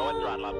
Go and throttle up.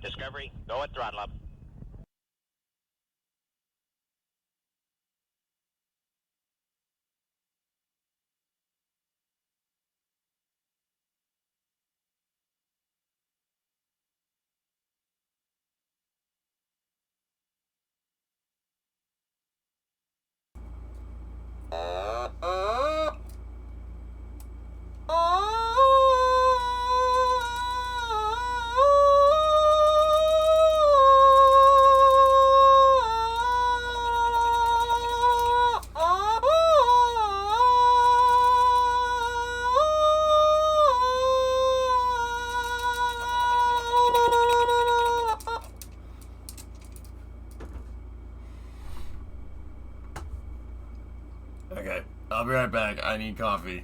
Discovery, go and throttle up. Okay, I'll be right back. I need coffee.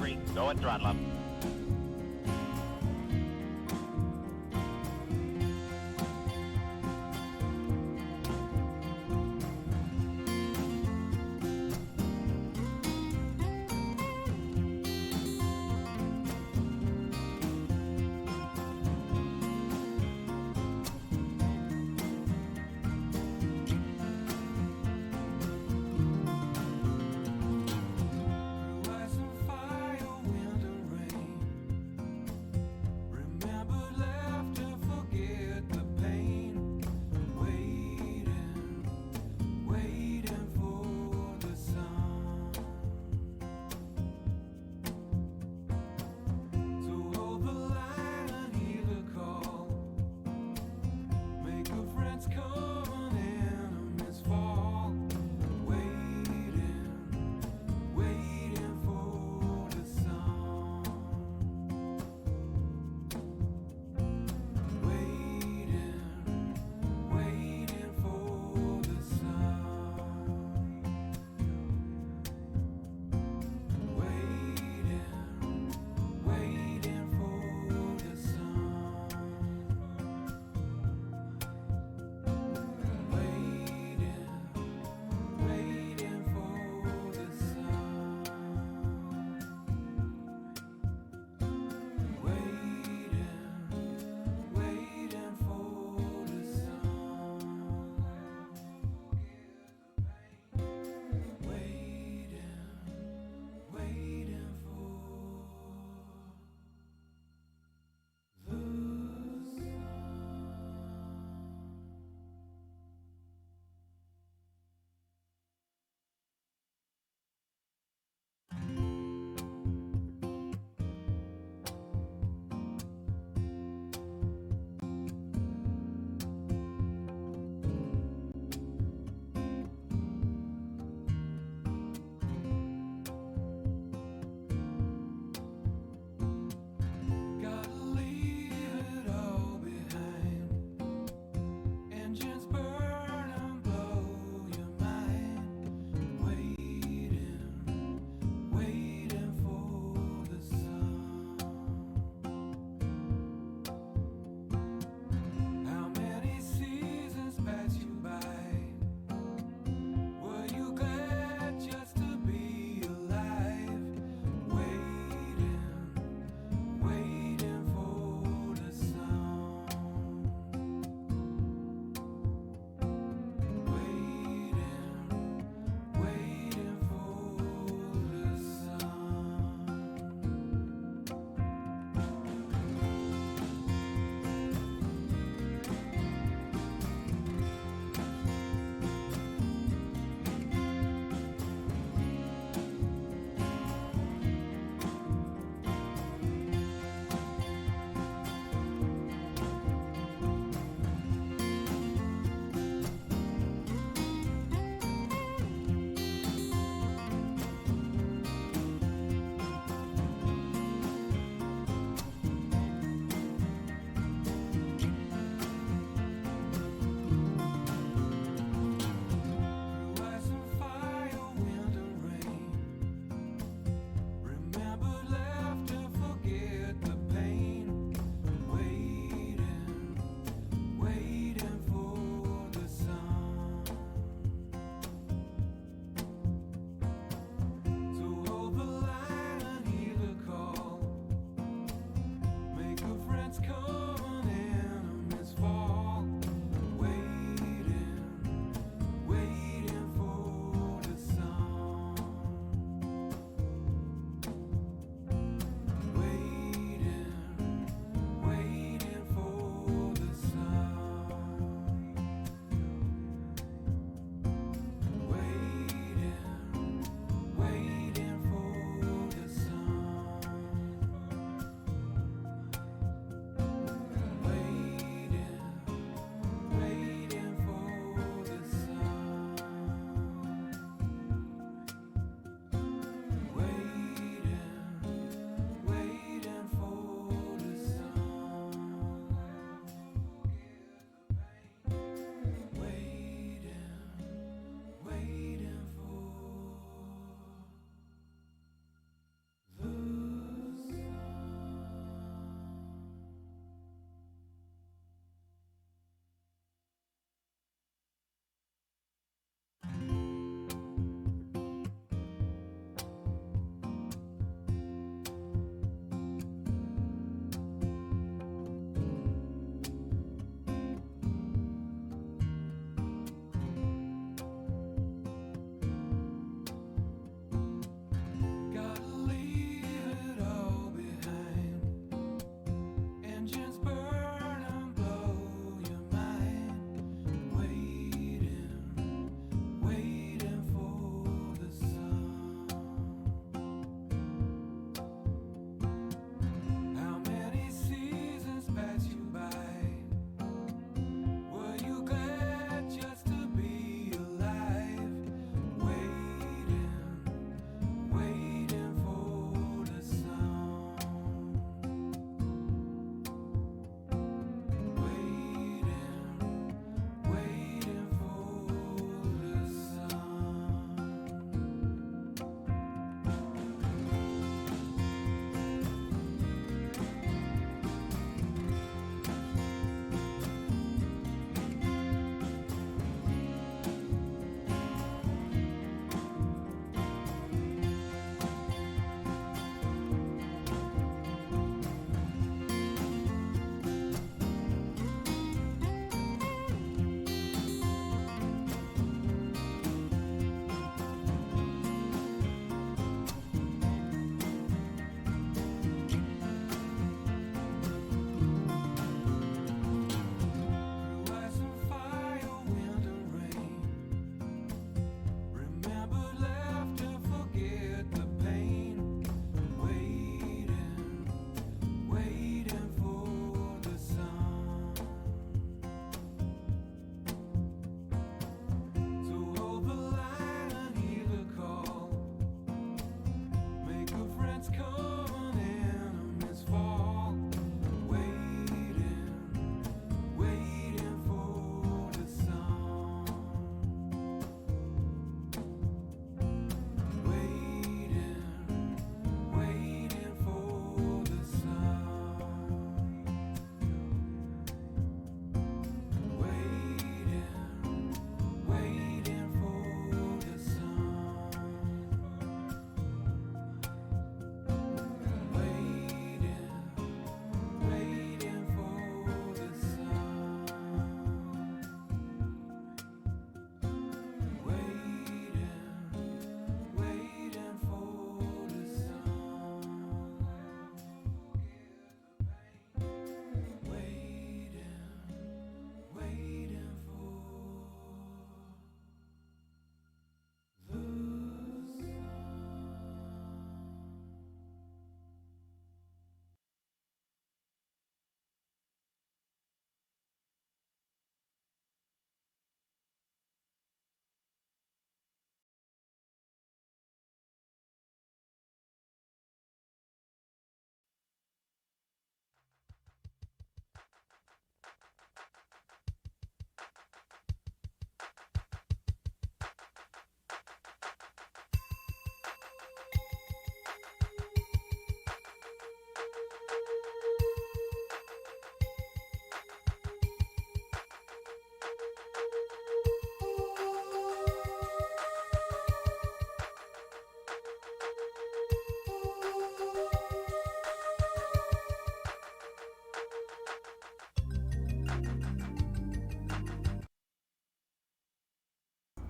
Discovery, go and throttle up.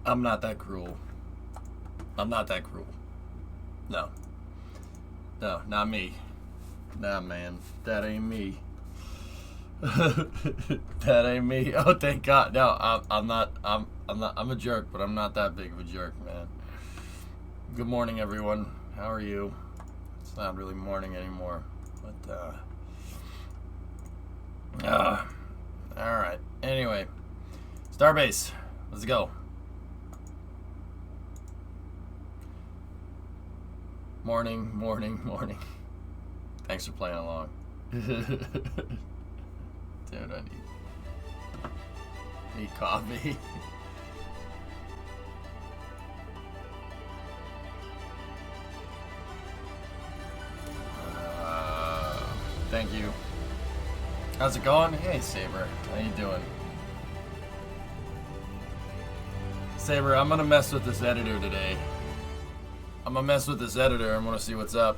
I'm not that cruel. I'm not that cruel. No. No, not me. Nah, man. That ain't me. That ain't me. Oh, thank God. No, I'm not. I'm a jerk, but I'm not that big of a jerk, man. Good morning, everyone. How are you? It's not really morning anymore, but all right. Anyway, Starbase. Let's go. Morning, morning, morning. Thanks for playing along. Dude, I need coffee. Thank you. How's it going? Hey, Saber. How you doing? Saber, I'm gonna mess with this editor today. I'm gonna mess with this editor. I'm gonna see what's up.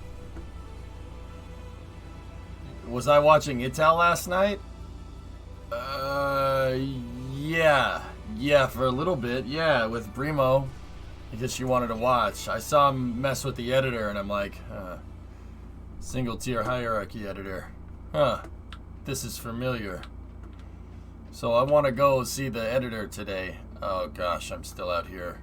Was I watching Ital last night? Yeah, for a little bit. Yeah, with Brimo, because she wanted to watch. I saw him mess with the editor, and I'm like, single tier hierarchy editor. Huh. This is familiar. So I want to go see the editor today. Oh gosh, I'm still out here.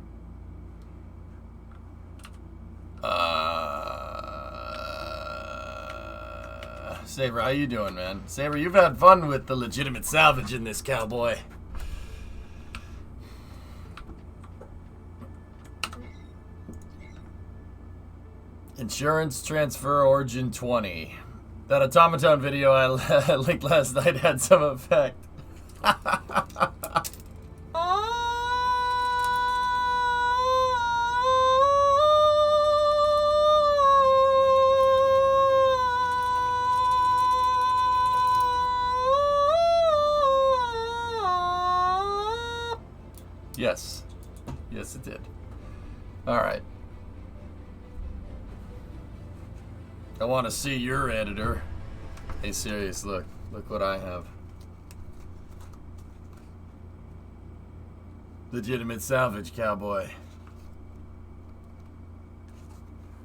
Saber, how you doing, man? Saber, you've had fun with the legitimate salvage in this, cowboy. Insurance transfer origin 20. That automaton video I linked last night had some effect. Yes. Yes, it did. Alright. I want to see your editor. Hey, serious, look. Look what I have. Legitimate salvage, cowboy.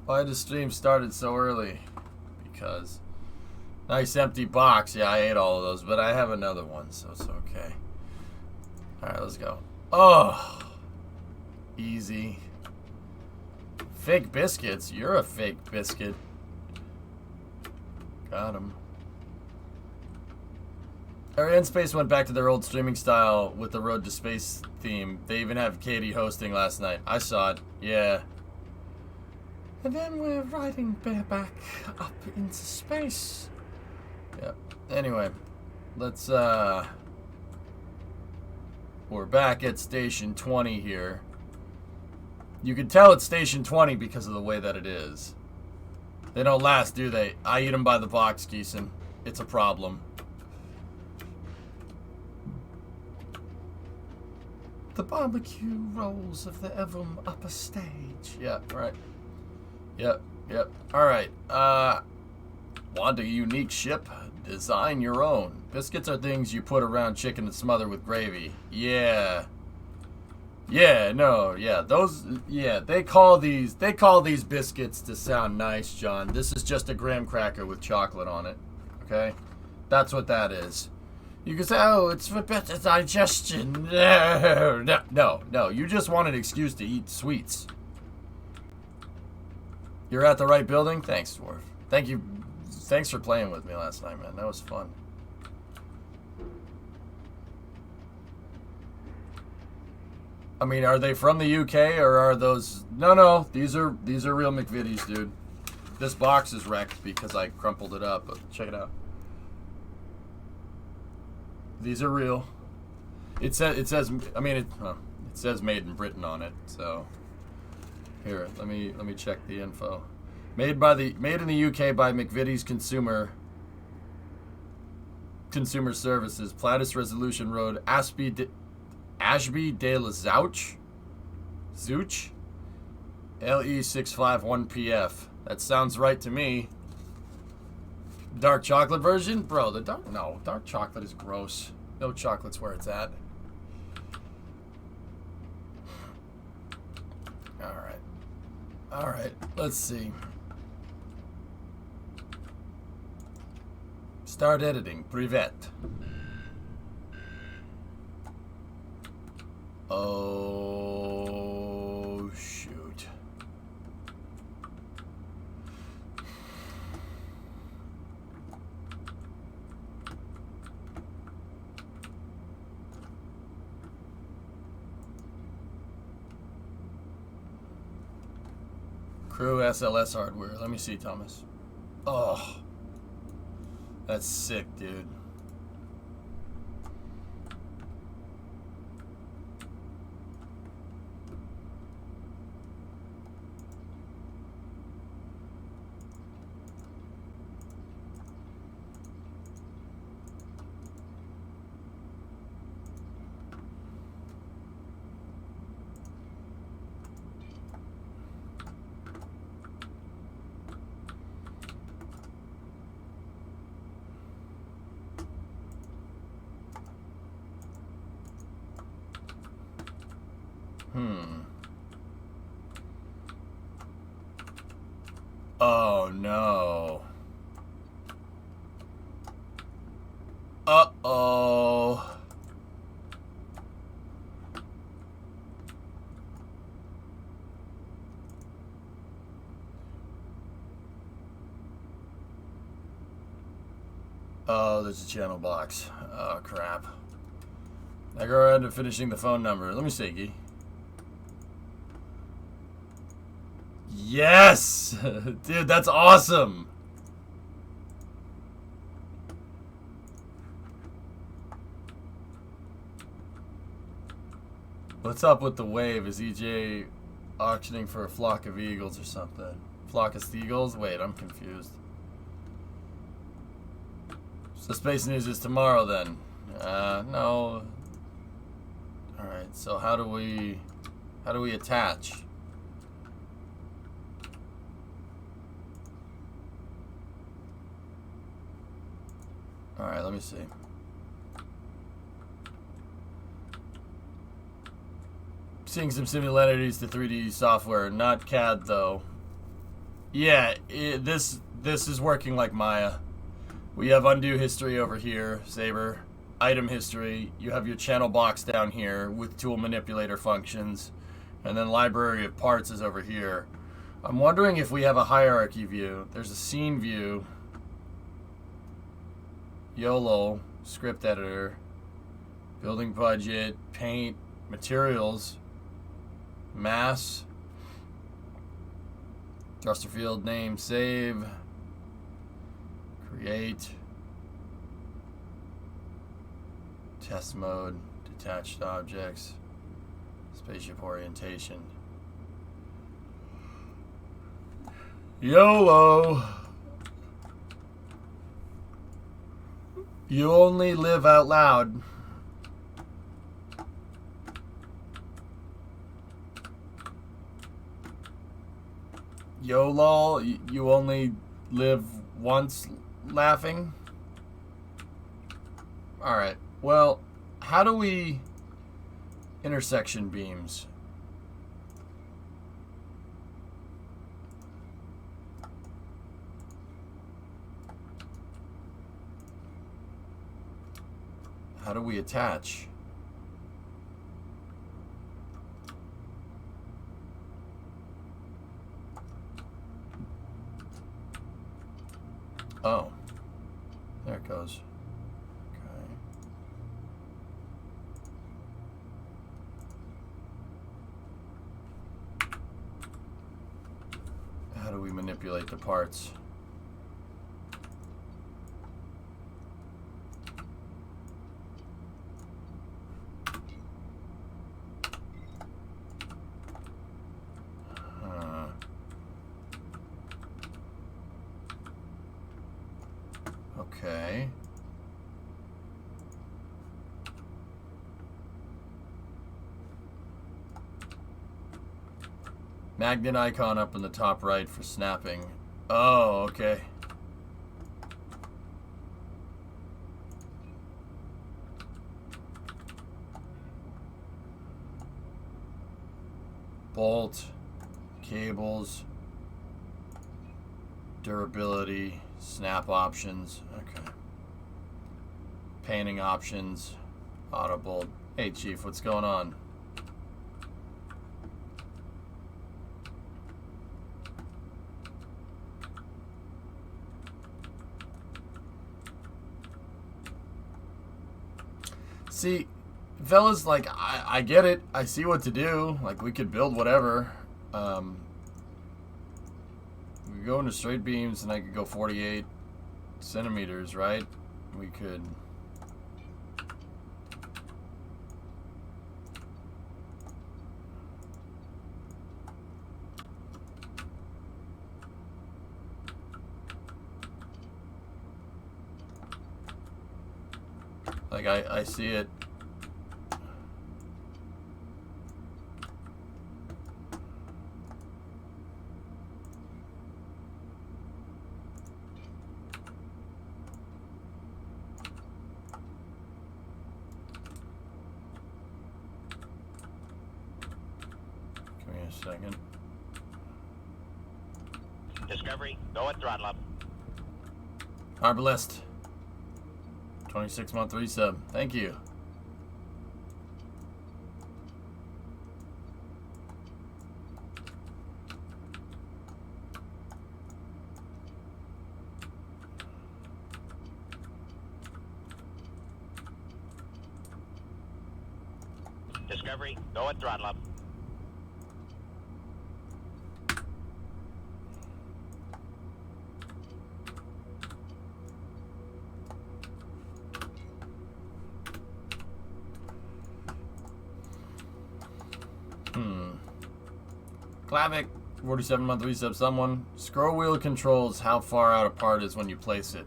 Why the stream started so early? Because. Nice empty box. Yeah, I ate all of those, but I have another one, so it's okay. Alright, let's go. Oh, easy. Fake biscuits. You're a fake biscuit. Got him. Ariane Space went back to their old streaming style with the Road to Space theme. They even have Katie hosting last night. I saw it. Yeah. And then we're riding bareback up into space. Yep. Anyway, let's we're back at Station 20 here. You can tell it's Station 20 because of the way that it is. They don't last, do they? I eat them by the box, Geeson. It's a problem. The barbecue rolls of the Evum upper stage. Yeah, right. Yep. Alright. Want a unique ship? Design your own. Biscuits are things you put around chicken and smother with gravy. Yeah. Yeah, no, yeah. Those, yeah, they call these biscuits to sound nice, John. This is just a graham cracker with chocolate on it. Okay? That's what that is. You can say, oh, it's for better digestion. No. You just want an excuse to eat sweets. You're at the right building? Thanks, Dwarf. Thank you. Thanks for playing with me last night, man. That was fun. I mean, are they from the UK or are those? No. These are real McVitie's, dude. This box is wrecked because I crumpled it up. But check it out. These are real. It says. I mean, it says made in Britain on it. So here, let me check the info. Made in the UK by McVitie's Consumer Services, Plattus Resolution Road, Ashby de la Zouch, LE651PF. That sounds right to me. Dark chocolate version, bro. Dark chocolate is gross. No chocolate's where it's at. Alright, let's see. Start editing. Prevent. Oh, shoot. Crew SLS hardware. Let me see, Thomas. Oh. That's sick, dude. Oh, no. Uh-oh. Oh, there's a channel box. Oh, crap. I go around to finishing the phone number. Let me see, Gee. Yes! Dude, that's awesome! What's up with the wave? Is EJ auctioning for a flock of eagles or something? Flock of seagulls? Wait, I'm confused. So Space News is tomorrow then? No. Alright, so how do we attach? Alright, let me see. Seeing some similarities to 3D software, not CAD though. Yeah, this is working like Maya. We have undo history over here, Saber. Item history. You have your channel box down here with tool manipulator functions. And then library of parts is over here. I'm wondering if we have a hierarchy view. There's a scene view. YOLO, script editor, building budget, paint, materials, mass, thruster field name, save, create, test mode, detached objects, spaceship orientation. YOLO! You only live out loud. YOLO, you only live once laughing? Alright, well, how do we intersection beams? How do we attach? Oh, there it goes. Okay. How do we manipulate the parts? Okay. Magnet icon up in the top right for snapping. Oh, okay. Bolt, cables. Durability, snap options. Okay. Painting options, audible. Hey, Chief, what's going on? See, fellas, like, I get it. I see what to do. Like, we could build whatever. We could go into straight beams, and I could go 48 centimeters, right? We could... Like, I see it. Give me a second. Discovery, go at throttle up. Arbalest. 26-month resub. Thank you. Discovery, go at throttle up. Clavic, 47-month resub. Someone. Scroll wheel controls how far out apart is when you place it.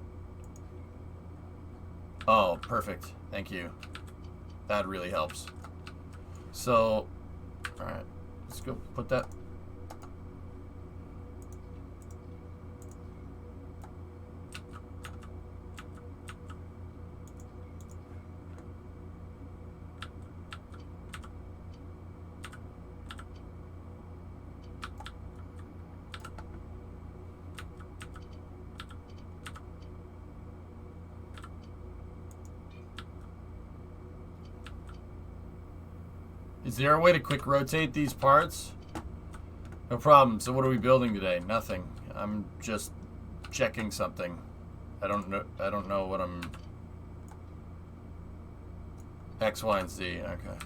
Oh, perfect. Thank you. That really helps. So, alright. Let's go put that. Is there a way to quick rotate these parts? No problem. So what are we building today? Nothing. I'm just checking something. I don't know what I'm... X, Y, and Z. Okay.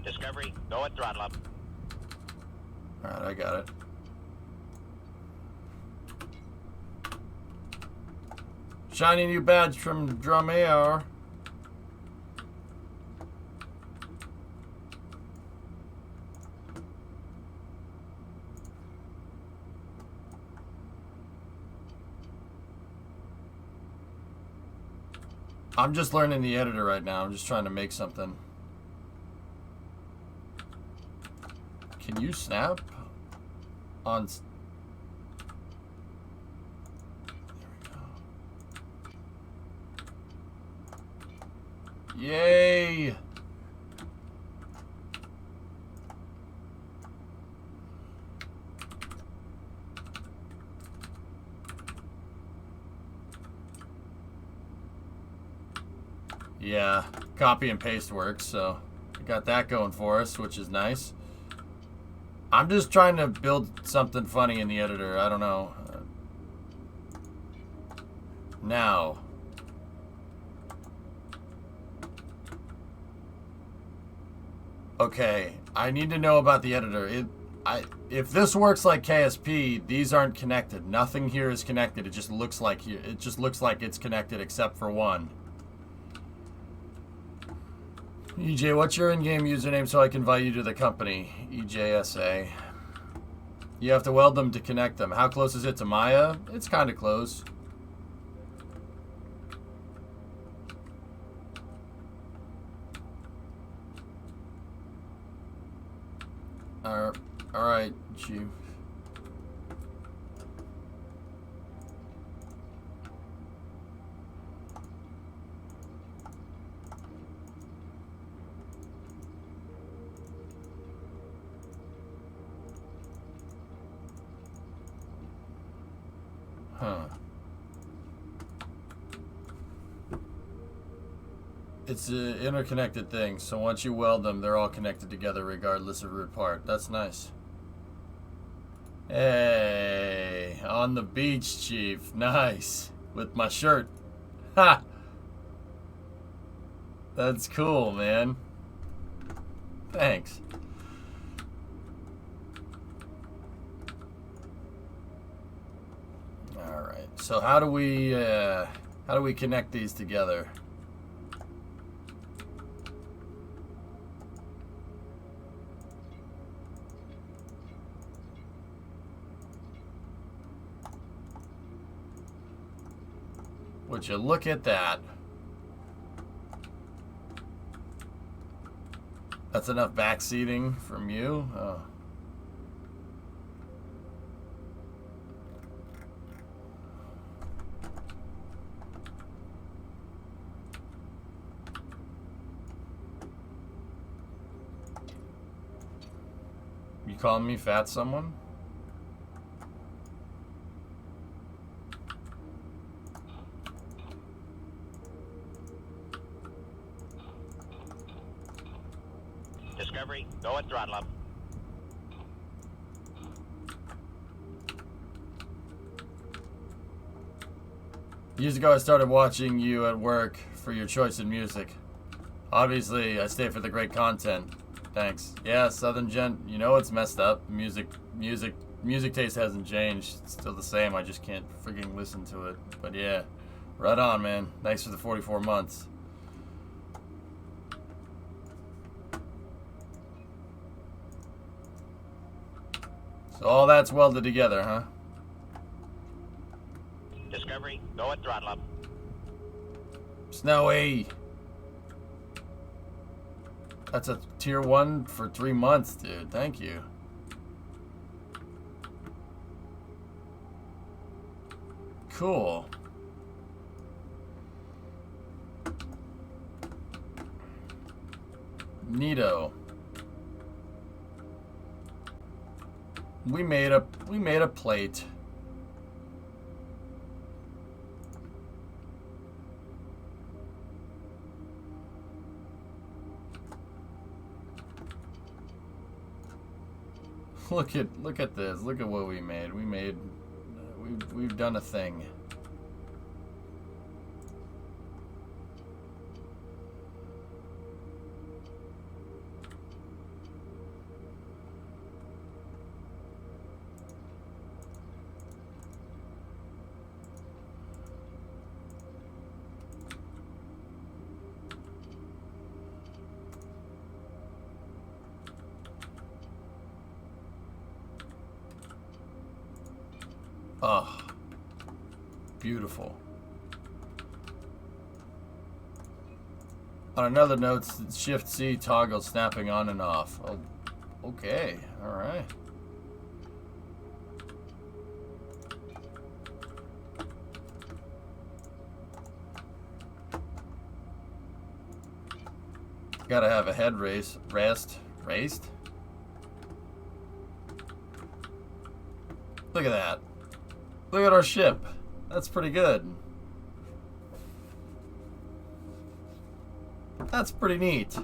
Discovery, go at throttle up. Alright, I got it. Shiny new badge from Drum AR. I'm just learning the editor right now. I'm just trying to make something. Can you snap on... There we go. Yay! Yeah, copy and paste works, so we got that going for us, which is nice. I'm just trying to build something funny in the editor. I don't know. Now. Okay, I need to know about the editor. If this works like KSP, these aren't connected. Nothing here is connected. It just looks like it's connected except for one. EJ, what's your in-game username so I can invite you to the company? EJSA. You have to weld them to connect them. How close is it to Maya? It's kind of close. Alright, Chief. Huh. It's an interconnected thing, so once you weld them, they're all connected together regardless of root part. That's nice. Hey, on the beach, Chief. Nice. With my shirt. Ha! That's cool, man. Thanks. All right. So how do we connect these together? Would you look at that? That's enough back seating from you? Oh. You calling me fat someone? Discovery, go at throttle up. Years ago, I started watching you at work for your choice in music. Obviously, I stay for the great content. Thanks. Yeah, Southern Gent, you know it's messed up. Music taste hasn't changed. It's still the same. I just can't freaking listen to it. But yeah, right on, man. Thanks for the 44 months. So all that's welded together, huh? Discovery, go at throttle up. Snowy. That's a tier 1 for 3 months, dude. Thank you. Cool. Neato. We made a plate. Look at this. Look at what we made. We've done a thing. Oh, beautiful. On another note, Shift C toggle snapping on and off. Oh, okay, all right. Gotta have a head raised. Look at that. Look at our ship. That's pretty good. That's pretty neat.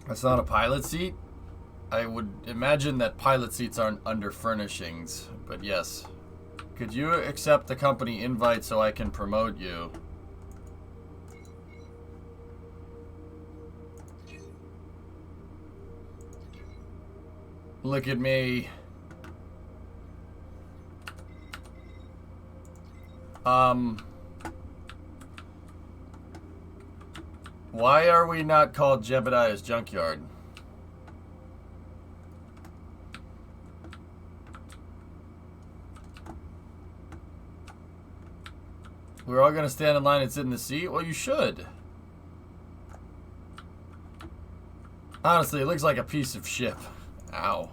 That's not a pilot seat? I would imagine that pilot seats aren't under furnishings, but yes. Could you accept the company invite so I can promote you? Look at me. Why are we not called Jebediah's Junkyard? We're all gonna stand in line and sit in the seat? Well, you should. Honestly, it looks like a piece of ship. Ow.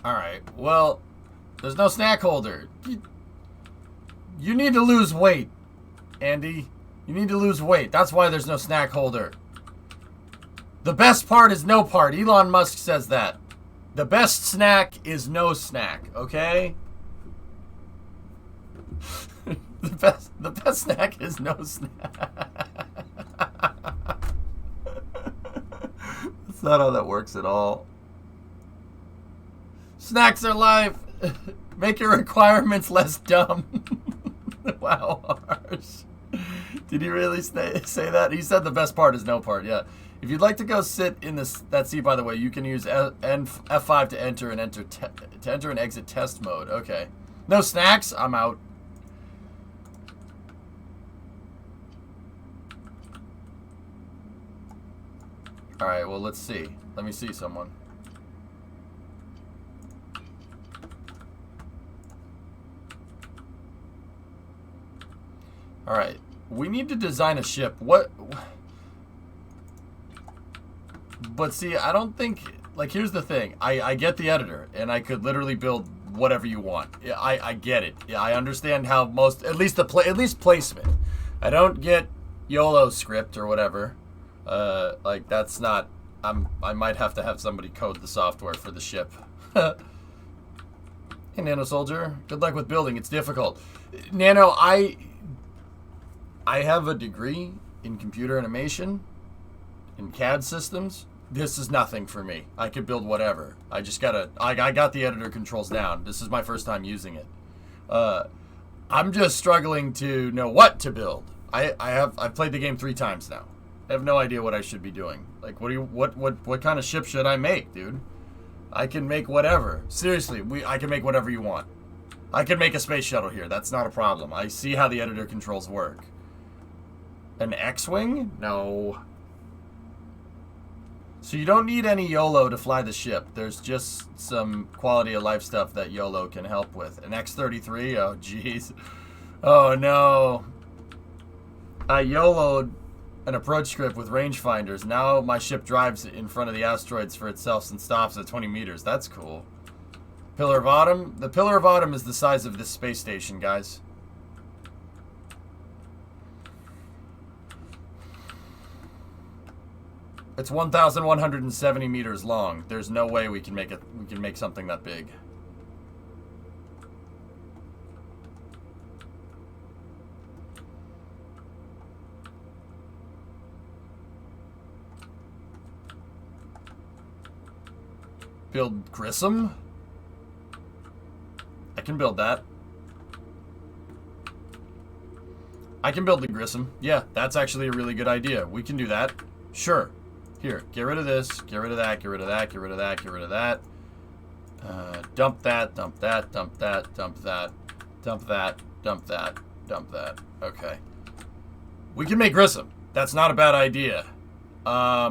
Alright, well, there's no snack holder. You need to lose weight, Andy. You need to lose weight. That's why there's no snack holder. The best part is no part. Elon Musk says that. The best snack is no snack, okay? The best snack is no snack. That's not how that works at all. Snacks are life. Make your requirements less dumb. Wow, harsh. Did he really say that? He said the best part is no part, yeah. If you'd like to go sit in that seat, by the way, you can use F5 to enter and exit test mode. Okay. No snacks? I'm out. Alright, well, let's see. Let me see someone. Alright. We need to design a ship. What... But see, I don't think... Like, here's the thing. I get the editor, and I could literally build whatever you want. I get it. I understand how most... At least placement. I don't get YOLO script or whatever. Like, that's not... I might have to have somebody code the software for the ship. Hey, Nano Soldier. Good luck with building. It's difficult. Nano, I have a degree in computer animation, in CAD systems. This is nothing for me. I could build whatever. I just gotta... I got the editor controls down. This is my first time using it. I'm just struggling to know what to build. I've played the game 3 times now. I have no idea what I should be doing. Like, what kind of ship should I make, dude? I can make whatever. Seriously, I can make whatever you want. I can make a space shuttle here. That's not a problem. I see how the editor controls work. An X-Wing? No. So you don't need any YOLO to fly the ship. There's just some quality of life stuff that YOLO can help with. An X-33? Oh, jeez. Oh, no. I YOLO'd an approach script with rangefinders. Now my ship drives in front of the asteroids for itself and stops at 20 meters. That's cool. Pillar of Autumn? The Pillar of Autumn is the size of this space station, guys. It's 1,170 meters long. There's no way we can make it. We can make something that big. Build Grissom? I can build that. I can build the Grissom. Yeah, that's actually a really good idea. We can do that. Sure. Here, get rid of this, get rid of that, get rid of that, get rid of that, get rid of that. Dump that, dump that, dump that, dump that, dump that, dump that, dump that. Okay. We can make Grissom. That's not a bad idea. I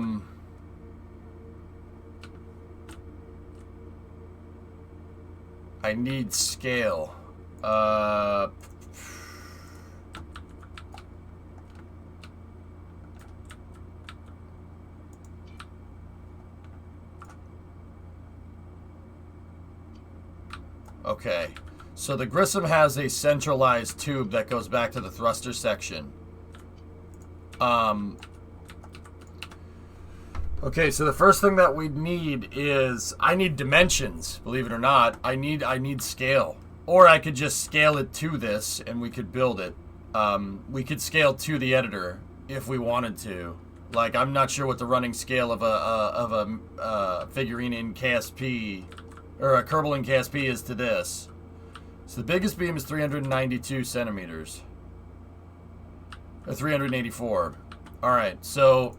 need scale. Okay, so the Grissom has a centralized tube that goes back to the thruster section. Okay, so the first thing that we need is... I need dimensions, believe it or not. I need scale. Or I could just scale it to this, and we could build it. We could scale to the editor, if we wanted to. Like, I'm not sure what the running scale of a figurine in KSP... or a Kerbal in KSP is to this. So the biggest beam is 392 centimeters. Or 384. Alright, so...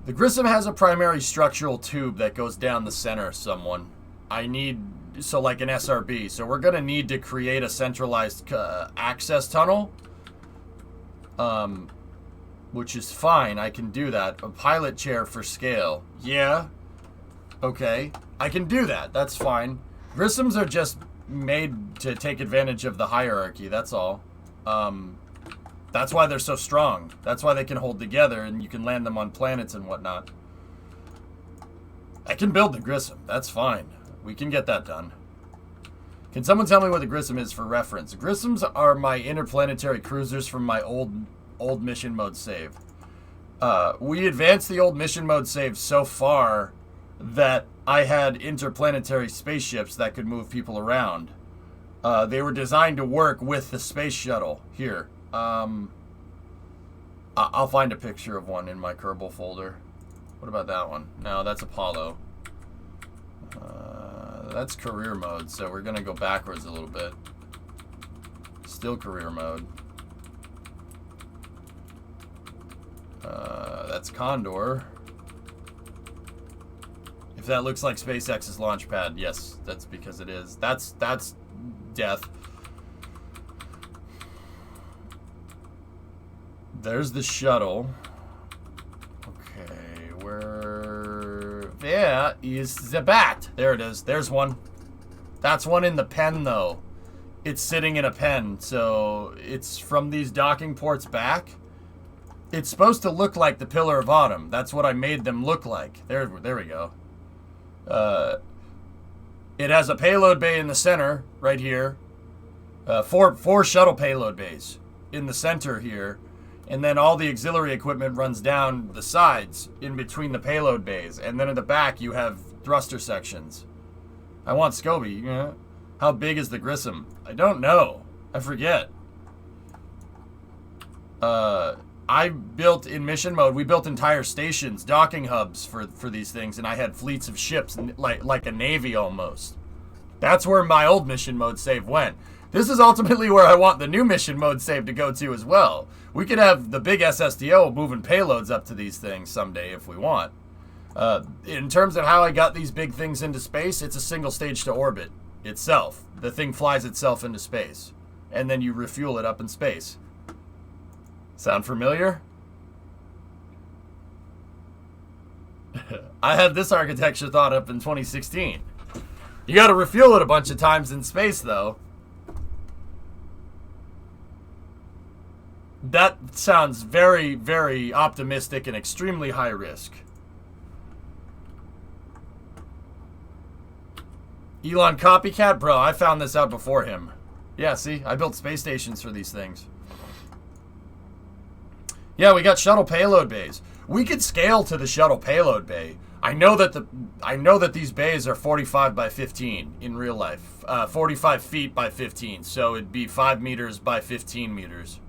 the Grissom has a primary structural tube that goes down the center, someone. I need... so like an SRB. So we're going to need to create a centralized access tunnel. Which is fine. I can do that. A pilot chair for scale. Yeah. Okay. I can do that. That's fine. Grissoms are just made to take advantage of the hierarchy. That's all. That's why they're so strong. That's why they can hold together and you can land them on planets and whatnot. I can build the Grissom. That's fine. We can get that done. Can someone tell me what the Grissom is for reference? Grissoms are my interplanetary cruisers from my old mission mode save. We advanced the old mission mode save so far that I had interplanetary spaceships that could move people around. They were designed to work with the space shuttle. Here. I'll find a picture of one in my Kerbal folder. What about that one? No, that's Apollo. That's career mode, so we're going to go backwards a little bit. Still career mode. That's Condor. If that looks like SpaceX's launch pad, yes, that's because it is. That's Death. There's the shuttle. Okay, where... There is the bat. There it is. There's one. That's one in the pen, though. It's sitting in a pen, so it's from these docking ports back. It's supposed to look like the Pillar of Autumn. That's what I made them look like. There we go. It has a payload bay in the center, right here. Four shuttle payload bays in the center here. And then all the auxiliary equipment runs down the sides in between the payload bays. And then in the back, you have thruster sections. I want Scobie. Yeah. How big is the Grissom? I don't know. I forget. I built, in mission mode, we built entire stations, docking hubs for these things. And I had fleets of ships, like a navy almost. That's where my old mission mode save went. This is ultimately where I want the new mission mode save to go to as well. We could have the big SSDO moving payloads up to these things someday if we want. In terms of how I got these big things into space, it's a single stage to orbit itself. The thing flies itself into space. And then you refuel it up in space. Sound familiar? I had this architecture thought up in 2016. You gotta refuel it a bunch of times in space, though. That sounds very, very optimistic and extremely high risk. Elon copycat? Bro, I found this out before him. Yeah, see? I built space stations for these things. Yeah, we got shuttle payload bays. We could scale to the shuttle payload bay. I know that these bays are 45 by 15 in real life. 45 feet by 15, so it'd be 5 meters by 15 meters.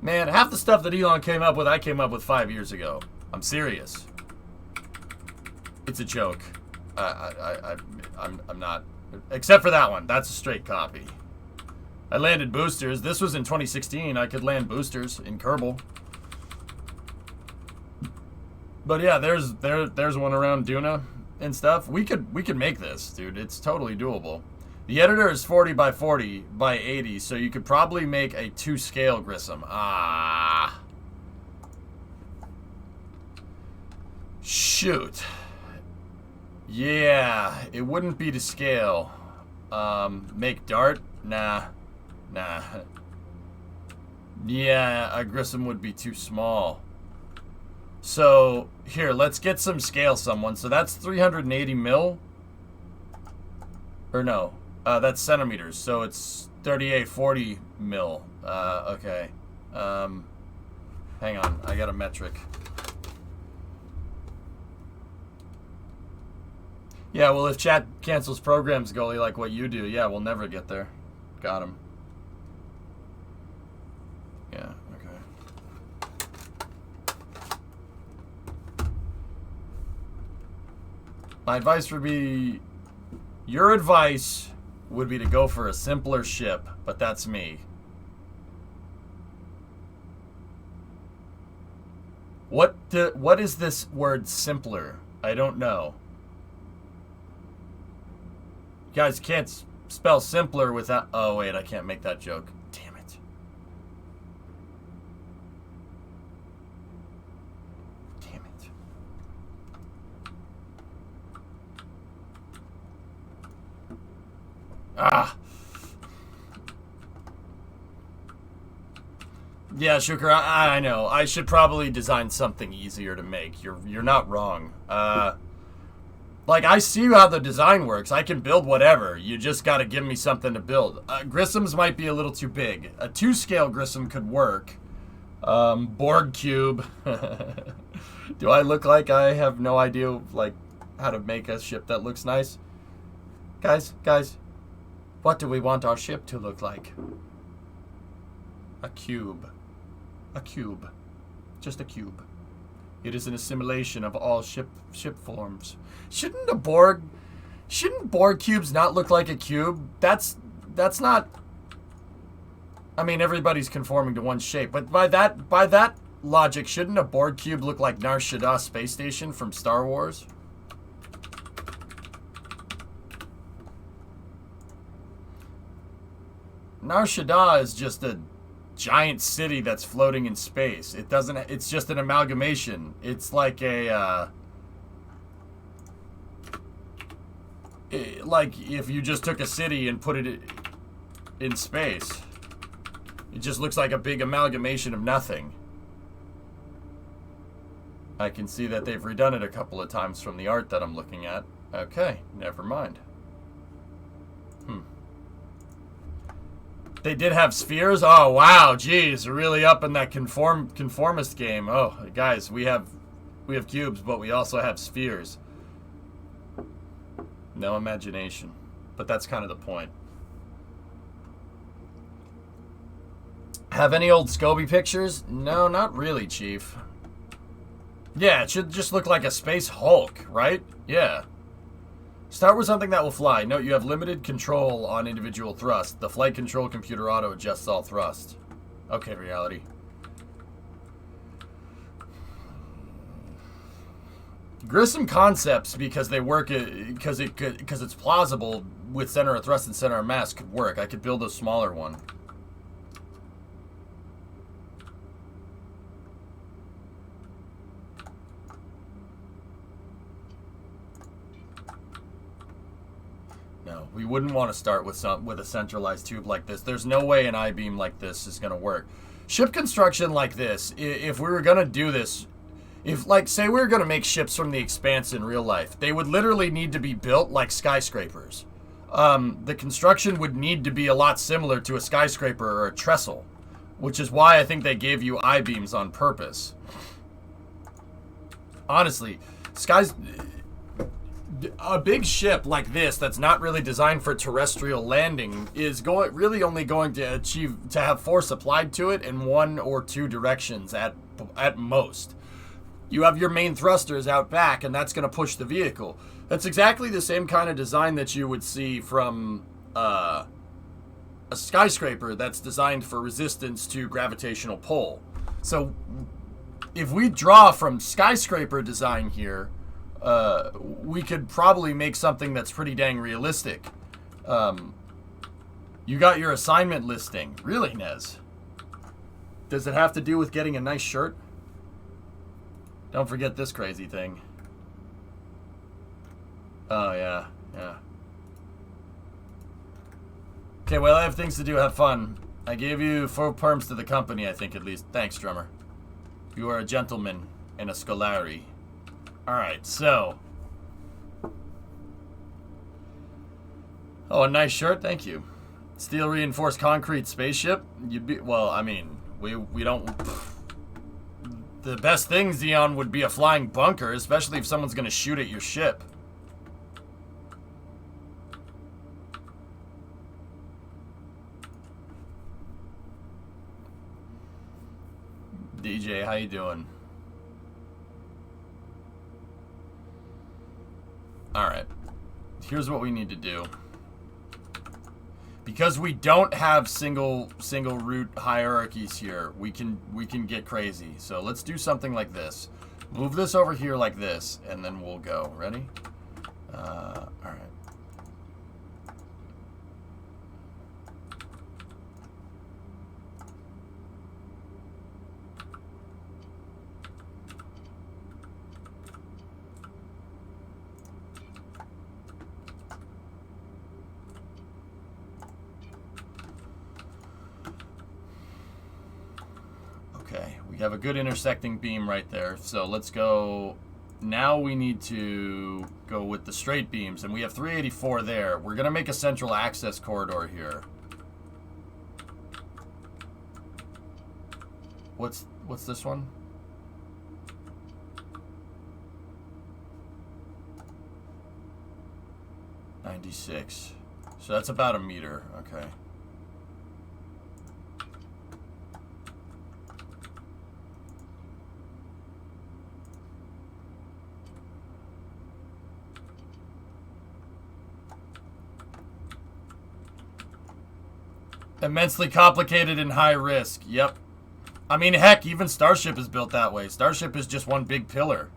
Man, half the stuff that Elon came up with, I came up with 5 years ago. I'm serious. It's a joke. I'm not. Except for that one. That's a straight copy. I landed boosters. This was in 2016. I could land boosters in Kerbal. But yeah, there's one around Duna and stuff. We could make this, dude. It's totally doable. The editor is 40 by 40 by 80, so you could probably make a 2-scale Grissom. Ah. Shoot. Yeah, it wouldn't be to scale. Make Dart? Nah. Yeah, a Grissom would be too small. So, here, let's get some scale, someone. So that's 380 mil. Or no, that's centimeters. So it's 3840 mil. Okay. Hang on, I got a metric. Yeah, well, if chat cancels programs, Goalie, like what you do, yeah, we'll never get there. Got him. Yeah, okay. My advice would be... Your advice would be to go for a simpler ship, but that's me. What is this word simpler? I don't know. You guys can't spell simpler without... Oh, wait, I can't make that joke. Damn it. Damn it. Ah. Yeah, Shukr, I know. I should probably design something easier to make. You're not wrong. Like, I see how the design works. I can build whatever. You just gotta give me something to build. Grissom's might be a little too big. A 2-scale Grissom could work. Borg cube. Do I look like I have no idea, like, how to make a ship that looks nice? Guys, what do we want our ship to look like? A cube. A cube. Just a cube. It is an assimilation of all ship forms. Shouldn't Borg cubes not look like a cube? That's not. I mean, everybody's conforming to one shape, but by that logic, shouldn't a Borg cube look like Nar Shaddaa space station from Star Wars? Nar Shaddaa is just a giant city that's floating in space. It's just an amalgamation. It's like like if you just took a city and put it in space. It just looks like a big amalgamation of nothing. I can see that they've redone it a couple of times from the art that I'm looking at. Okay, never mind. They did have spheres? Oh, wow, geez, we're really up in that conformist game. Oh, guys, we have cubes, but we also have spheres. No imagination. But that's kind of the point. Have any old Scobie pictures? No, not really, Chief. Yeah, it should just look like a space Hulk, right? Yeah. Start with something that will fly. Note you have limited control on individual thrust. The flight control computer auto adjusts all thrust. Okay, reality. Grissom concepts, because they work, because it's plausible with center of thrust and center of mass, could work. I could build a smaller one. No, we wouldn't want to start with a centralized tube like this. There's no way an I-beam like this is going to work. Ship construction like this, if we were going to do this, if, like, say we were going to make ships from the Expanse in real life, they would literally need to be built like skyscrapers. The construction would need to be a lot similar to a skyscraper or a trestle, which is why I think they gave you I-beams on purpose. Honestly, a big ship like this that's not really designed for terrestrial landing is really only going to have force applied to it in one or two directions at most. You have your main thrusters out back, and that's going to push the vehicle. That's exactly the same kind of design that you would see from a skyscraper that's designed for resistance to gravitational pull. So if we draw from skyscraper design here, we could probably make something that's pretty dang realistic. You got your assignment listing. Really, Nez? Does it have to do with getting a nice shirt? Don't forget this crazy thing. Oh, yeah. Okay, well, I have things to do. Have fun. I gave you 4 perms to the company, I think, at least. Thanks, drummer. You are a gentleman and a Scolari. Alright, so. Oh, a nice shirt, thank you. Steel reinforced concrete spaceship? Well, I mean, we don't. The best thing, Xeon, would be a flying bunker, especially if someone's gonna shoot at your ship. DJ, how you doing? Alright. Here's what we need to do. Because we don't have single route hierarchies here, we can get crazy. So let's do something like this. Move this over here like this, and then we'll go. Ready? Alright. We have a good intersecting beam right there. So let's go. Now we need to go with the straight beams, and we have 384 there. We're going to make a central access corridor here. What's this one? .96. So that's about a meter. Okay. Immensely complicated and high risk. Yep. I mean, heck, even Starship is built that way. Starship is just one big pillar.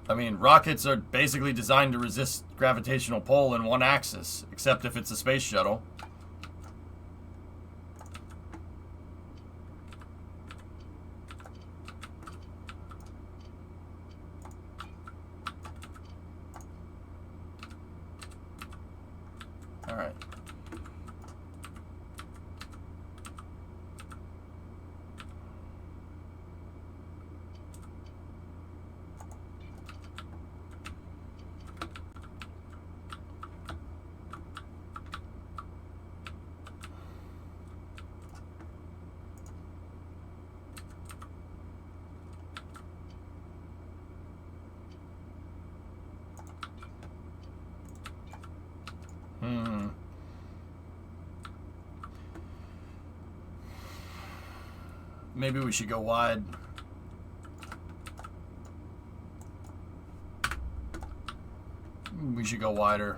I mean, rockets are basically designed to resist gravitational pull in one axis, except if it's a space shuttle. All right. Maybe we should go wide. We should go wider.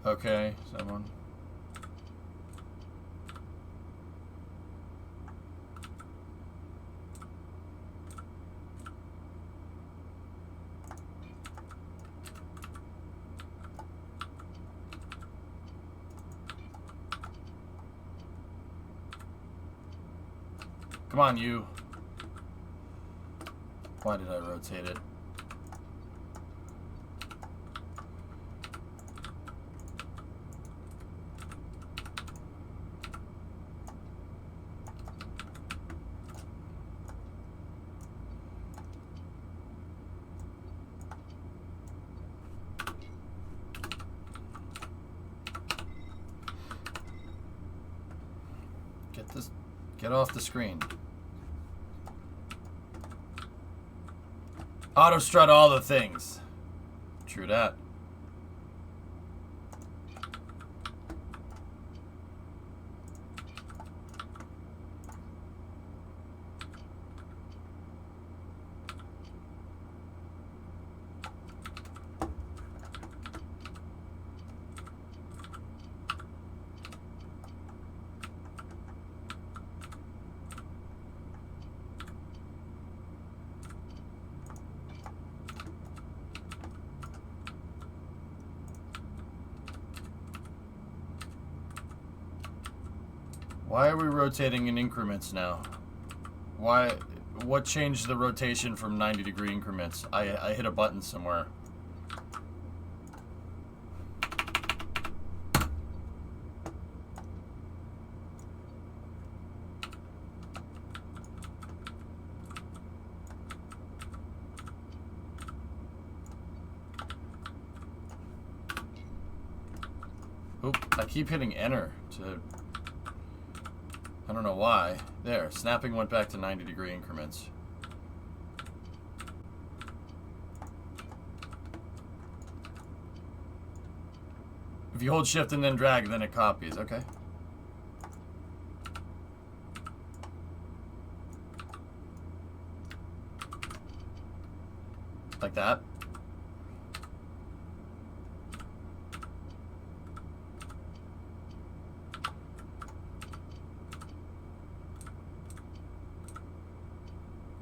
Okay, someone. Come on, you. Why did I rotate it? Get off the screen. Auto strut all the things. True that. Why are we rotating in increments now? Why? What changed the rotation from 90-degree increments? I hit a button somewhere. Oop, I keep hitting enter to... I don't know why. There, snapping went back to 90-degree increments. If you hold shift and then drag, then it copies. Okay. Like that.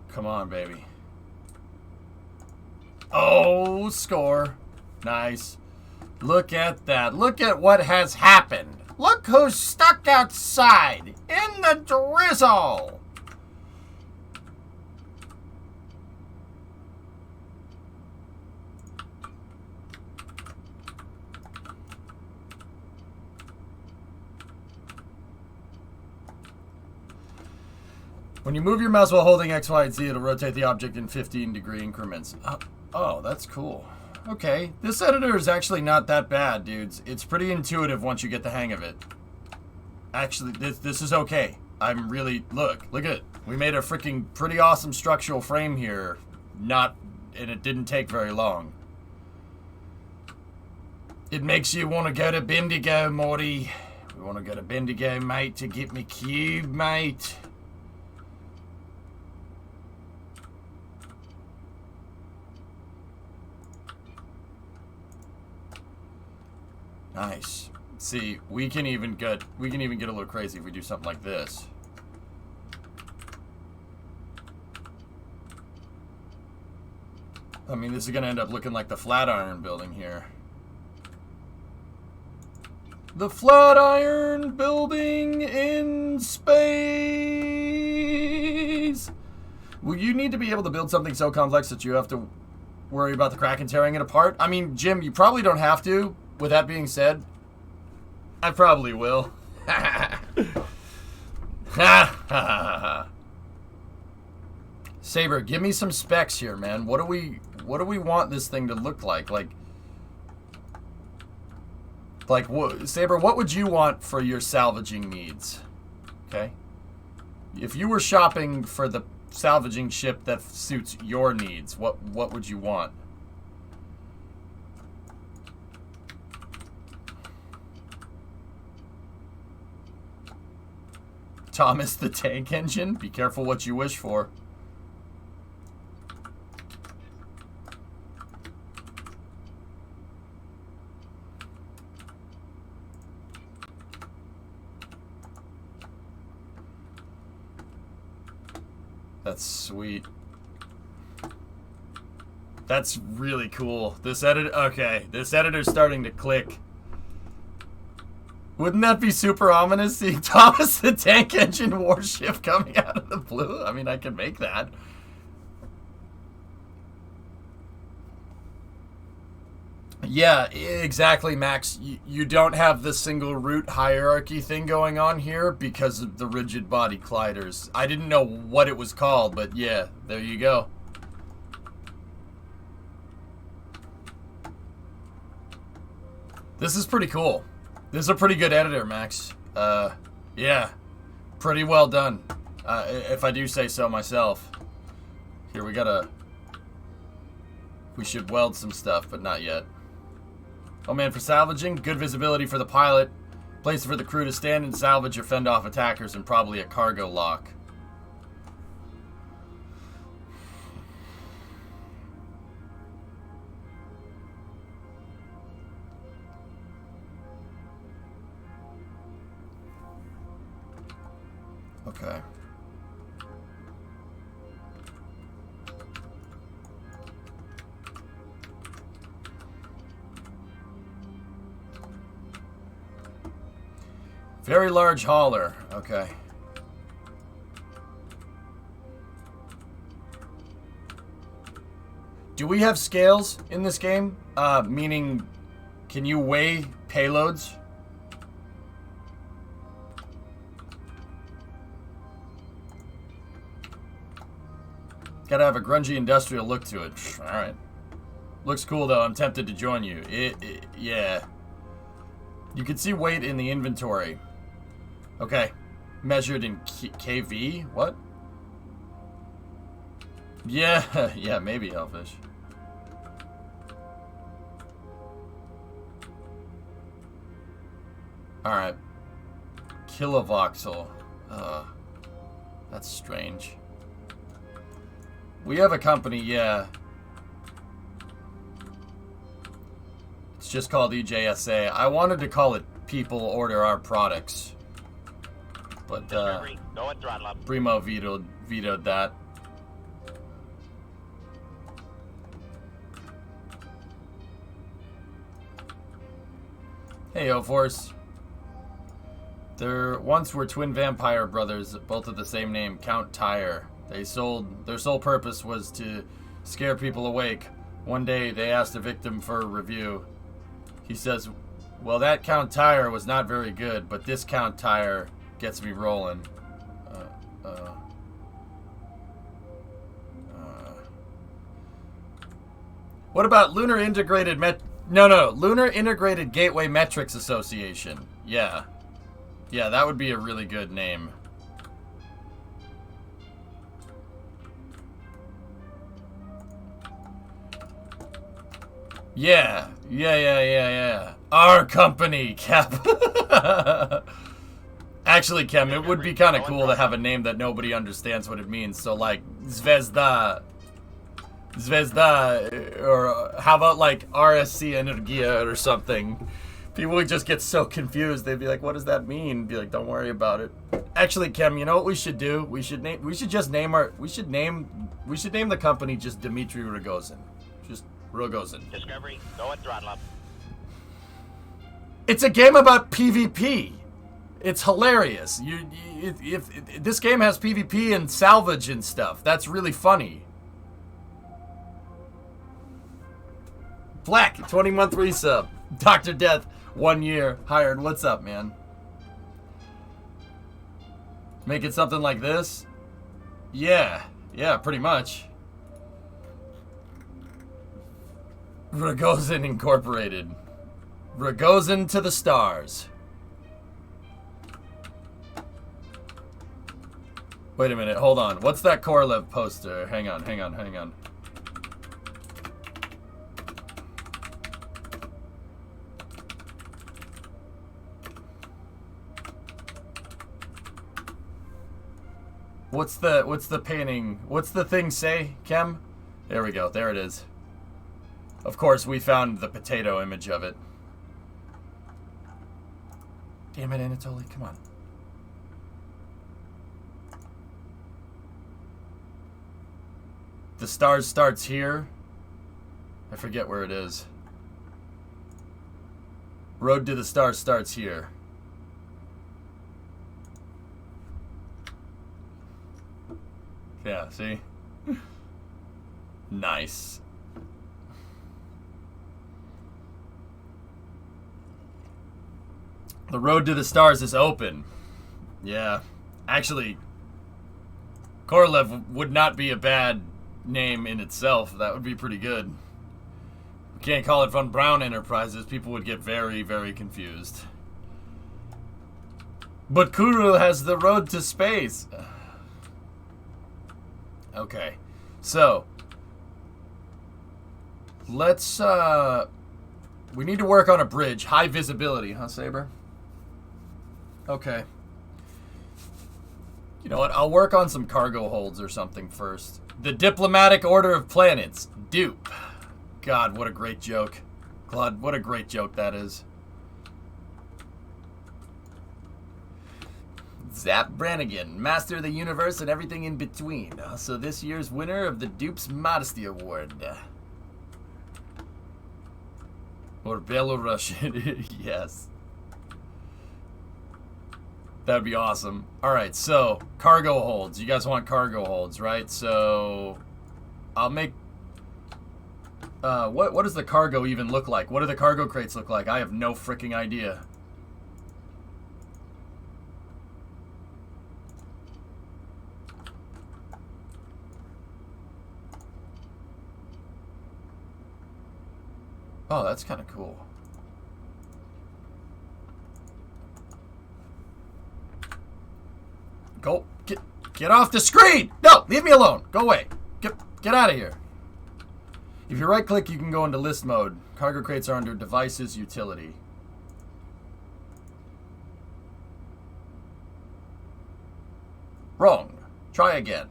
Come on, baby. Oh, score. Nice. Look at that. Look at what has happened. Look who's stuck outside in the drizzle. When you move your mouse while holding X, Y, and Z, it'll rotate the object in 15-degree increments. Oh, that's cool. Okay, this editor is actually not that bad, dudes. It's pretty intuitive once you get the hang of it. Actually, this is okay. I'm really... Look at it. We made a freaking pretty awesome structural frame here. And it didn't take very long. It makes you want to go to Bendigo, Morty. We want to go to Bendigo, mate, to get me cube, mate. Nice. See, we can even get a little crazy if we do something like this. I mean, this is gonna end up looking like the Flatiron building here. The Flatiron building in space. Well, you need to be able to build something so complex that you have to worry about the Kraken tearing it apart. I mean, Jim, you probably don't have to. With that being said, I probably will. Saber, give me some specs here, man. What do we want this thing to look like? Saber, what would you want for your salvaging needs? Okay? If you were shopping for the salvaging ship that suits your needs, what would you want? Thomas the Tank Engine? Be careful what you wish for. That's sweet. That's really cool. This editor's starting to click. Wouldn't that be super ominous, seeing Thomas the Tank Engine warship coming out of the blue? I mean, I can make that. Yeah, exactly, Max. You don't have the single root hierarchy thing going on here because of the rigid body gliders. I didn't know what it was called, but yeah, there you go. This is pretty cool. This is a pretty good editor, Max. Yeah. Pretty well done. If I do say so myself. Here, we should weld some stuff, but not yet. Oh man, for salvaging, good visibility for the pilot. Place for the crew to stand and salvage or fend off attackers, and probably a cargo lock. Okay. Very large hauler. Okay. Do we have scales in this game? Meaning, can you weigh payloads? Gotta have a grungy industrial look to it. Alright. Looks cool though. I'm tempted to join you. Yeah. You can see weight in the inventory. Okay. Measured in kV? What? Yeah. Yeah, maybe, Hellfish. Alright. Kilovoxel. That's strange. We have a company, yeah. It's just called EJSA. I wanted to call it People Order Our Products. But, Go and throttle up. Primo vetoed that. Hey, O-Force. There once were twin vampire brothers, both of the same name, Count Tyre. Their sole purpose was to scare people awake. One day, they asked a victim for a review. He says, well, that Count Tyre was not very good, but this Count Tyre gets me rolling. What about Lunar Integrated Lunar Integrated Gateway Metrics Association? Yeah. Yeah, that would be a really good name. Yeah. Our company, Cap. Actually, Kem, it would be kind of cool to have a name that nobody understands what it means. So, like, Zvezda, or how about, like, RSC Energia or something? People would just get so confused. They'd be like, what does that mean? Be like, don't worry about it. Actually, Kem, you know what we should do? We should name the company just Dmitry Rogozin. Just Rogozin. Discovery, go and throttle up. It's a game about PvP. It's hilarious. If this game has PvP and salvage and stuff, that's really funny. Black, 20-month resub. Dr. Death, 1 year, hired. What's up, man? Make it something like this? Yeah, pretty much. Rogozin Incorporated. Rogozin to the stars. Wait a minute, hold on. What's that Korolev poster? Hang on. What's the painting? What's the thing say, Kem? There we go. There it is. Of course, we found the potato image of it. Damn it, Anatoly, come on. The stars starts here. I forget where it is. Road to the stars starts here. Yeah, see? Nice. The road to the stars is open. Yeah. Actually, Korolev would not be a bad name in itself. That would be pretty good. We can't call it Von Braun Enterprises. People would get very, very confused. But Kuru has the road to space. Okay. So, let's, we need to work on a bridge. High visibility, huh, Saber? Okay. You know what? I'll work on some cargo holds or something first. The Diplomatic Order of Planets. Dupe. God, what a great joke. Claude, what a great joke that is. Zap Brannigan, Master of the Universe and everything in between. Also this year's winner of the Dupe's Modesty Award. Or Belarusian. Yes. That'd be awesome. Alright, so, cargo holds. You guys want cargo holds, right? So, I'll make... what does the cargo even look like? What do the cargo crates look like? I have no freaking idea. Oh, that's kind of cool. Go, get off the screen! No, leave me alone. Go away. Get out of here. If you right click, you can go into list mode. Cargo crates are under devices, utility. Wrong. Try again.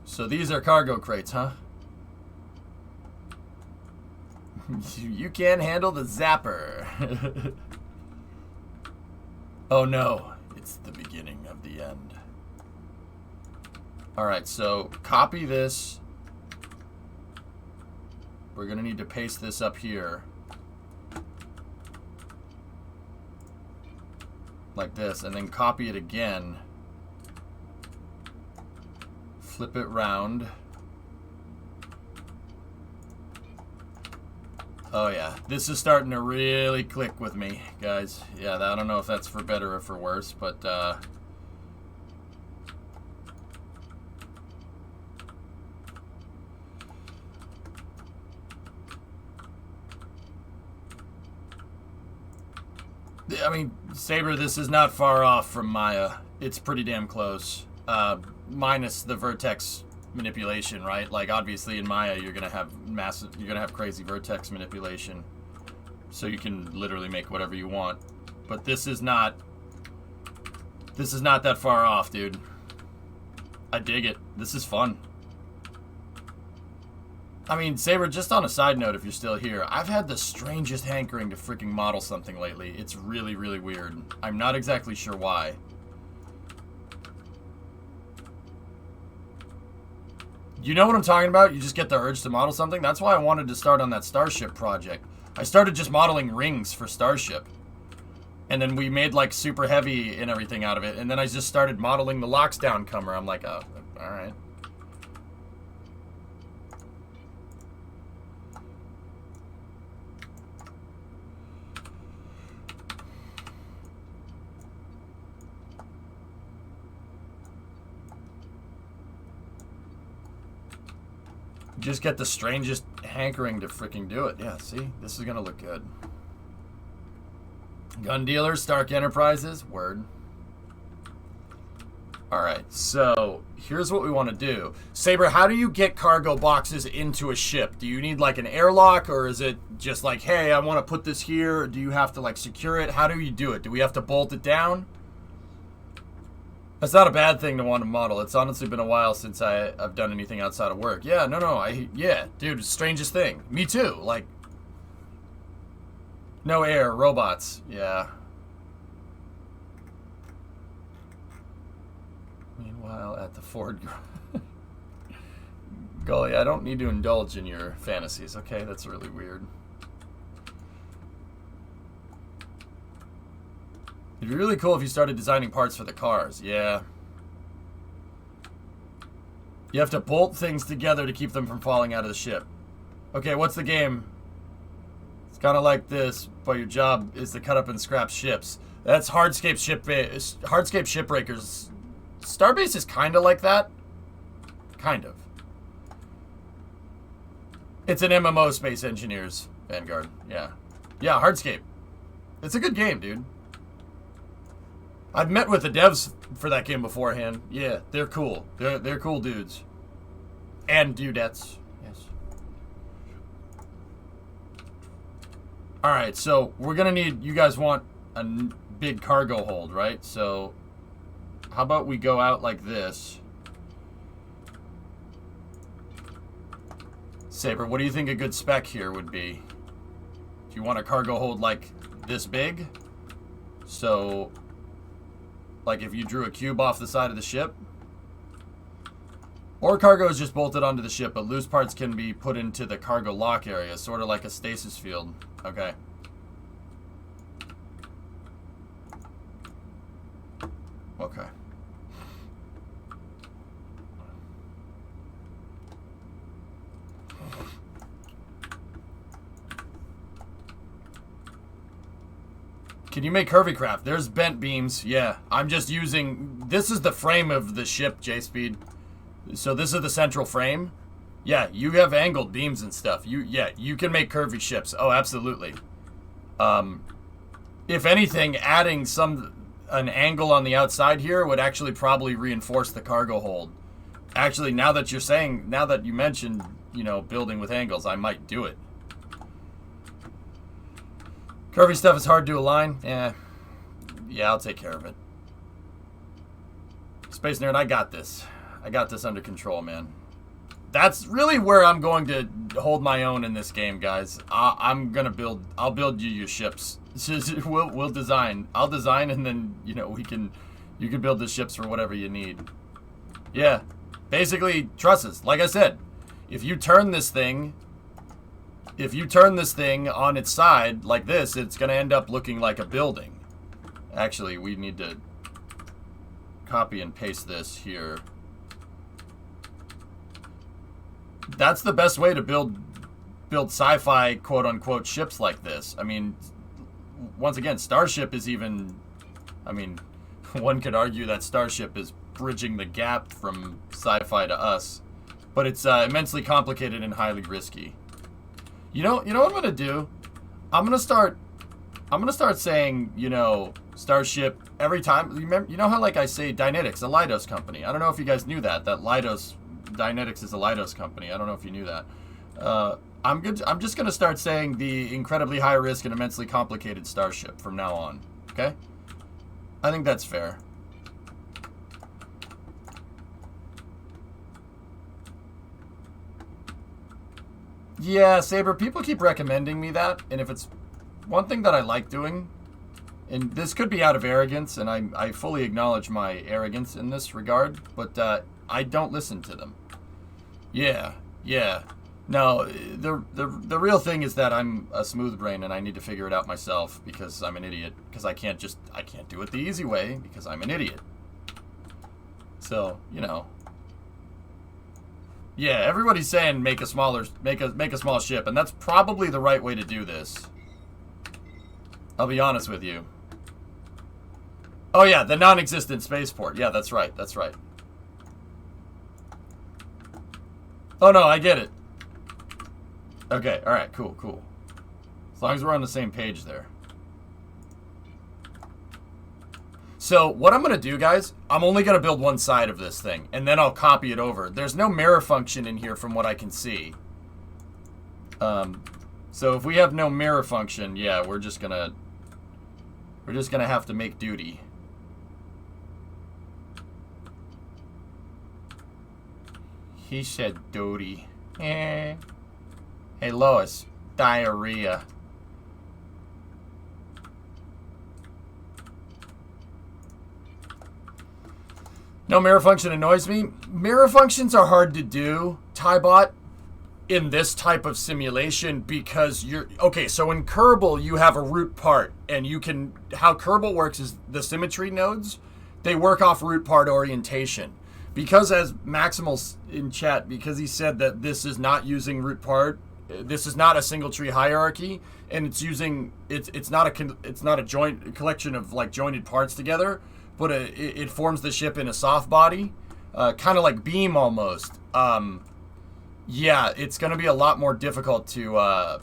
So these are cargo crates, huh? You can't handle the zapper. Oh no, it's the beginning of the end. Alright, so copy this. we're going to need to paste this up here. Like this, and then copy it again. Flip it round. Oh yeah, this is starting to really click with me, guys. Yeah, I don't know if that's for better or for worse, but I mean, Saber, this is not far off from Maya. It's pretty damn close. Minus the vertex manipulation, right? Like, obviously in Maya, you're gonna have crazy vertex manipulation. So you can literally make whatever you want. But this is not that far off, dude. I dig it. This is fun. I mean, Saber, just on a side note, if you're still here, I've had the strangest hankering to freaking model something lately. It's really, really weird. I'm not exactly sure why. You know what I'm talking about? You just get the urge to model something? That's why I wanted to start on that Starship project. I started just modeling rings for Starship. And then we made, like, super heavy and everything out of it. And then I just started modeling the Locksdown Comer. I'm like, oh, alright. Just get the strangest hankering to freaking do it. Yeah, see? This is gonna look good. Gun dealers, Stark Enterprises, word. Alright, so here's what we want to do. Saber, how do you get cargo boxes into a ship? Do you need like an airlock, or is it just like, hey, I want to put this here? Or do you have to like secure it? How do you do it? Do we have to bolt it down? That's not a bad thing to want to model. It's honestly been a while since I've done anything outside of work. Yeah, no, yeah, dude, strangest thing. Me too, like, no air, robots, yeah. Meanwhile, at the Ford... Golly, I don't need to indulge in your fantasies. Okay, that's really weird. It'd be really cool if you started designing parts for the cars. Yeah. You have to bolt things together to keep them from falling out of the ship. Okay, what's the game? It's kind of like this, but your job is to cut up and scrap ships. That's Hardscape Shipbreakers. Starbase is kind of like that. Kind of. It's an MMO, Space Engineers Vanguard. Yeah. Yeah, Hardscape. It's a good game, dude. I've met with the devs for that game beforehand. Yeah, they're cool. They're cool dudes. And dudettes. Yes. Alright, so we're gonna need... You guys want a big cargo hold, right? So, how about we go out like this? Saber, what do you think a good spec here would be? Do you want a cargo hold like this big? So... like if you drew a cube off the side of the ship. Or cargo is just bolted onto the ship, but loose parts can be put into the cargo lock area, sort of like a stasis field. Okay. Okay. Can you make curvy craft? There's bent beams. Yeah, I'm just using... This is the frame of the ship, J-Speed. So this is the central frame. Yeah, you have angled beams and stuff. Yeah, you can make curvy ships. Oh, absolutely. If anything, adding an angle on the outside here would actually probably reinforce the cargo hold. Actually, now that you mentioned, you know, building with angles, I might do it. Curvy stuff is hard to align. Yeah, I'll take care of it. Space Nerd, I got this. I got this under control, man. That's really where I'm going to hold my own in this game, guys. I'll build you your ships. We'll design. I'll design, and then, you know, you can build the ships for whatever you need. Yeah, basically trusses. Like I said, if you turn this thing if you turn this thing on its side like this, it's going to end up looking like a building. Actually, we need to copy and paste this here. That's the best way to build sci-fi quote-unquote ships like this. I mean, once again, Starship is even... I mean, one could argue that Starship is bridging the gap from sci-fi to us. But it's immensely complicated and highly risky. You know what I'm going to do? I'm going to start saying, you know, Starship every time. You know how, like, I say Dynetics, a Leidos company. I don't know if you guys knew that Leidos... Dynetics is a Leidos company. I don't know if you knew that. I'm just going to start saying the incredibly high risk and immensely complicated Starship from now on. Okay? I think that's fair. Yeah, Saber, people keep recommending me that, and if it's one thing that I like doing, and this could be out of arrogance, and I fully acknowledge my arrogance in this regard, but I don't listen to them. Yeah. No, the real thing is that I'm a smooth brain and I need to figure it out myself because I'm an idiot. Because I can't do it the easy way because I'm an idiot. So, you know. Yeah, everybody's saying make a small ship, and that's probably the right way to do this. I'll be honest with you. Oh yeah, the non-existent spaceport. Yeah, that's right. Oh no, I get it. Okay, alright, cool. As long as we're on the same page there. So, what I'm going to do, guys, I'm only going to build one side of this thing, and then I'll copy it over. There's no mirror function in here from what I can see. So if we have no mirror function, yeah, we're just going to have to make duty. He said duty. Eh. Hey, Lois. Diarrhea. No mirror function annoys me. Mirror functions are hard to do, Tybot, in this type of simulation because you're... Okay, so in Kerbal, you have a root part, and you can... How Kerbal works is the symmetry nodes, they work off root part orientation. Because as Maximal's in chat, because he said that this is not using root part, this is not a single tree hierarchy, and it's using it's not a collection of like jointed parts together, but it forms the ship in a soft body, kind of like Beam almost. Yeah, it's going to be a lot more difficult to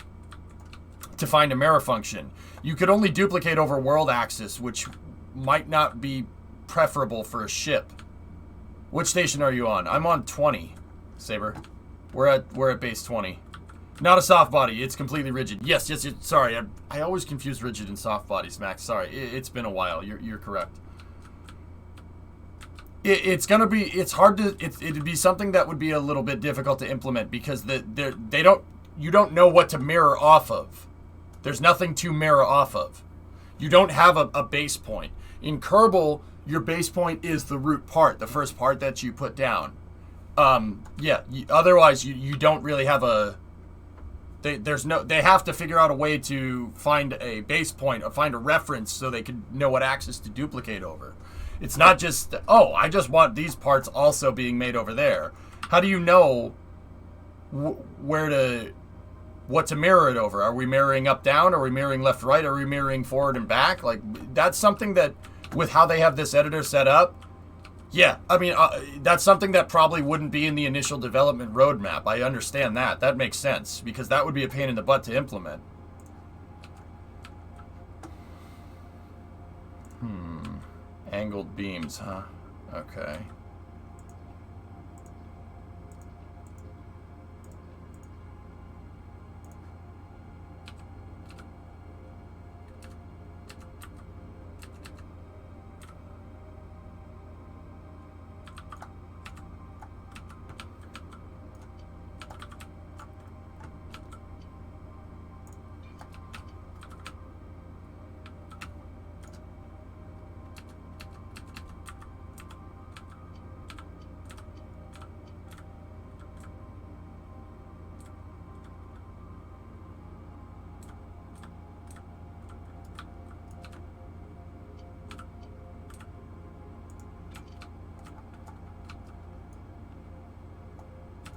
find a mirror function. You could only duplicate over world axis, which might not be preferable for a ship. Which station are you on? I'm on 20, Saber. We're at base 20. Not a soft body. It's completely rigid. Yes. Sorry, I always confuse rigid and soft bodies, Max. Sorry, it's been a while. You're correct. It's gonna be. It's hard to. It'd be something that would be a little bit difficult to implement because you don't know what to mirror off of. There's nothing to mirror off of. You don't have a base point. In Kerbal, your base point is the root part, the first part that you put down. Yeah. Otherwise, you don't really have a. They have to figure out a way to find a base point or find a reference so they can know what axis to duplicate over. It's not just, oh, I just want these parts also being made over there. How do you know what to mirror it over? Are we mirroring up down? Are we mirroring left right? Are we mirroring forward and back? Like, that's something that, with how they have this editor set up, yeah, I mean, that's something that probably wouldn't be in the initial development roadmap. I understand that. That makes sense, because that would be a pain in the butt to implement. Angled beams, huh? Okay.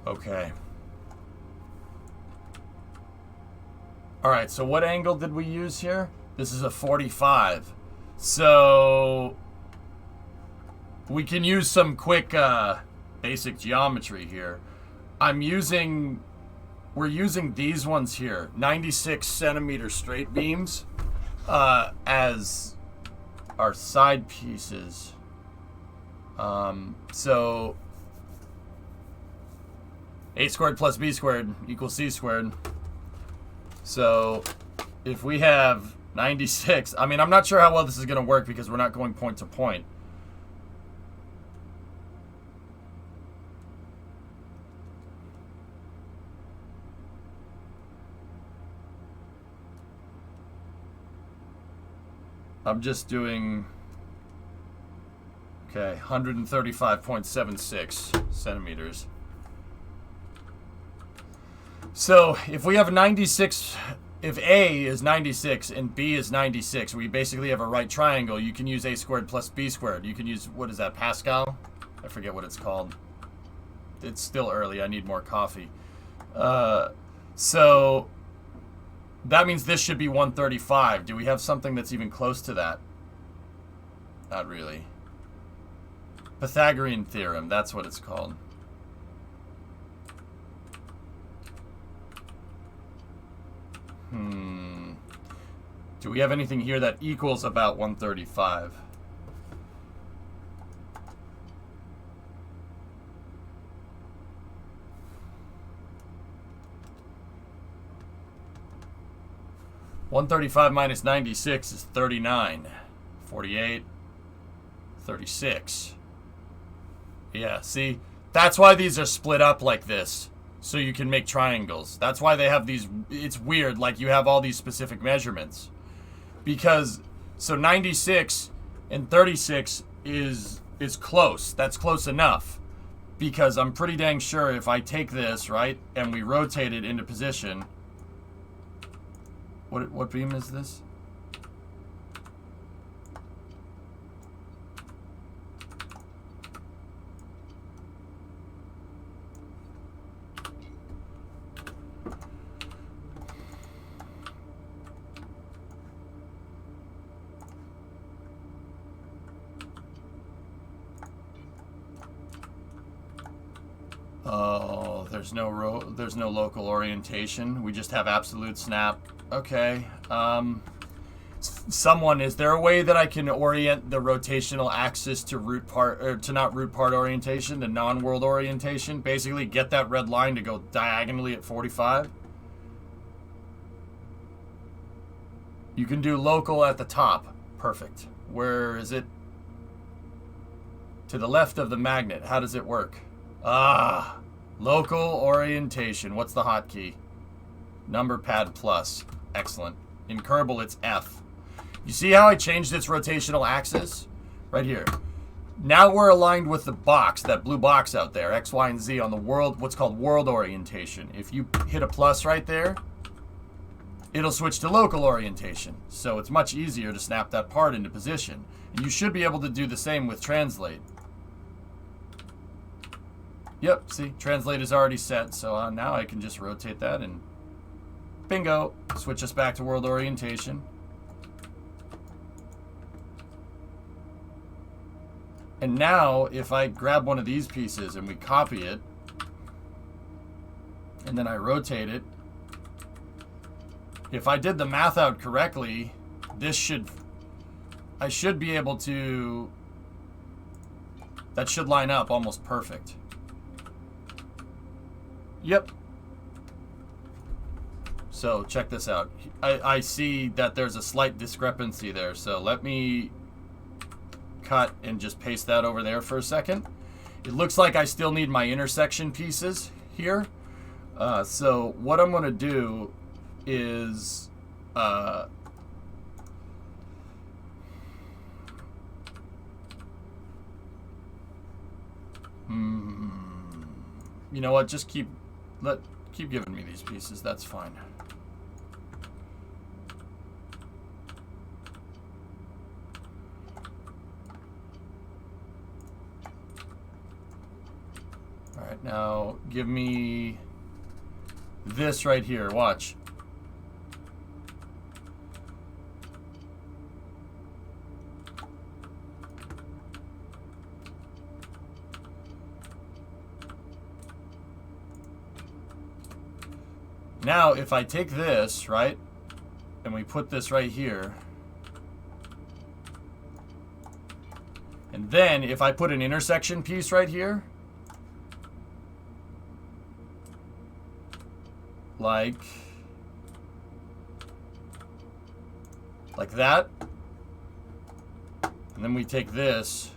Okay. Alright, so what angle did we use here? This is a 45. So we can use some quick basic geometry here. We're using these ones here, 96 centimeter straight beams, as our side pieces. So a squared plus b squared equals c squared. So if we have 96, I mean, I'm not sure how well this is going to work because we're not going point to point. I'm just doing, okay, 135.76 centimeters. So if we have 96, if A is 96 and B is 96, we basically have a right triangle. You can use a squared plus b squared. You can use, what is that, Pascal? I forget what it's called. It's still early. I need more coffee. So that means this should be 135. Do we have something that's even close to that? Not really. Pythagorean theorem, that's what it's called. Do we have anything here that equals about 135? -135 -96 is 39. 48. 36. Yeah, see? That's why these are split up like this. So you can make triangles. That's why they have these. It's weird, like you have all these specific measurements. Because, so 96 and 36 is close. That's close enough. Because I'm pretty dang sure if I take this, right, and we rotate it into position. What beam is this? Oh, there's no local orientation. We just have absolute snap. Okay. Is there a way that I can orient the rotational axis to root part, or to not root part orientation, to non-world orientation? Basically, get that red line to go diagonally at 45. You can do local at the top. Perfect. Where is it? To the left of the magnet. How does it work? Ah, local orientation. What's the hotkey? Number pad plus. Excellent. In Kerbal, it's F. You see how I changed its rotational axis? Right here. Now we're aligned with the box, that blue box out there, X, Y, and Z on the world, what's called world orientation. If you hit a plus right there, it'll switch to local orientation. So it's much easier to snap that part into position. You should be able to do the same with translate. Yep, see, translate is already set, so now I can just rotate that and bingo, switch us back to world orientation. And now, if I grab one of these pieces and we copy it, and then I rotate it, if I did the math out correctly, I should be able to, that should line up almost perfect. Yep. So check this out. I see that there's a slight discrepancy there. So let me cut and just paste that over there for a second. It looks like I still need my intersection pieces here. So what I'm going to do is you know what? Just keep giving me these pieces. That's fine. All right. now give me this right here. Watch. Now, if I take this, right, and we put this right here, and then if I put an intersection piece right here, like that, and then we take this,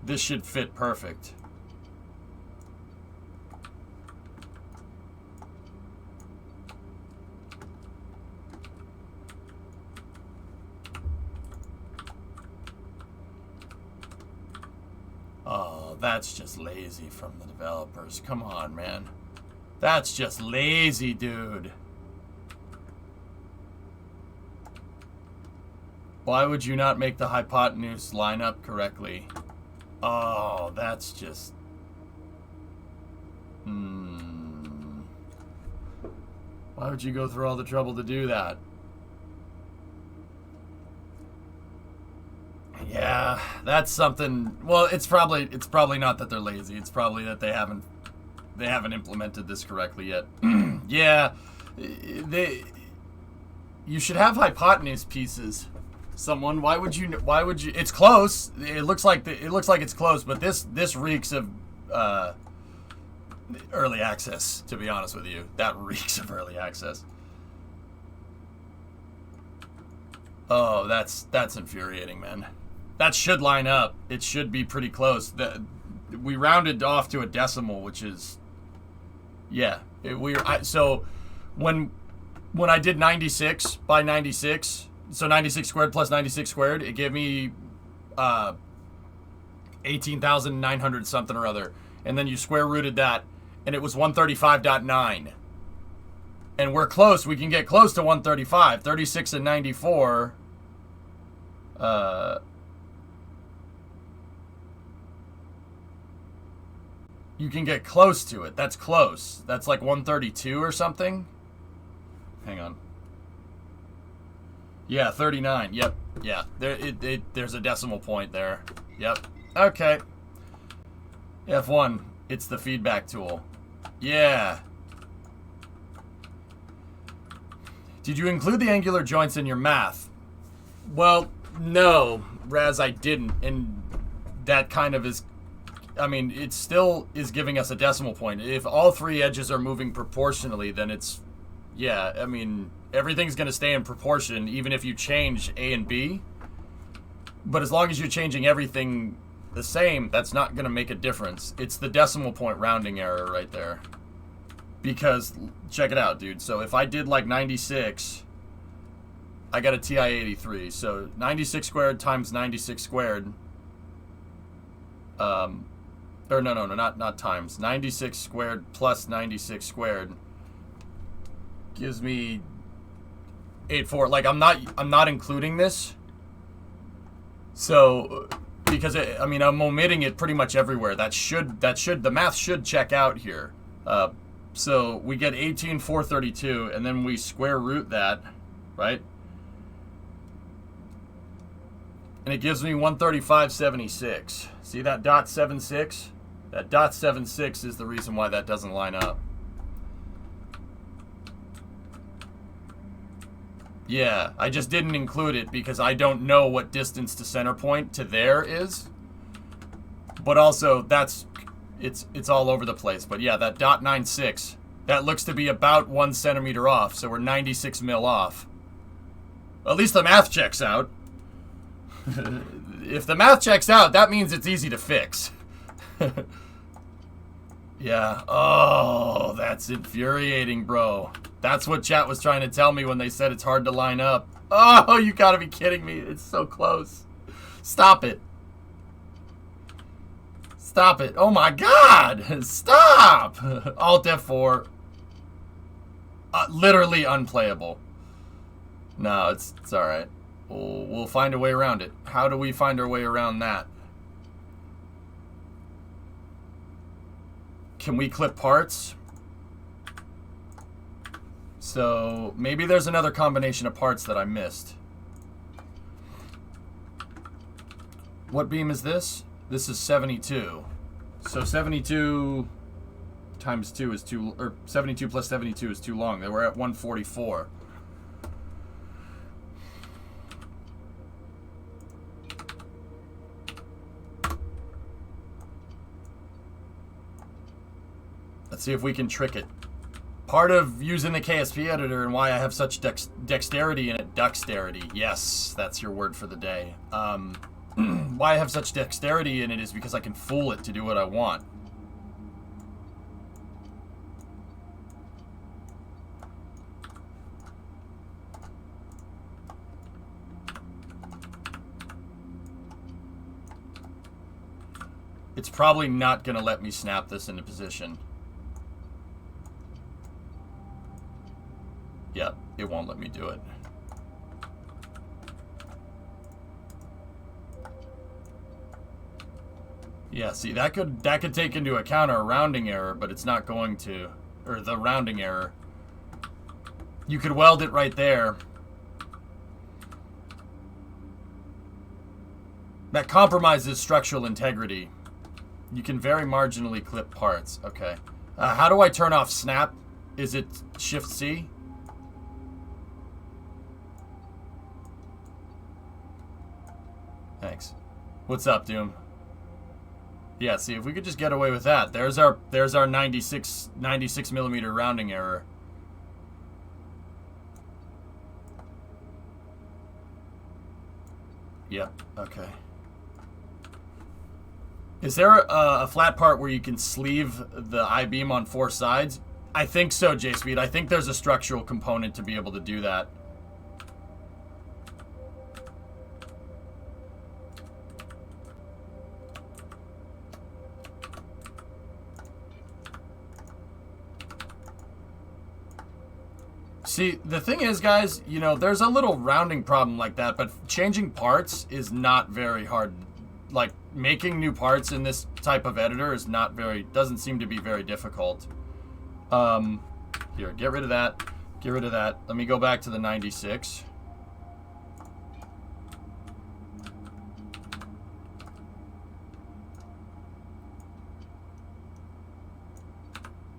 this should fit perfect. Oh, that's just lazy from the developers. Come on, man. That's just lazy, dude. Why would you not make the hypotenuse line up correctly? Oh, that's just... Why would you go through all the trouble to do that? Yeah, that's something... Well, it's probably not that they're lazy. It's probably that they haven't implemented this correctly yet. Yeah, you should have hypotenuse pieces. Someone, why would you? It's close. It looks like it's close, but this reeks of early access. To be honest with you, that reeks of early access. Oh, that's infuriating, man. That should line up. It should be pretty close. We rounded off to a decimal, which is, yeah. So when I did 96 by 96. So 96 squared plus 96 squared, it gave me 18,900 something or other. And then you square rooted that, and it was 135.9. And we're close. We can get close to 135. 36 and 94. You can get close to it. That's close. That's like 132 or something. Hang on. Yeah, 39. Yep. Yeah. There's a decimal point there. Yep. Okay. F1. It's the feedback tool. Yeah. Did you include the angular joints in your math? Well, no, Raz, I didn't. And that kind of is... I mean, it still is giving us a decimal point. If all three edges are moving proportionally, then it's... Yeah, I mean... Everything's going to stay in proportion, even if you change A and B. But as long as you're changing everything the same, that's not going to make a difference. It's the decimal point rounding error right there. Because, check it out, dude. So if I did like 96, I got a TI-83. So 96 squared times 96 squared. Or no, not times. 96 squared plus 96 squared gives me 84. Like I'm not including this. So because I'm omitting it pretty much everywhere. The math should check out here. So we get 18,432 and then we square root that, right? And it gives me 135.76. See that .76? That .76 is the reason why that doesn't line up. Yeah, I just didn't include it because I don't know what distance to center point to there is. But also, it's all over the place. But yeah, that .96, that looks to be about 1 centimeter off, so we're 96 mil off. At least the math checks out. If the math checks out, that means it's easy to fix. Yeah. Oh, that's infuriating, bro. That's what chat was trying to tell me when they said it's hard to line up. Oh, you gotta be kidding me. It's so close. Stop it. Stop it. Oh my god. Stop. Alt F4. literally unplayable. No, it's all right. We'll find a way around it. How do we find our way around that? Can we clip parts? So maybe there's another combination of parts that I missed. What beam is this? This is 72. So 72 times 2 is too, or 72 plus 72 is too long. They were at 144. Let's see if we can trick it. Part of using the KSP editor and why I have such dexterity in it, duxterity. Yes, that's your word for the day. Why I have such dexterity in it is because I can fool it to do what I want. It's probably not going to let me snap this into position. Yep, it won't let me do it. Yeah, see, that could take into account our rounding error, but it's not going to, or the rounding error. You could weld it right there. That compromises structural integrity. You can very marginally clip parts. Okay. How do I turn off snap? Is it Shift C? Thanks. What's up, Doom? Yeah, see, if we could just get away with that. There's our 96 millimeter rounding error. Yep, okay. Is there a flat part where you can sleeve the I-beam on 4 sides? I think so, J-Speed. I think there's a structural component to be able to do that. See, the thing is, guys, you know, there's a little rounding problem like that, but changing parts is not very hard. Like, making new parts in this type of editor is not very, doesn't seem to be very difficult. Here, get rid of that. Get rid of that. Let me go back to the 96.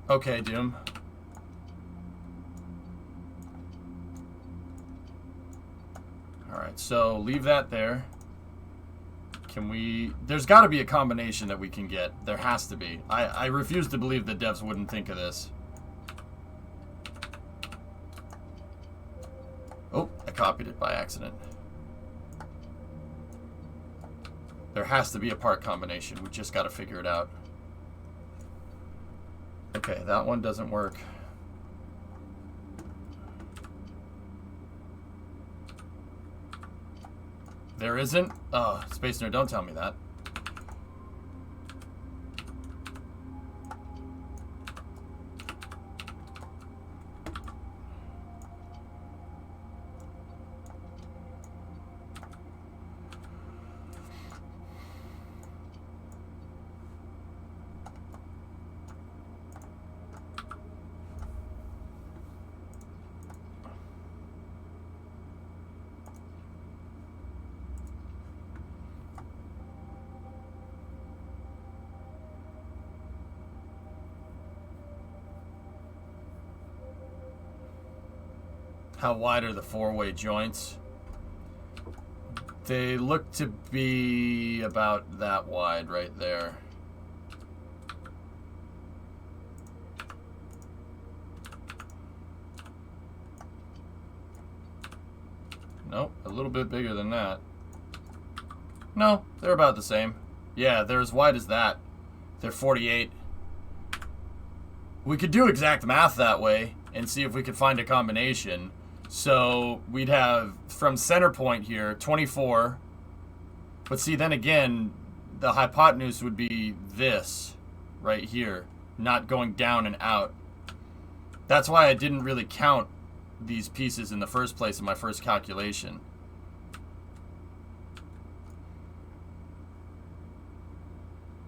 Okay, Doom. Alright, so leave that there. Can we... There's got to be a combination that we can get. There has to be. I refuse to believe that devs wouldn't think of this. Oh, I copied it by accident. There has to be a part combination. We just got to figure it out. Okay, that one doesn't work. There isn't? Oh, Space Nerd, don't tell me that. How wide are the four-way joints? They look to be about that wide right there. Nope, a little bit bigger than that. No, they're about the same. Yeah, they're as wide as that. They're 48. We could do exact math that way and see if we could find a combination. So we'd have from center point here 24, but see, then again the hypotenuse would be this right here, not going down and out. That's why I didn't really count these pieces in the first place in my first calculation.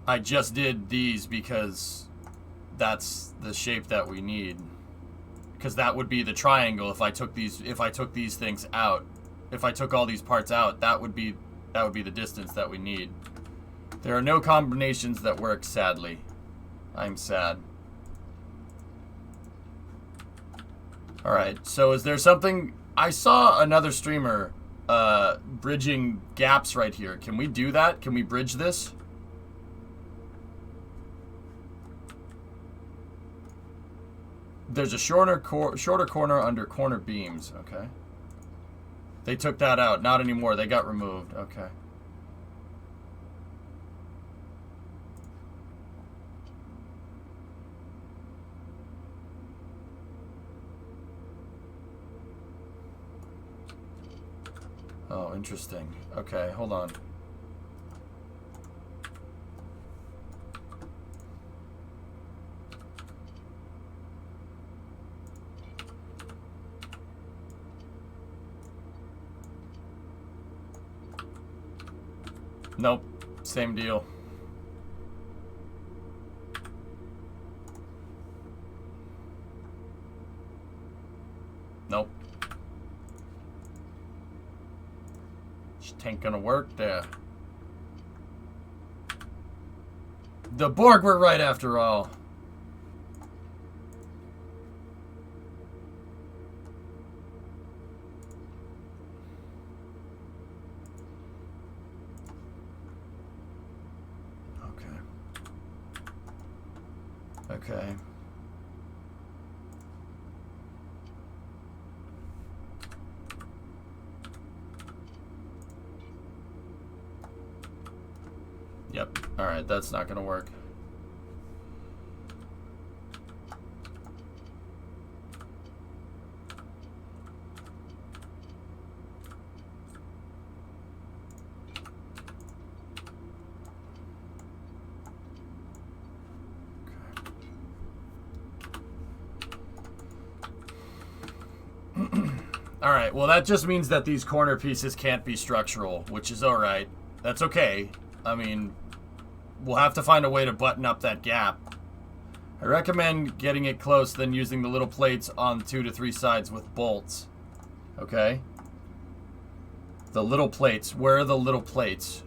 I just did these because that's the shape that we need. Because that would be the triangle if I took these things out. If I took all these parts out, that would be the distance that we need. There are no combinations that work, sadly. I'm sad. Alright, so is there something... I saw another streamer bridging gaps right here. Can we do that? Can we bridge this? There's a shorter corner under corner beams. Okay. They took that out. Not anymore. They got removed. Okay. Oh, interesting. Okay, hold on. Nope. Same deal. Nope. Just ain't gonna work there. The Borg were right after all. Okay. Yep. Alright, that's not gonna work. Alright, well that just means that these corner pieces can't be structural, which is alright. That's okay. I mean, we'll have to find a way to button up that gap. I recommend getting it close, then using the little plates on 2 to 3 sides with bolts. Okay? The little plates. Where are the little plates?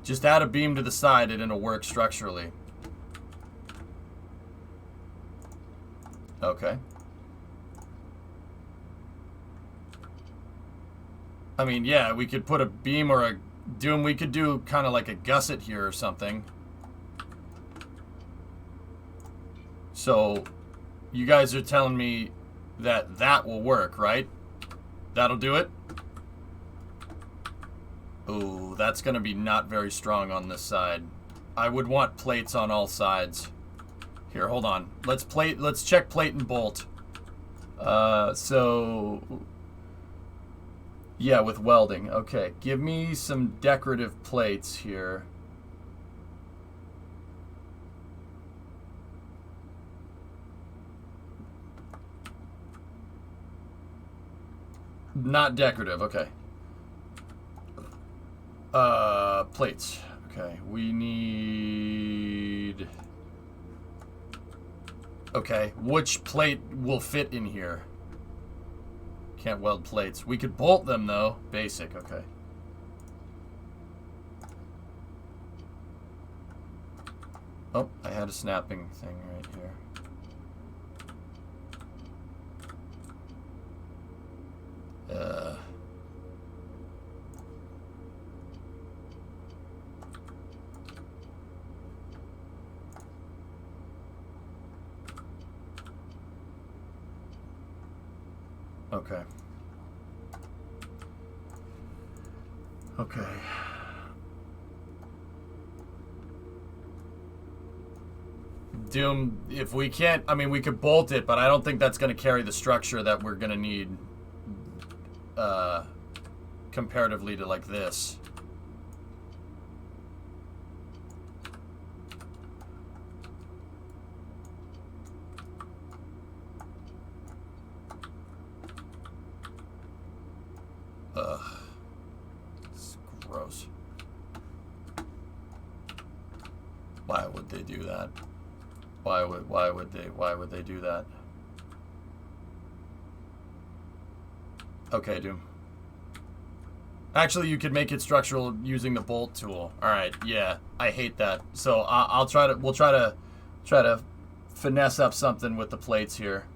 Just add a beam to the side and it'll work structurally. Okay. I mean, yeah, we could put a beam or a doom. We could do kind of like a gusset here or something. So, you guys are telling me that that will work, right? That'll do it? Ooh, that's going to be not very strong on this side. I would want plates on all sides. Here, hold on. Let's check plate and bolt. Yeah, with welding. Okay, give me some decorative plates here. Not decorative, okay. Plates. Okay, we need... Okay, which plate will fit in here? Can't weld plates. We could bolt them, though. Basic, okay. Oh, I had a snapping thing right here. Okay. Okay. Doom, if we can't, I mean, we could bolt it, but I don't think that's going to carry the structure that we're going to need comparatively to like this. they do that? Why would they do that? Okay, Doom. Actually, you could make it structural using the bolt tool. All right, yeah, I hate that. So we'll try to finesse up something with the plates here.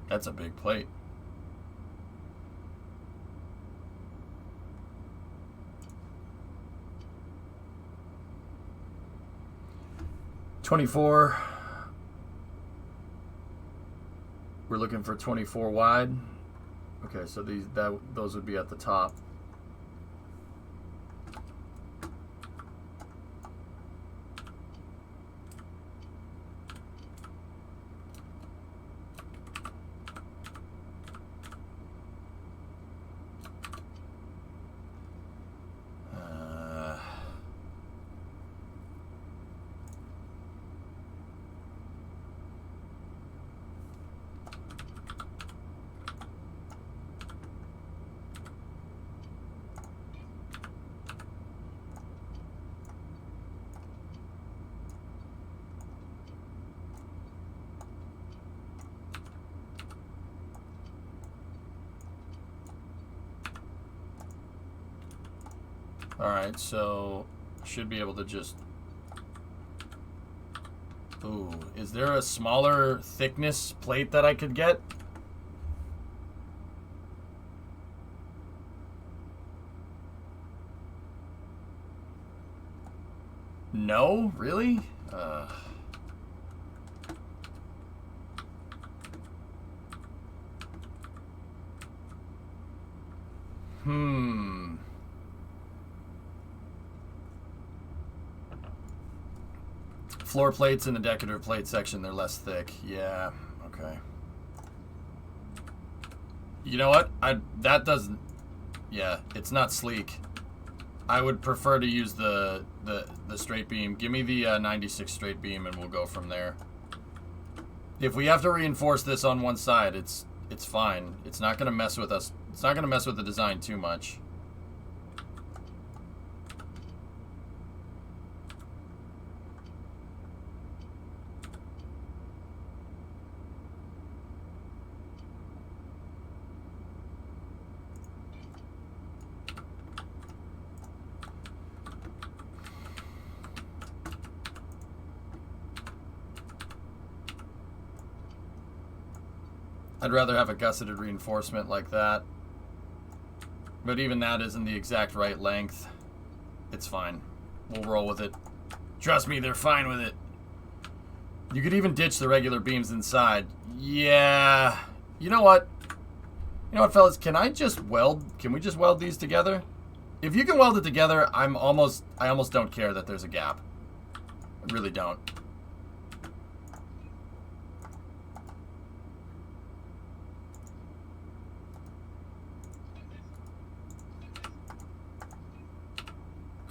That's a big plate. $24. We're looking for 24 wide. Okay, so those would be at the top. Alright, so should be able to just... Ooh, is there a smaller thickness plate that I could get? No? Really? Floor plates in the decorative plate section, they're less thick. Yeah, okay. You know what? That doesn't... Yeah, it's not sleek. I would prefer to use the straight beam. Give me the 96 straight beam and we'll go from there. If we have to reinforce this on one side, it's fine. It's not going to mess with us. It's not going to mess with the design too much. I'd rather have a gusseted reinforcement like that. But even that isn't the exact right length. It's fine. We'll roll with it. Trust me, they're fine with it. You could even ditch the regular beams inside. Yeah. You know what? You know what, fellas? Can we just weld these together? If you can weld it together, I almost don't care that there's a gap. I really don't.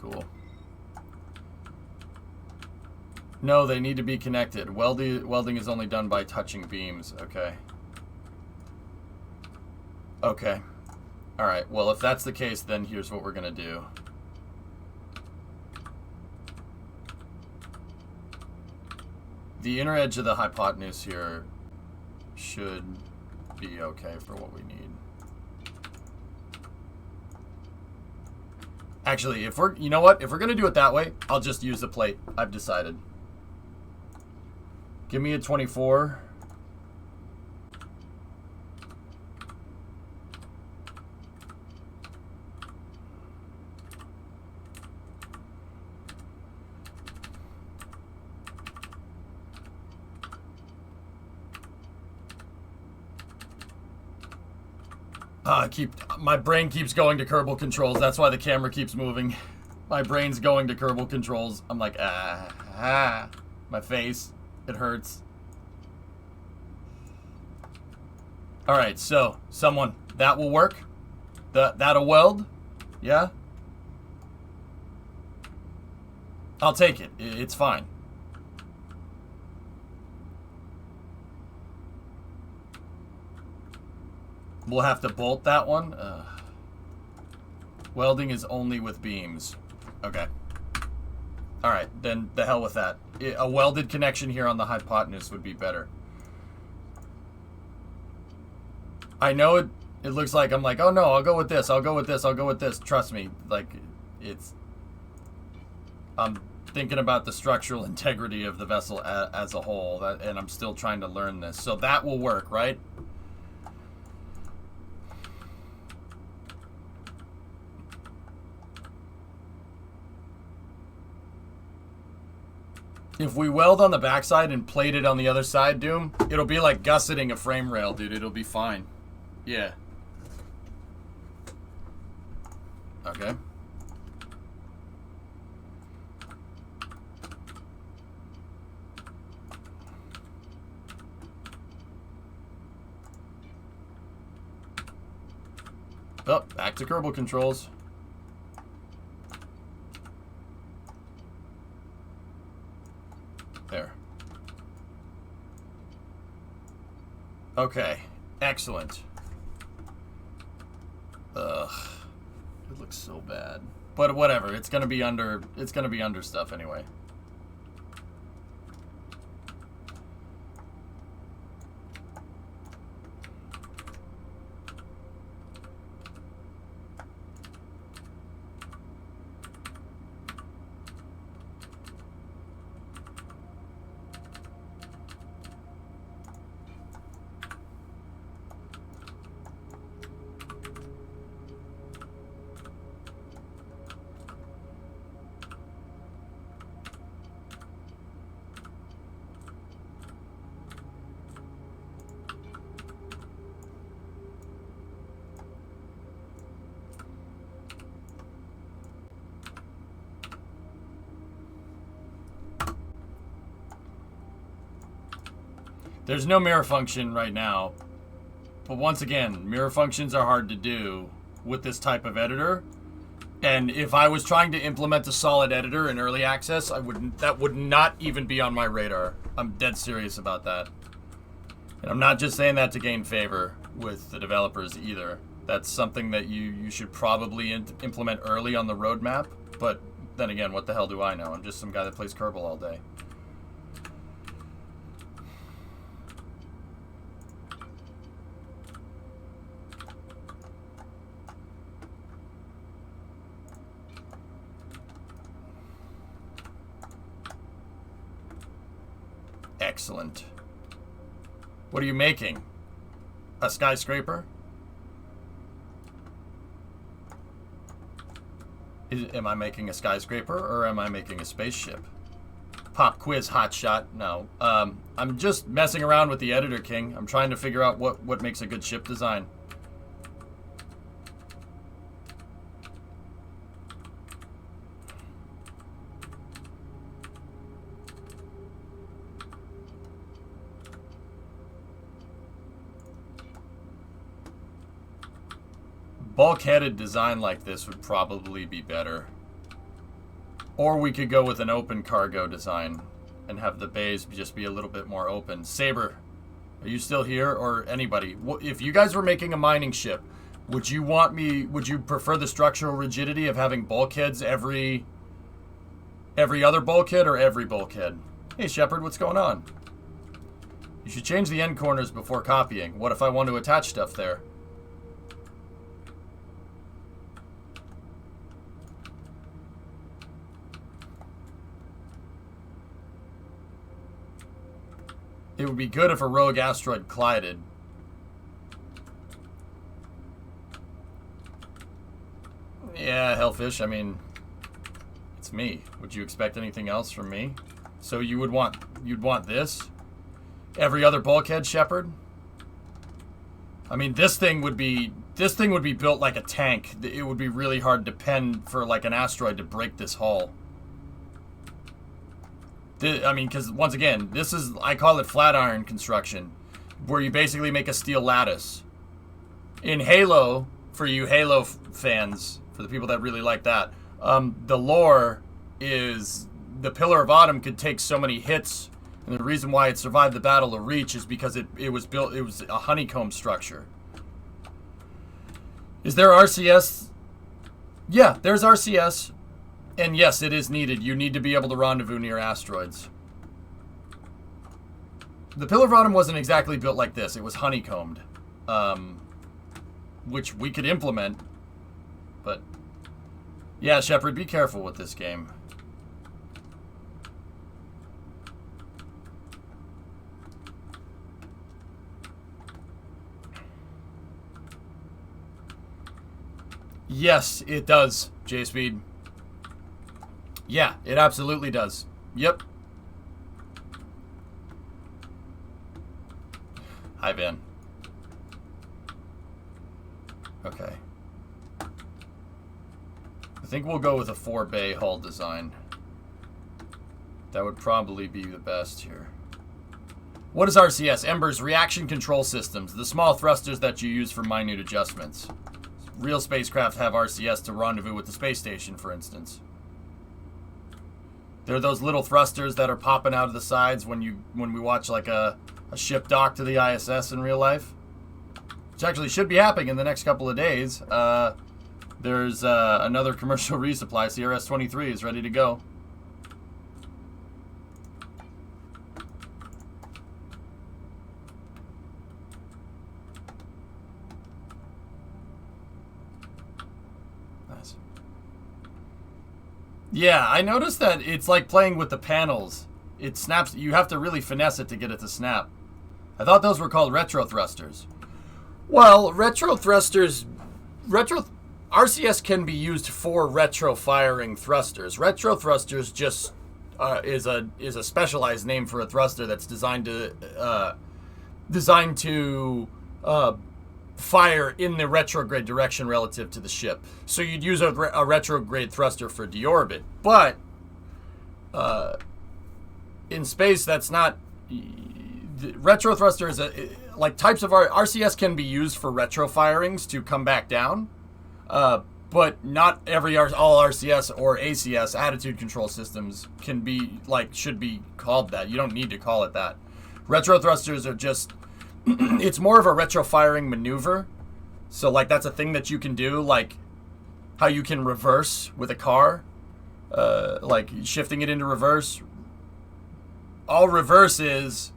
Cool. No, they need to be connected. Welding is only done by touching beams. Okay. Okay. Alright, well, if that's the case, then here's what we're going to do. The inner edge of the hypotenuse here should be okay for what we need. Actually, you know what? If we're going to do it that way, I'll just use the plate. I've decided. Give me a 24. My brain keeps going to Kerbal controls. That's why the camera keeps moving. My brain's going to Kerbal controls. I'm like, my face. It hurts. Alright, so, someone, that will work? That'll weld? Yeah? I'll take it. It's fine. We'll have to bolt that one. Welding is only with beams. Okay. Alright, then the hell with that. A welded connection here on the hypotenuse would be better. I know it looks like I'm like, oh no, I'll go with this, I'll go with this, I'll go with this. Trust me, like, I'm thinking about the structural integrity of the vessel as a whole, and I'm still trying to learn this. So that will work, right? If we weld on the backside and plate it on the other side, Doom, it'll be like gusseting a frame rail, dude. It'll be fine. Yeah. Okay. Oh, back to Kerbal controls. There. Okay. Excellent. Ugh. It looks so bad. But whatever. It's gonna be under stuff anyway. There's no mirror function right now. But once again, mirror functions are hard to do with this type of editor. And if I was trying to implement a solid editor in early access, that would not even be on my radar. I'm dead serious about that. And I'm not just saying that to gain favor with the developers either. That's something that you should probably implement early on the roadmap. But then again, what the hell do I know? I'm just some guy that plays Kerbal all day. Excellent. What are you making? A skyscraper? Am I making a skyscraper or am I making a spaceship? Pop quiz hotshot. No. I'm just messing around with the editor, King. I'm trying to figure out what makes a good ship design. Bulkheaded design like this would probably be better. Or we could go with an open cargo design and have the bays just be a little bit more open. Saber, are you still here, or anybody? If you guys were making a mining ship, would you prefer the structural rigidity of having bulkheads every other bulkhead or every bulkhead? Hey Shepard, what's going on? You should change the end corners before copying. What if I want to attach stuff there? It would be good if a rogue asteroid collided. Yeah, Hellfish, I mean, it's me. Would you expect anything else from me? So you'd want this? Every other bulkhead, Shepard? I mean, this thing would be built like a tank. It would be really hard to pen for like an asteroid to break this hull. I mean, because once again, this is, I call it flat iron construction, where you basically make a steel lattice. In Halo, for you Halo fans, for the people that really like that, the lore is the Pillar of Autumn could take so many hits, and the reason why it survived the Battle of Reach is because it was built, it was a honeycomb structure. Is there RCS? Yeah, there's RCS. And yes, it is needed. You need to be able to rendezvous near asteroids. The Pillar of Autumn wasn't exactly built like this. It was honeycombed. Which we could implement. But, yeah, Shepard, be careful with this game. Yes, it does, J-Speed. Yeah, it absolutely does. Yep. Hi, Van. Okay. I think we'll go with a 4-bay hull design. That would probably be the best here. What is RCS? Ember's reaction control systems. The small thrusters that you use for minute adjustments. Real spacecraft have RCS to rendezvous with the space station, for instance. They're those little thrusters that are popping out of the sides when we watch like a ship dock to the ISS in real life. Which actually should be happening in the next couple of days. There's another commercial resupply. CRS-23 is ready to go. Nice. Yeah, I noticed that it's like playing with the panels. It snaps. You have to really finesse it to get it to snap. I thought those were called retro thrusters. Well, retro thrusters, RCS can be used for retro firing thrusters. Retro thrusters just is a specialized name for a thruster that's designed to fire in the retrograde direction relative to the ship. So you'd use a retrograde thruster for deorbit, but in space that's not. Retro thruster is like types of RCS can be used for retro firings to come back down, but not all RCS or ACS attitude control systems can be should be called that. You don't need to call it that. Retro thrusters are just it's more of a retro firing maneuver. So that's a thing that you can do, like how you can reverse with a car, like shifting it into reverse. All reverse is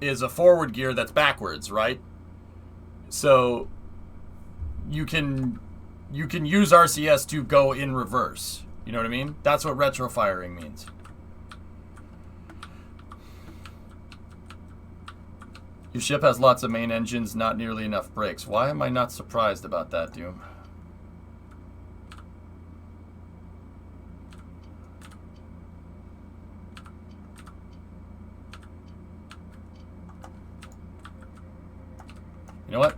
a forward gear that's backwards, right? So you can use RCS to go in reverse. You know what I mean? That's what retro firing means. Your ship has lots of main engines, not nearly enough brakes. Why am I not surprised about that, Doom? You know what?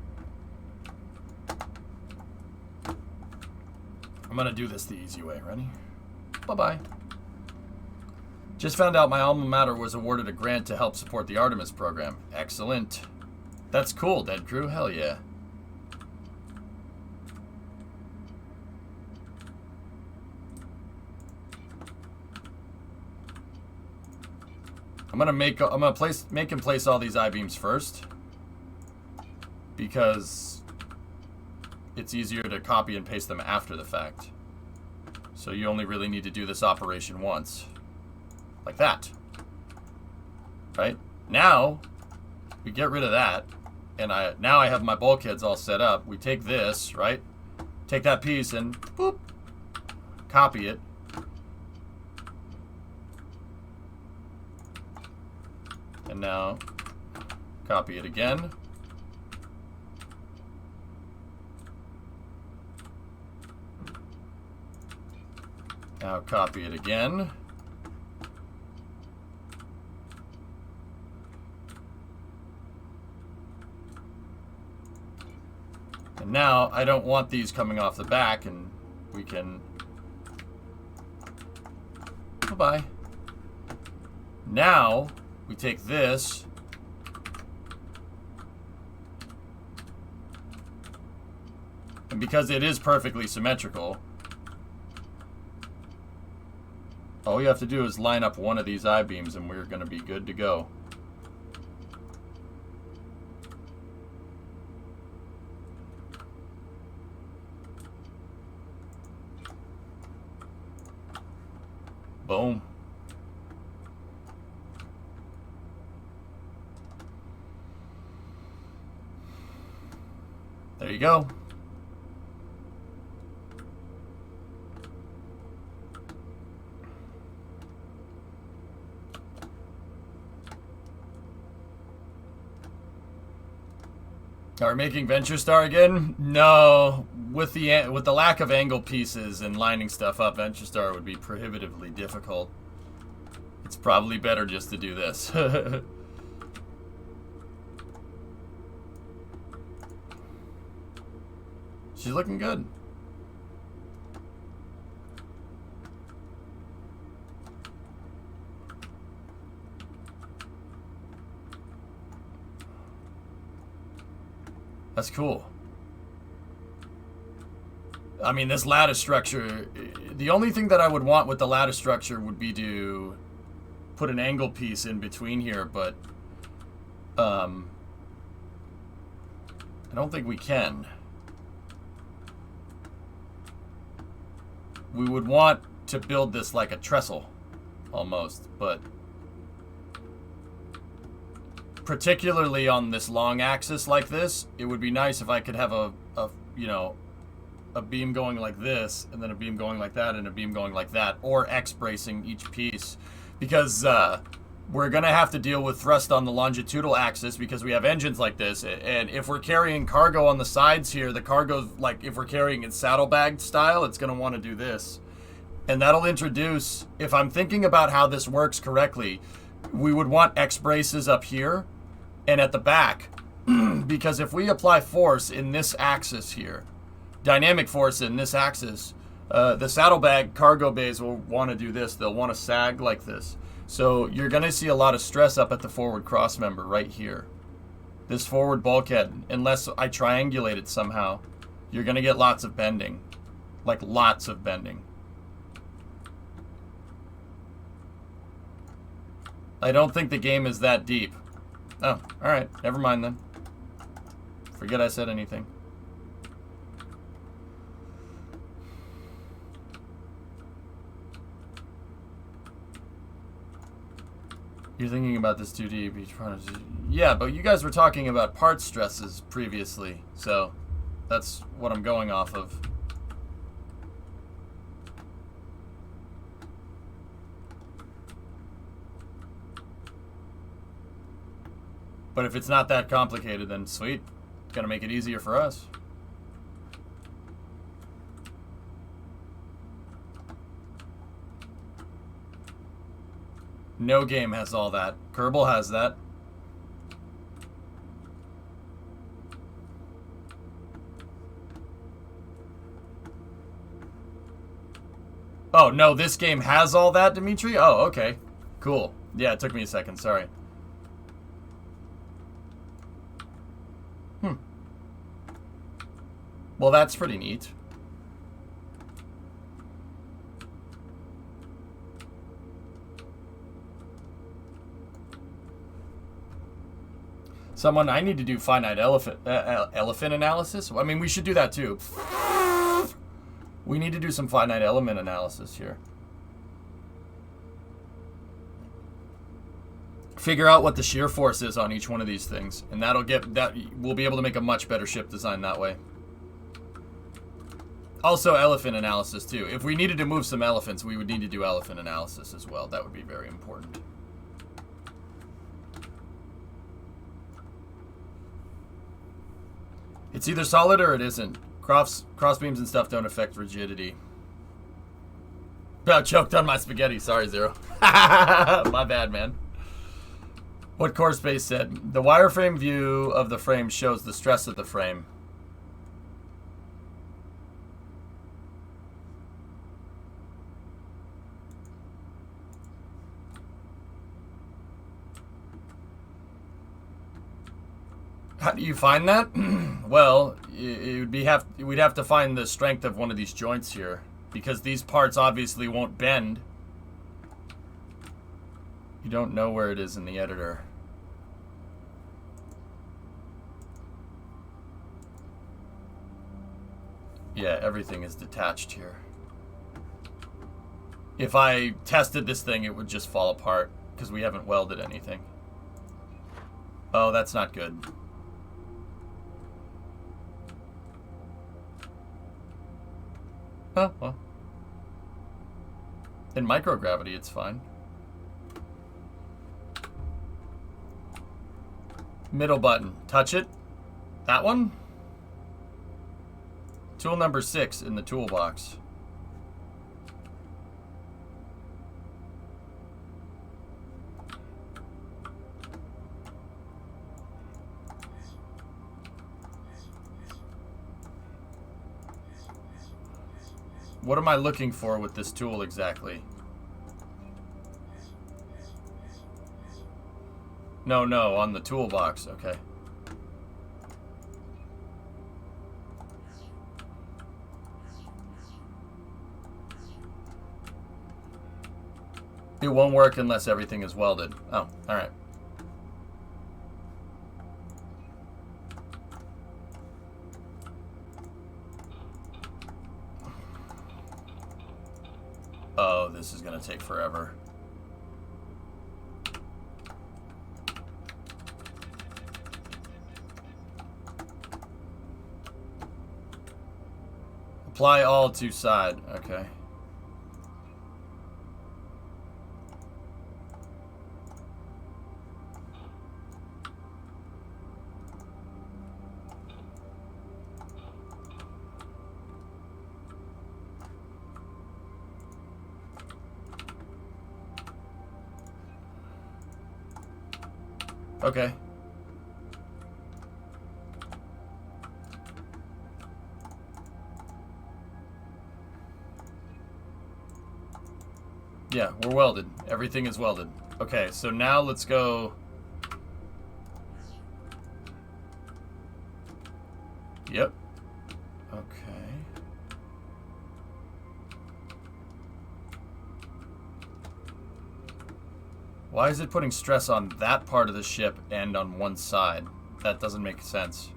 I'm gonna do this the easy way. Ready? Bye-bye. Just found out my alma mater was awarded a grant to help support the Artemis program. Excellent. That's cool, Dead Crew. Hell yeah. I'm gonna make him place all these I-beams first, because it's easier to copy and paste them after the fact. So you only really need to do this operation once. Like that. Right? Now, we get rid of that, and now I have my bulkheads all set up. We take this, right? Take that piece and boop, copy it. And now, copy it again. Now copy it again. And now I don't want these coming off the back, and we can... Bye-bye. Now, we take this. And because it is perfectly symmetrical, all you have to do is line up one of these I-beams and we're going to be good to go. Boom. There you go. Are we making Venture Star again? No. With the lack of angle pieces and lining stuff up, Venture Star would be prohibitively difficult. It's probably better just to do this. She's looking good. That's cool. I mean, this lattice structure, the only thing that I would want with the lattice structure would be to put an angle piece in between here, but I don't think we can. We would want to build this like a trestle, almost, but particularly on this long axis like this, it would be nice if I could have a you know, a beam going like this, and then a beam going like that, and a beam going like that, or X-bracing each piece, because we're going to have to deal with thrust on the longitudinal axis because we have engines like this, and if we're carrying cargo on the sides here, the cargo, like if we're carrying it saddlebagged style, it's going to want to do this. And that'll introduce, if I'm thinking about how this works correctly, we would want X-braces up here and at the back, because if we apply force in this axis here, dynamic force in this axis, the saddlebag cargo bays will want to do this. They'll want to sag like this. So you're going to see a lot of stress up at the forward cross member right here. This forward bulkhead, unless I triangulate it somehow, you're going to get lots of bending. Like lots of bending. I don't think the game is that deep. Oh, alright. Never mind then. Forget I said anything. You're thinking about this 2D beach part. Yeah, but you guys were talking about part stresses previously, so that's what I'm going off of. But if it's not that complicated, then sweet. It's gonna make it easier for us. No game has all that. Kerbal has that. Oh, no, this game has all that, Dimitri? Oh, okay. Cool. Yeah, it took me a second. Sorry. Well, that's pretty neat. I need to do finite elephant analysis. I mean, we should do that too. We need to do some finite element analysis here. Figure out what the shear force is on each one of these things, and we'll be able to make a much better ship design that way. Also, elephant analysis too. If we needed to move some elephants, we would need to do elephant analysis as well. That would be very important. It's either solid or it isn't. Cross beams and stuff don't affect rigidity. About choked on my spaghetti. Sorry, Zero. My bad, man. What Core Space said. The wireframe view of the frame shows the stress of the frame. How do you find that? Well, we'd have to find the strength of one of these joints here, because these parts obviously won't bend. You don't know where it is in the editor. Yeah, everything is detached here. If I tested this thing, it would just fall apart, because we haven't welded anything. Oh, that's not good. Oh, well. In microgravity, it's fine. Middle button. Touch it. That one? Tool number 6 in the toolbox. What am I looking for with this tool exactly? No, on the toolbox. Okay. It won't work unless everything is welded. Oh, alright. Oh, this is gonna take forever. Apply all to side. Okay. Okay. Yeah, we're welded. Everything is welded. Okay, so now let's go. Yep. Okay. Why is it putting stress on that part of the ship and on one side? That doesn't make sense.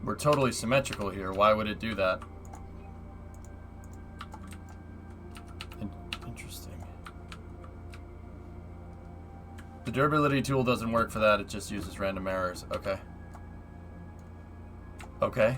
We're totally symmetrical here. Why would it do that? Interesting. The durability tool doesn't work for that. It just uses random errors. Okay. Okay.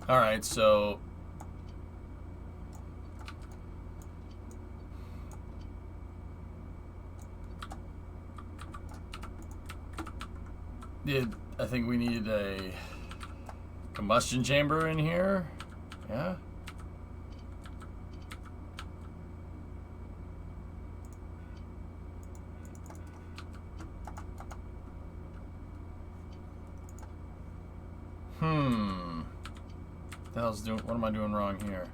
Alright, so I think we need a combustion chamber in here. Yeah. What am I doing wrong here?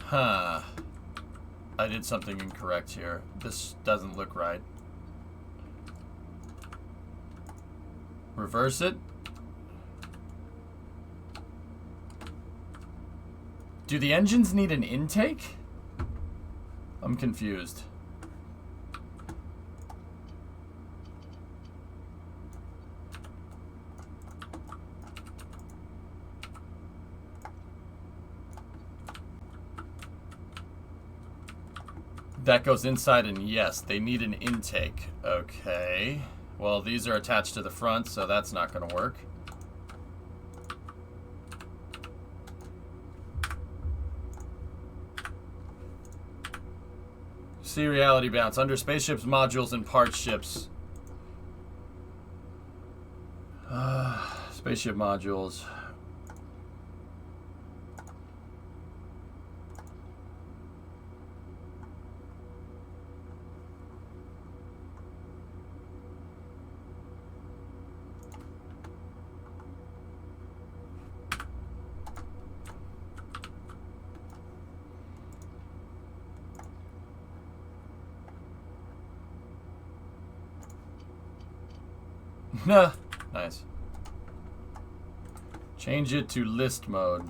Huh. I did something incorrect here. This doesn't look right. Reverse it. Do the engines need an intake? I'm confused. That goes inside, and yes, they need an intake. Okay. Well, these are attached to the front, so that's not going to work. See reality bounce. Under spaceships, modules, and parts ships. Spaceship modules. Nah, nice. Change it to list mode.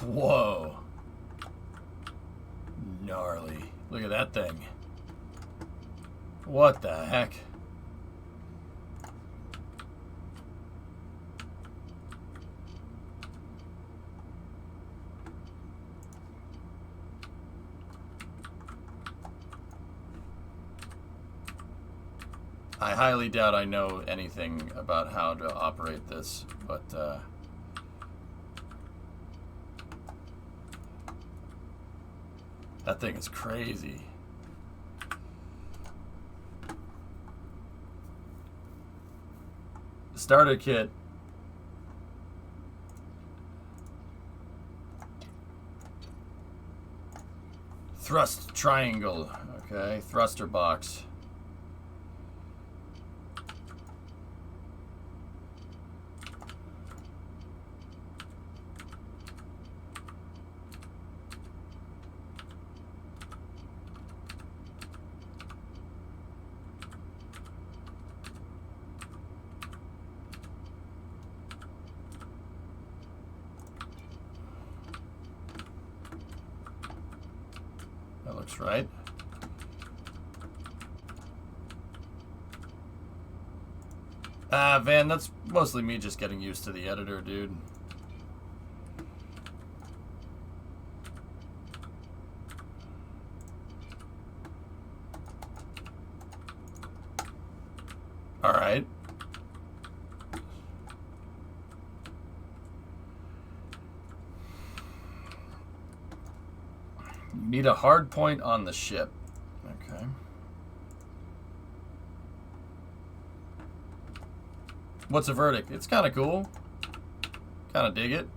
Whoa. Gnarly. Look at that thing. What the heck? I highly doubt I know anything about how to operate this, but that thing is crazy. Starter kit. Thrust triangle. Okay, thruster box. That looks right. Van, that's mostly me just getting used to the editor, dude. All right. You need a hard point on the ship. Okay. What's the verdict? It's kind of cool. Kind of dig it.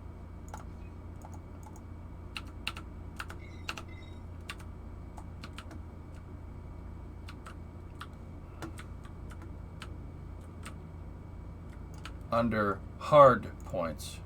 Under hard points.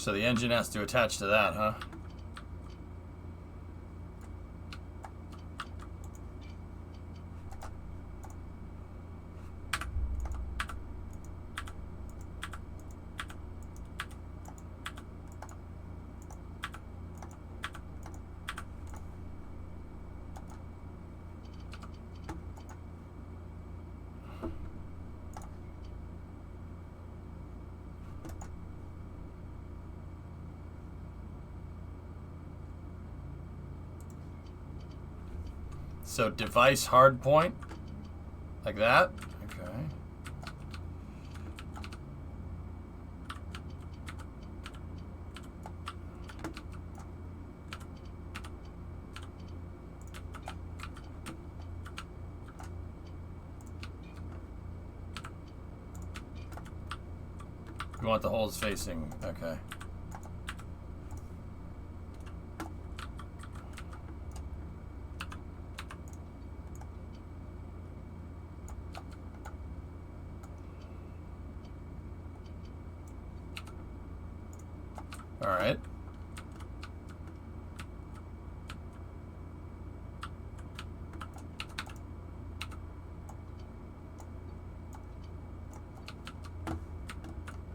So the engine has to attach to that, huh? So device hardpoint, like that. Okay. You want the holes facing, okay. All right.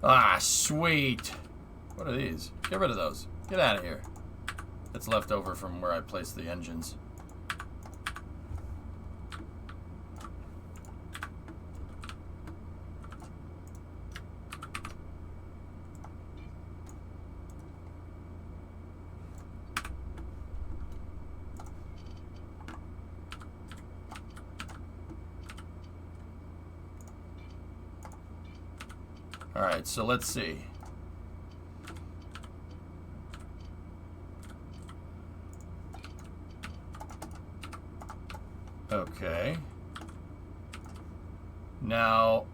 Ah, sweet. What are these? Get rid of those. Get out of here. It's left over from where I placed the engines. All right, so let's see. Okay. Now,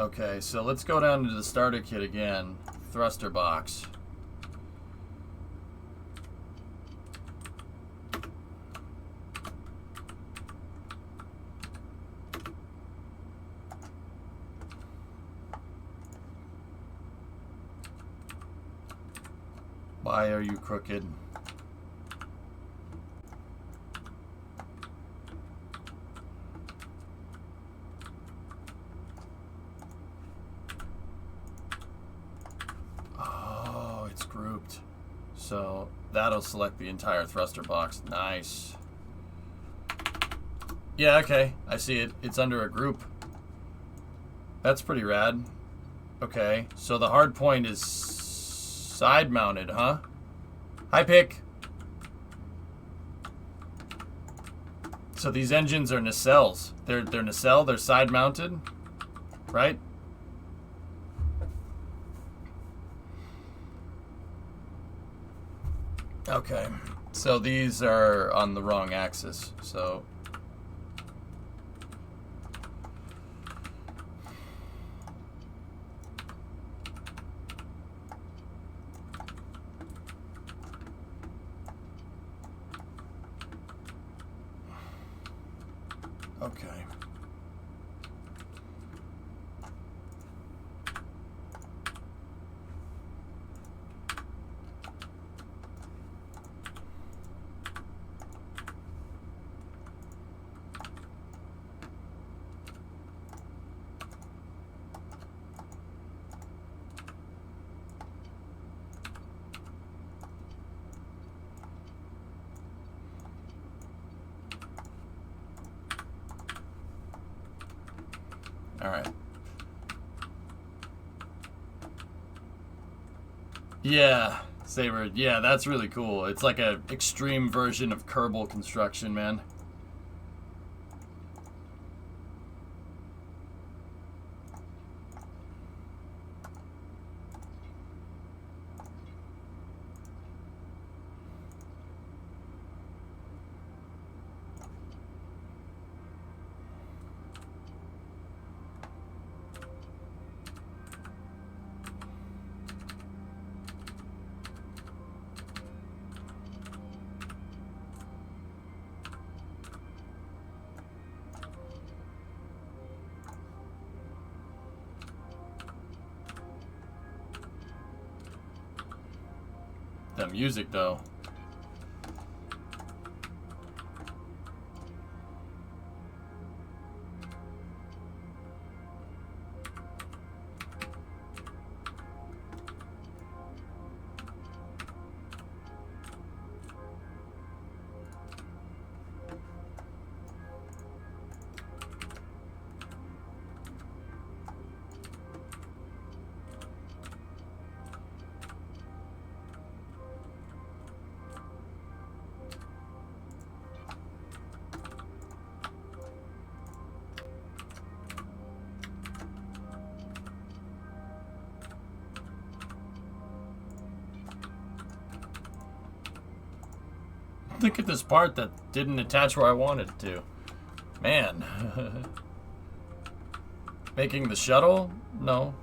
okay, so let's go down to the starter kit again. Thruster box. Why are you crooked? Oh, it's grouped. So that'll select the entire thruster box. Nice. Yeah, okay. I see it. It's under a group. That's pretty rad. Okay, so the hard point is side mounted, huh? Hi, Pick. So these engines are nacelles. They're nacelle, they're side mounted, right? Okay, so these are on the wrong axis, so okay. All right. Yeah, Saber. Yeah, that's really cool. It's like a extreme version of Kerbal construction, man. That music, though. Look at this part that didn't attach where I wanted it to. Man. Making the shuttle? No.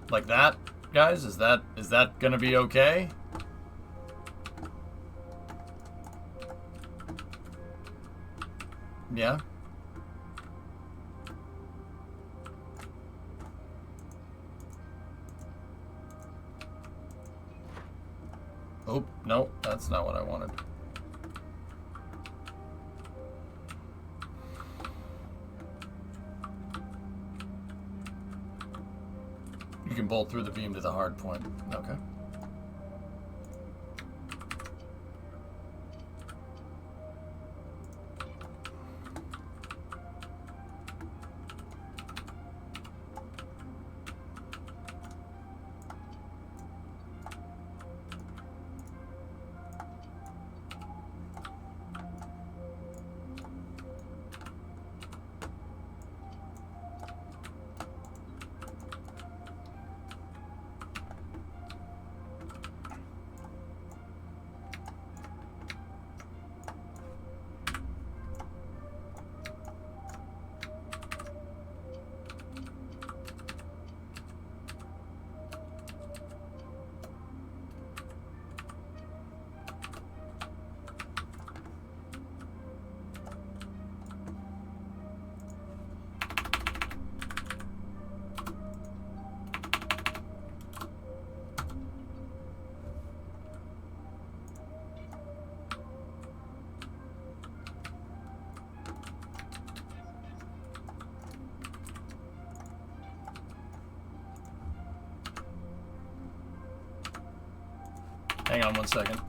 Like that, guys? Is that gonna be okay? Yeah. Oh, no, that's not what I wanted. You can bolt through the beam to the hard point. Okay. Hang on 1 second.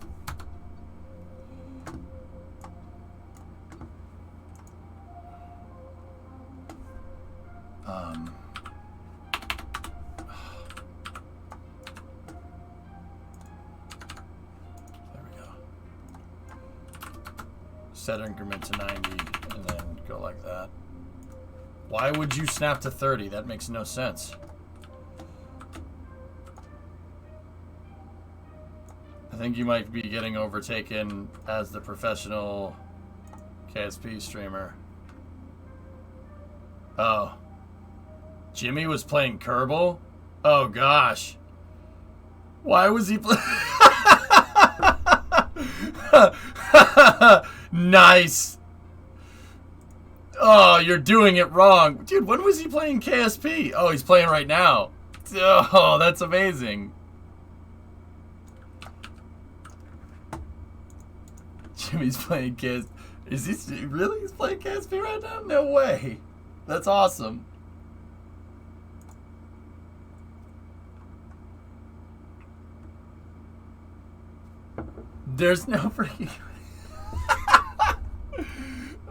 There we go. Set increment to 90 and then go like that. Why would you snap to 30? That makes no sense. I think you might be getting overtaken as the professional KSP streamer. Oh. Jimmy was playing Kerbal? Oh gosh. Why was he playing? Nice. Oh, you're doing it wrong. Dude, when was he playing KSP? Oh, he's playing right now. Oh, that's amazing. Jimmy's playing KSP. Is he really? He's playing KSP right now? No way. That's awesome. There's no freaking...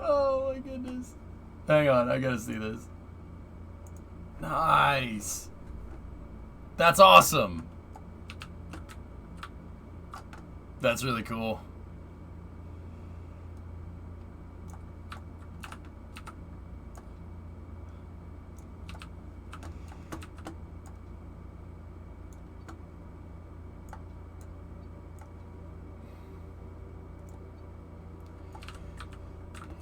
Oh my goodness. Hang on, I gotta see this. Nice. That's awesome. That's really cool.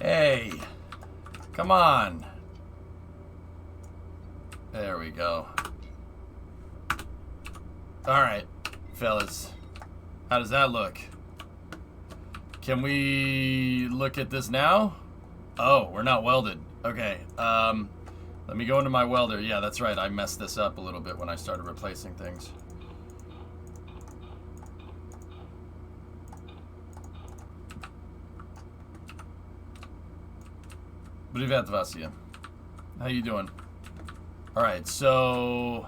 Hey, come on. There we go. All right, fellas. How does that look? Can we look at this now? Oh, we're not welded. Okay. Let me go into my welder. Yeah, that's right. I messed this up a little bit when I started replacing things. Привет, Vasya. How you doing? All right, so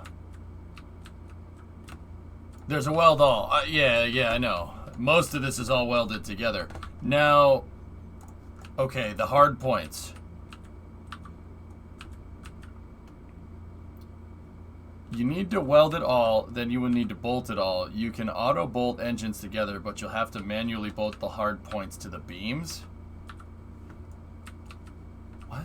there's a weld all. Yeah, I know. Most of this is all welded together. Now, okay, the hard points. You need to weld it all, then you will need to bolt it all. You can auto bolt engines together, but you'll have to manually bolt the hard points to the beams. What?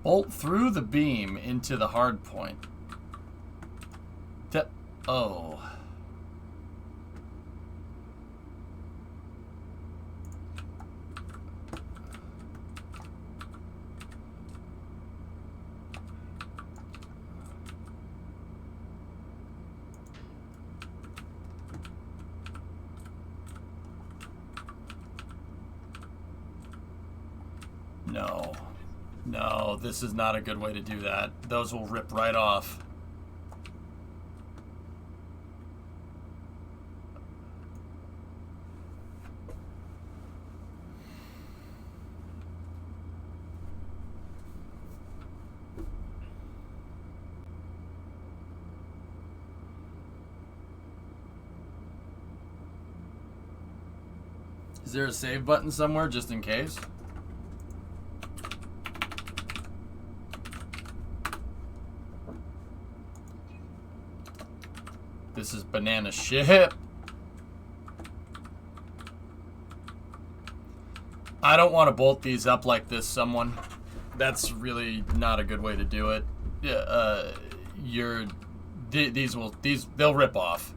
Bolt through the beam into the hard point. Oh. No. No, this is not a good way to do that. Those will rip right off. Is there a save button somewhere just in case? This is banana shit. I don't want to bolt these up like this, someone. That's really not a good way to do it. They'll rip off.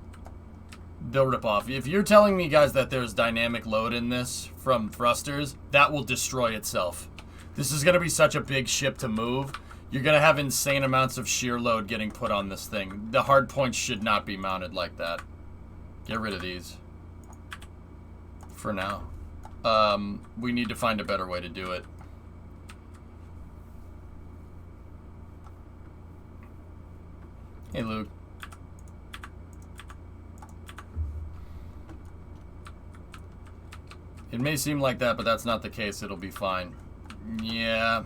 They'll rip off. If you're telling me, guys, that there's dynamic load in this from thrusters, that will destroy itself. This is going to be such a big ship to move. You're going to have insane amounts of shear load getting put on this thing. The hard points should not be mounted like that. Get rid of these. For now. We need to find a better way to do it. Hey, Luke. It may seem like that, but that's not the case. It'll be fine. Yeah.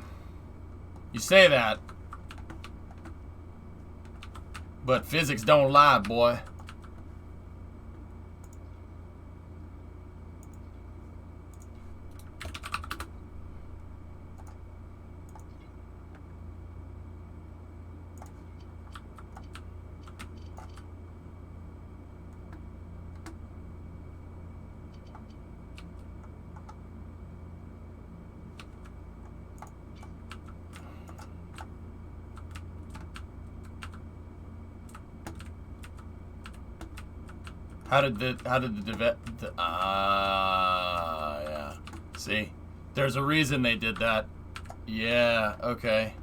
You say that. But physics don't lie, boy. How did the yeah. See? There's a reason they did that. Yeah, okay.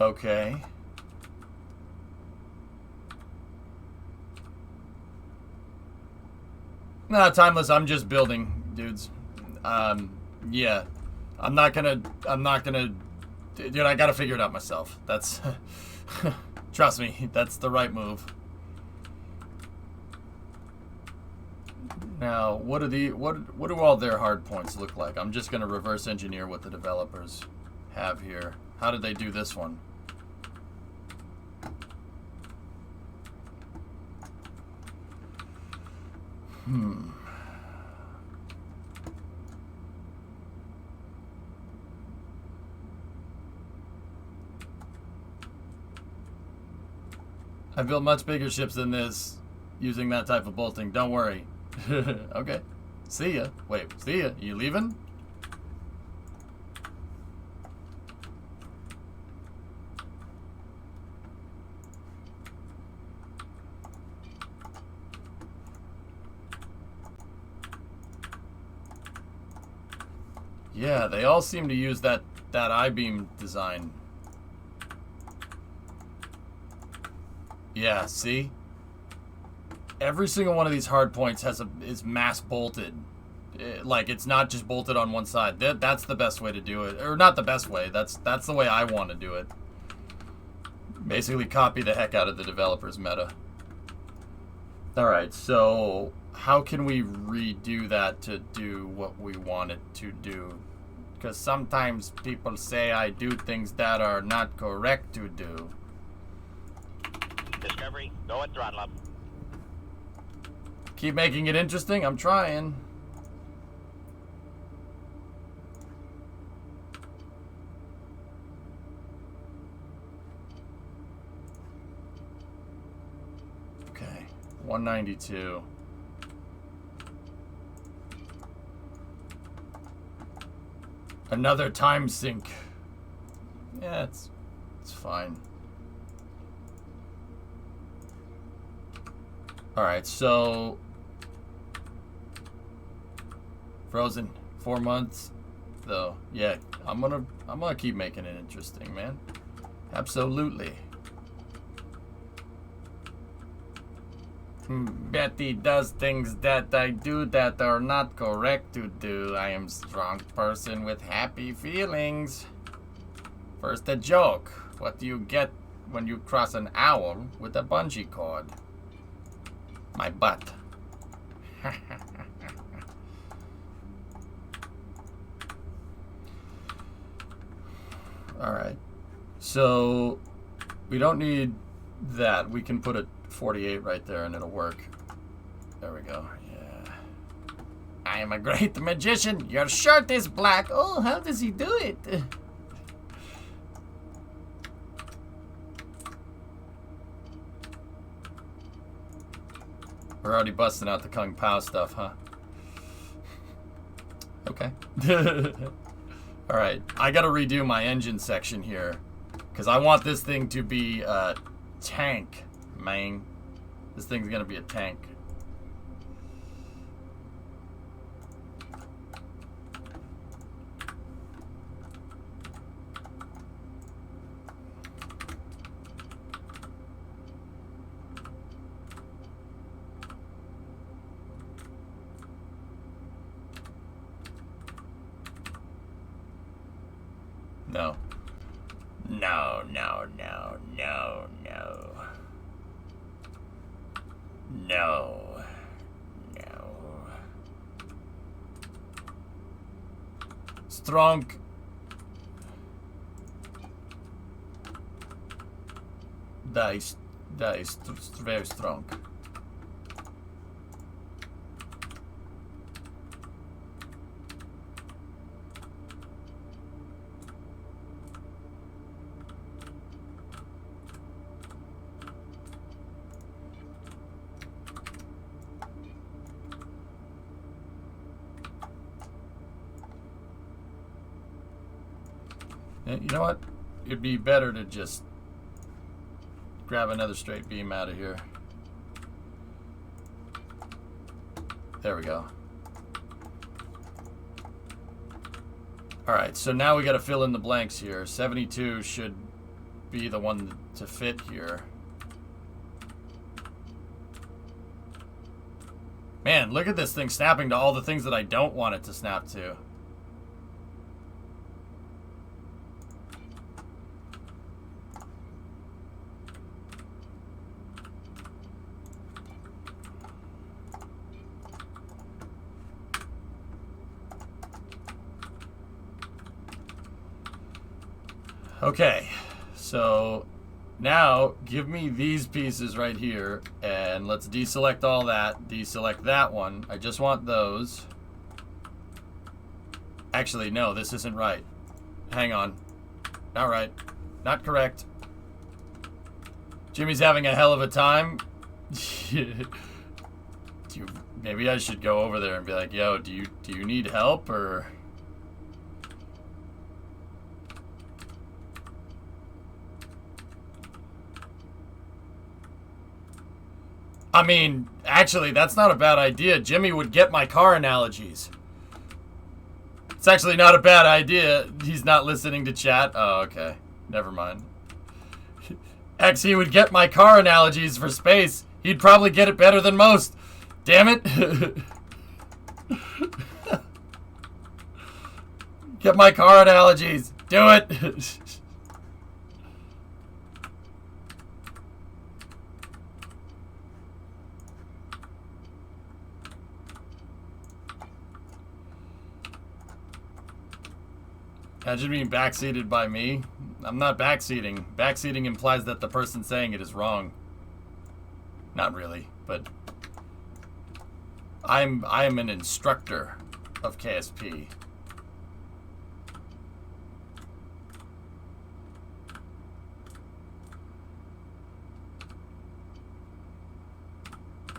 Okay. Nah, timeless, I'm just building, dudes. Yeah. I'm not gonna dude, I gotta figure it out myself. That's trust me, that's the right move. Now, what do all their hard points look like? I'm just gonna reverse engineer what the developers have here. How did they do this one? I built much bigger ships than this using that type of bolting. Don't worry. Okay. See ya. Wait, see ya. You leaving? Yeah, they all seem to use that I-beam design. Yeah, see? Every single one of these hard points is mass bolted. Like, it's not just bolted on one side. That's the best way to do it. Or not the best way. That's the way I want to do it. Basically copy the heck out of the developer's meta. Alright, so how can we redo that to do what we want it to do? Because sometimes people say I do things that are not correct to do. Discovery, go at throttle up. Keep making it interesting. I'm trying. Okay, 192. Another time sink. Yeah, it's fine. Alright, so Frozen, 4 months though. Yeah, I'm gonna keep making it interesting, man. Absolutely. Betty does things that I do that are not correct to do. I am a strong person with happy feelings. First, a joke. What do you get when you cross an owl with a bungee cord? My butt. Alright. So, we don't need that. We can put a 48 right there and it'll work. There we go. Yeah. I am a great magician. Your shirt is black. Oh, how does he do it? We're already busting out the Kung Pao stuff, huh? Okay. Alright, I gotta redo my engine section here. Because I want this thing to be a tank, man. This thing's gonna be a tank. No. No, no, no, no, no. No. No. Strong. That is very strong. You know what? It'd be better to just grab another straight beam out of here. There we go. Alright, so now we gotta fill in the blanks here. 72 should be the one to fit here. Man, look at this thing snapping to all the things that I don't want it to snap to. Okay, so now give me these pieces right here, and let's deselect all that, deselect that one. I just want those. Actually, no, this isn't right. Hang on. Not right. Not correct. Jimmy's having a hell of a time. Maybe I should go over there and be like, yo, do you need help, or... I mean, actually, that's not a bad idea. Jimmy would get my car analogies. It's actually not a bad idea. He's not listening to chat. Oh, okay. Never mind. X, he would get my car analogies for space. He'd probably get it better than most. Damn it. Get my car analogies. Do it. Imagine being backseated by me. I'm not backseating. Backseating implies that the person saying it is wrong. Not really, but I am an instructor of KSP.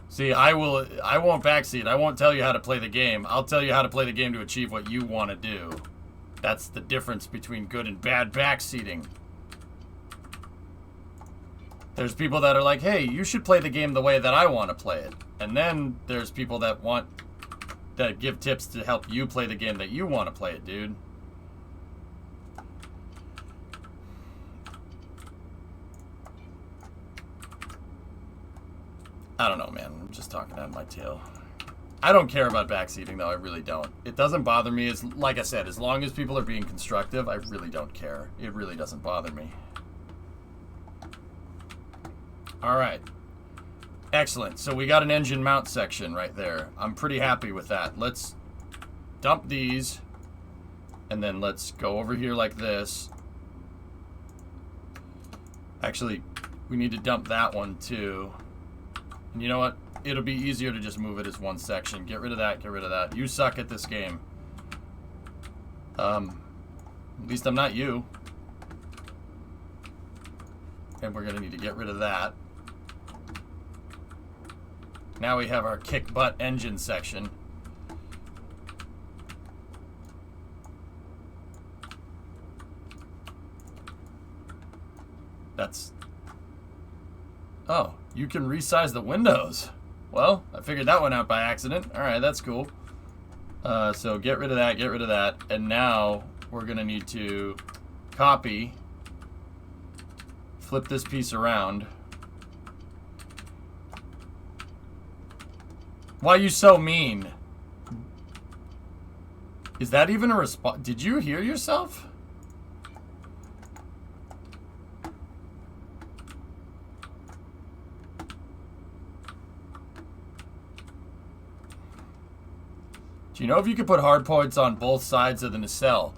See, I won't backseat. I won't tell you how to play the game. I'll tell you how to play the game to achieve what you want to do. That's the difference between good and bad backseating. There's people that are like, hey, you should play the game the way that I want to play it. And then there's people that give tips to help you play the game that you want to play it, dude. I don't know, man. I'm just talking out of my tail. I don't care about backseating, though. I really don't. It doesn't bother me. Like I said, as long as people are being constructive, I really don't care. It really doesn't bother me. All right. Excellent. So we got an engine mount section right there. I'm pretty happy with that. Let's dump these. And then let's go over here like this. Actually, we need to dump that one, too. And you know what? It'll be easier to just move it as one section. Get rid of that, get rid of that. You suck at this game. At least I'm not you. And we're gonna need to get rid of that. Now we have our kick butt engine section. That's... Oh, you can resize the windows. Well, I figured that one out by accident. Alright, that's cool. So get rid of that, get rid of that. And now we're going to need to copy, flip this piece around. Why are you so mean? Is that even a response? Did you hear yourself? Do you know if you could put hard points on both sides of the nacelle?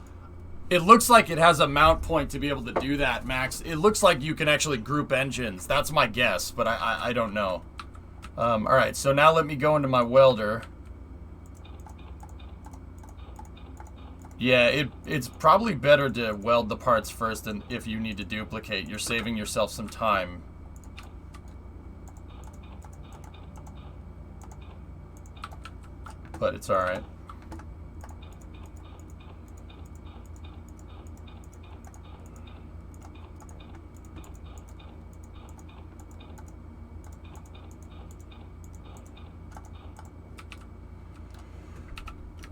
It looks like it has a mount point to be able to do that, Max. It looks like you can actually group engines. That's my guess, but I don't know. Alright, so now let me go into my welder. Yeah, it's probably better to weld the parts first than if you need to duplicate. You're saving yourself some time. But it's alright.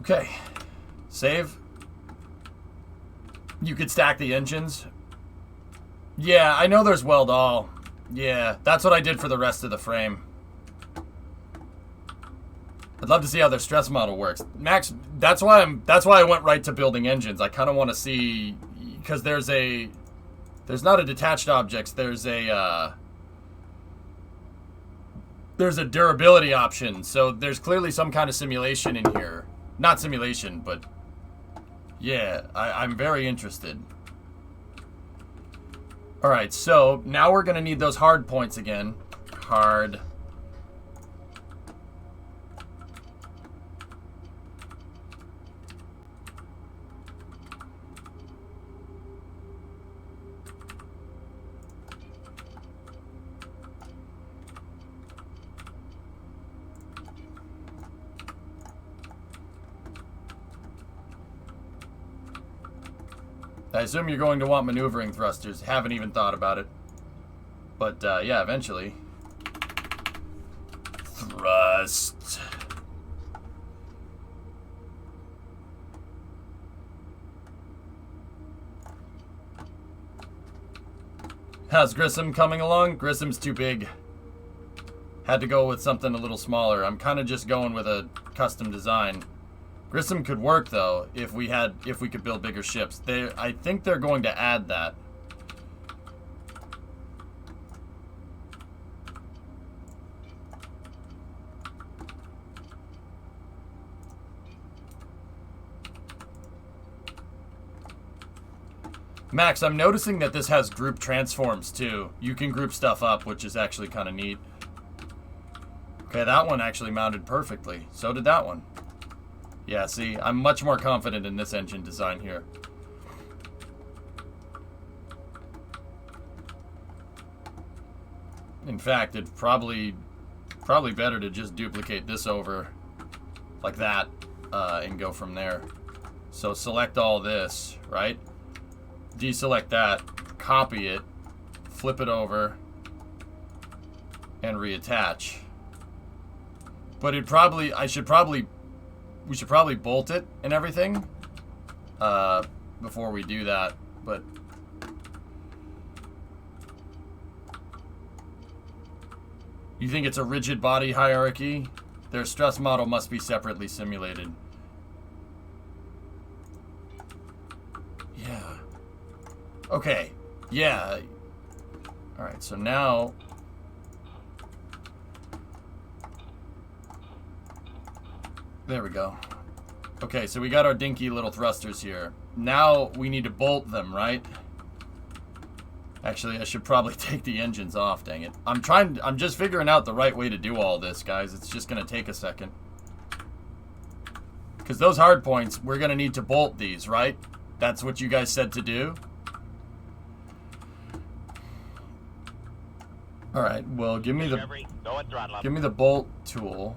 Okay. Save. You could stack the engines. Yeah, I know there's weld all. Yeah, that's what I did for the rest of the frame. I'd love to see how their stress model works. Max, that's why I went right to building engines. I kind of want to see, because there's not a detached objects, there's a durability option. So there's clearly some kind of simulation in here. Not simulation, but yeah, I'm very interested. All right, so now we're gonna need those hard points again. Hard. I assume you're going to want maneuvering thrusters. Haven't even thought about it. But, yeah, eventually. Thrust. How's Grissom coming along? Grissom's too big. Had to go with something a little smaller. I'm kind of just going with a custom design. Grissom could work though if we could build bigger ships. I think they're going to add that. Max, I'm noticing that this has group transforms too. You can group stuff up, which is actually kind of neat. Okay, that one actually mounted perfectly. So did that one. Yeah, see, I'm much more confident in this engine design here. In fact, it's probably better to just duplicate this over like that and go from there. So select all this, right? Deselect that, copy it, flip it over, and reattach. But we should probably bolt it and everything before we do that. But you think it's a rigid body hierarchy? Their stress model must be separately simulated. Yeah. Okay. Yeah. All right. So now. There we go. Okay, so we got our dinky little thrusters here. Now we need to bolt them, right? Actually, I should probably take the engines off, dang it. I'm just figuring out the right way to do all this, guys. It's just gonna take a second. Because those hard points, we're gonna need to bolt these, right? That's what you guys said to do? Alright, well, give me the bolt tool.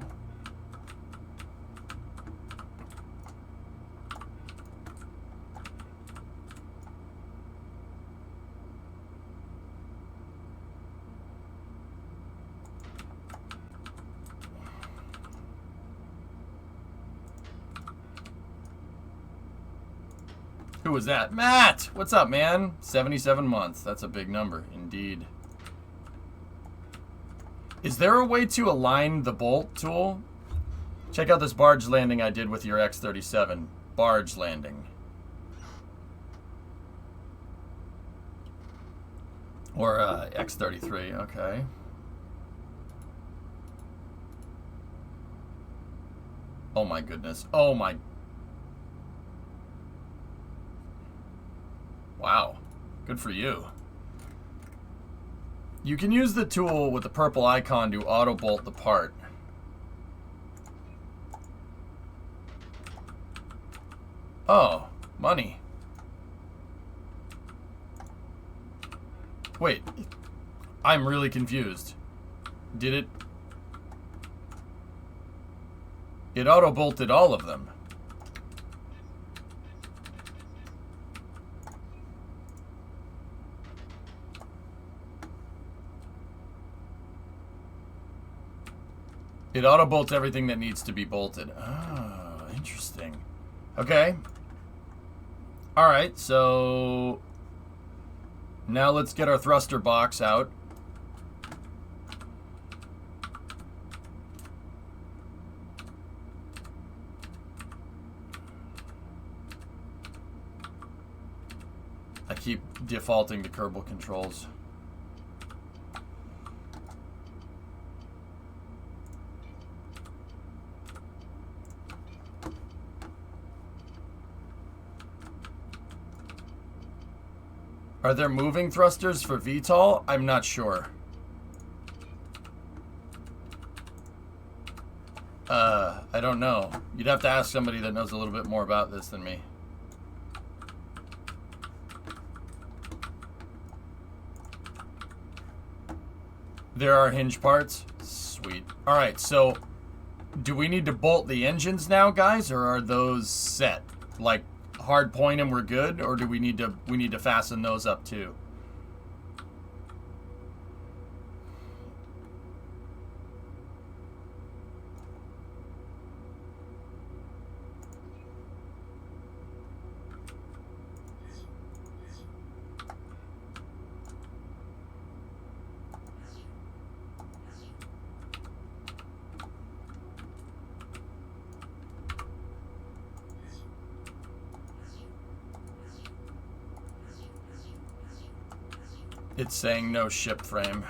Who was that? Matt! What's up, man? 77 months. That's a big number, indeed. Is there a way to align the bolt tool? Check out this barge landing I did with your X-37. Barge landing. Or X-33, okay. Oh my goodness. Oh my... Wow. Good for you. You can use the tool with the purple icon to auto-bolt the part. Oh, money. Wait. I'm really confused. Did it... It auto-bolted all of them. It auto-bolts everything that needs to be bolted. Oh, interesting. Okay. Alright, so... Now let's get our thruster box out. I keep defaulting to Kerbal controls. Are there moving thrusters for VTOL? I'm not sure. I don't know. You'd have to ask somebody that knows a little bit more about this than me. There are hinge parts? Sweet. Alright, so do we need to bolt the engines now, guys, or are those set? Like, hard point and we're good, or do we need to fasten those up too? It's saying no ship frame.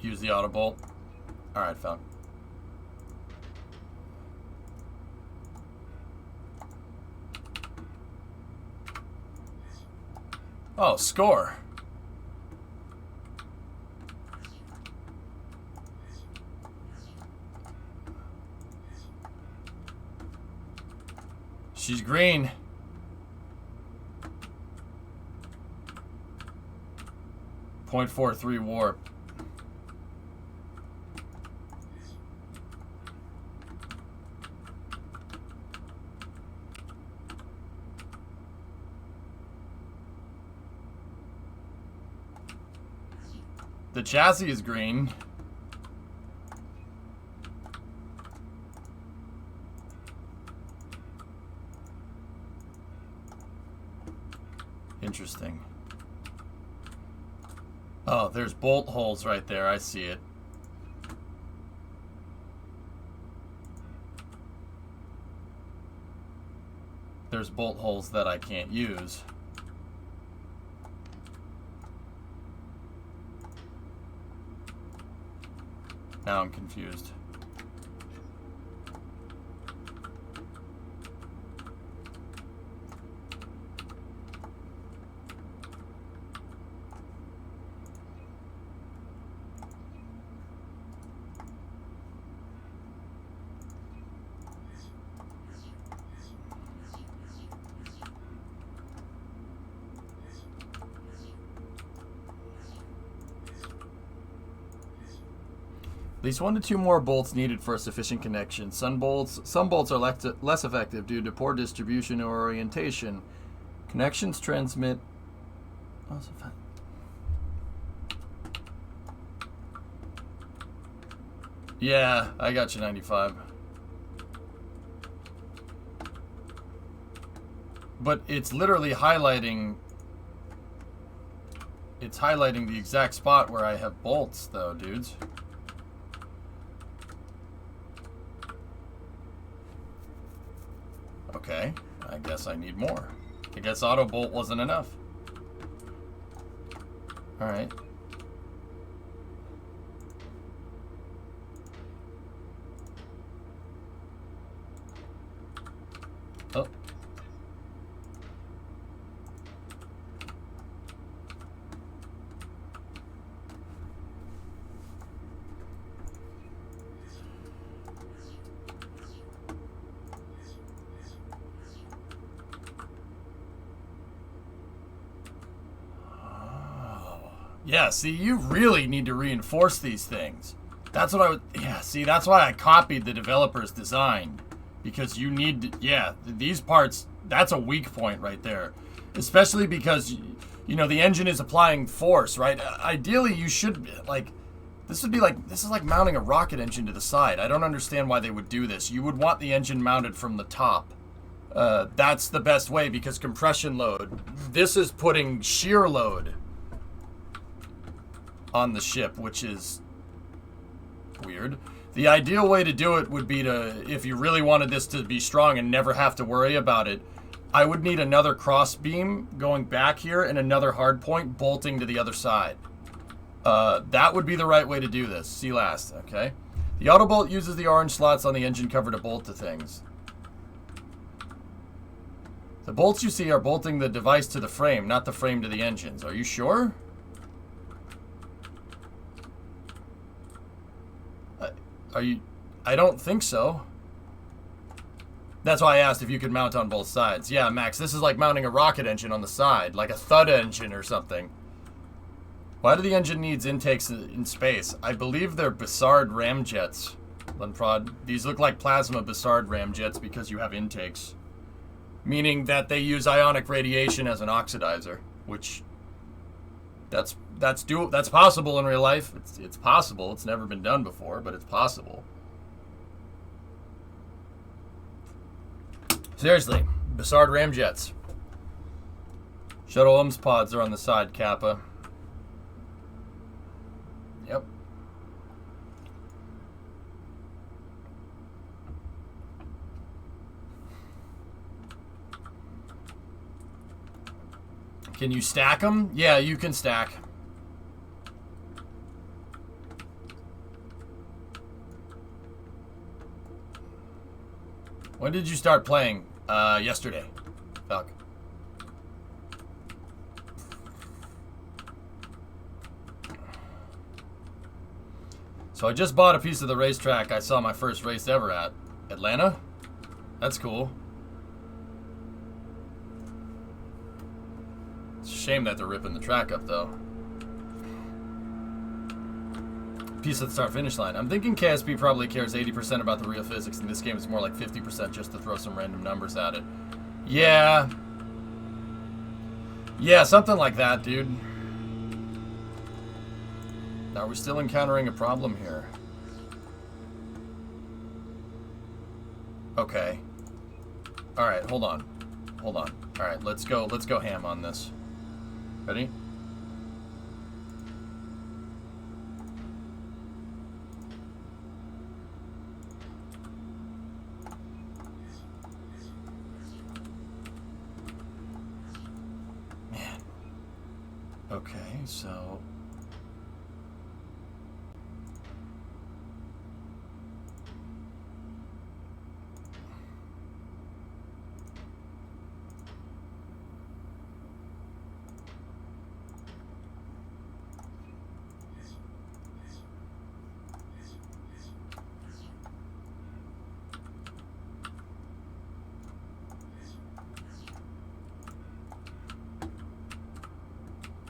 Use the auto bolt. Alright, found. Oh, score. She's green. .43 warp. The chassis is green. Interesting. Oh, there's bolt holes right there. I see it. There's bolt holes that I can't use. Now I'm confused. At least 1 to 2 more bolts needed for a sufficient connection. Some bolts are less effective due to poor distribution or orientation. Connections transmit. Yeah, I got you 95. But it's literally highlighting. It's highlighting the exact spot where I have bolts, though, dudes. Okay, I guess I need more. I guess auto bolt wasn't enough. All right. Oh. Yeah, see, you really need to reinforce these things. That's what I would... Yeah, see, that's why I copied the developer's design. Because you need to... Yeah, these parts, that's a weak point right there. Especially because, you know, the engine is applying force, right? Ideally, you should, like... This would be like... This is like mounting a rocket engine to the side. I don't understand why they would do this. You would want the engine mounted from the top. That's the best way because compression load. This is putting shear load on the ship, which is weird. The ideal way to do it would be to, if you really wanted this to be strong and never have to worry about it, I would need another cross beam going back here and another hard point bolting to the other side. That would be the right way to do this. See last, okay? The auto bolt uses the orange slots on the engine cover to bolt to things. The bolts you see are bolting the device to the frame, not the frame to the engines. Are you sure? Are you... I don't think so. That's why I asked if you could mount on both sides. Yeah, Max, this is like mounting a rocket engine on the side, like a Thud engine or something. Why do the engine needs intakes in space? I believe they're Bussard ramjets, Lenprod. These look like plasma Bussard ramjets because you have intakes. Meaning that they use ionic radiation as an oxidizer, which... That's possible in real life. It's possible. It's never been done before, but it's possible. Seriously, Bussard ramjets. Shuttle OMS pods are on the side, Kappa. Yep. Can you stack them? Yeah, you can stack. When did you start playing? Yesterday. Fuck. So I just bought a piece of the racetrack I saw my first race ever at. Atlanta? That's cool. It's a shame that they're ripping the track up, though. Piece of the start-finish line. I'm thinking KSP probably cares 80% about the real physics. In this game, it's more like 50% just to throw some random numbers at it. Yeah. Yeah, something like that, dude. Are we still encountering a problem here? Okay. Alright, hold on. Hold on. Alright, let's go ham on this. Ready? Man. Okay, so...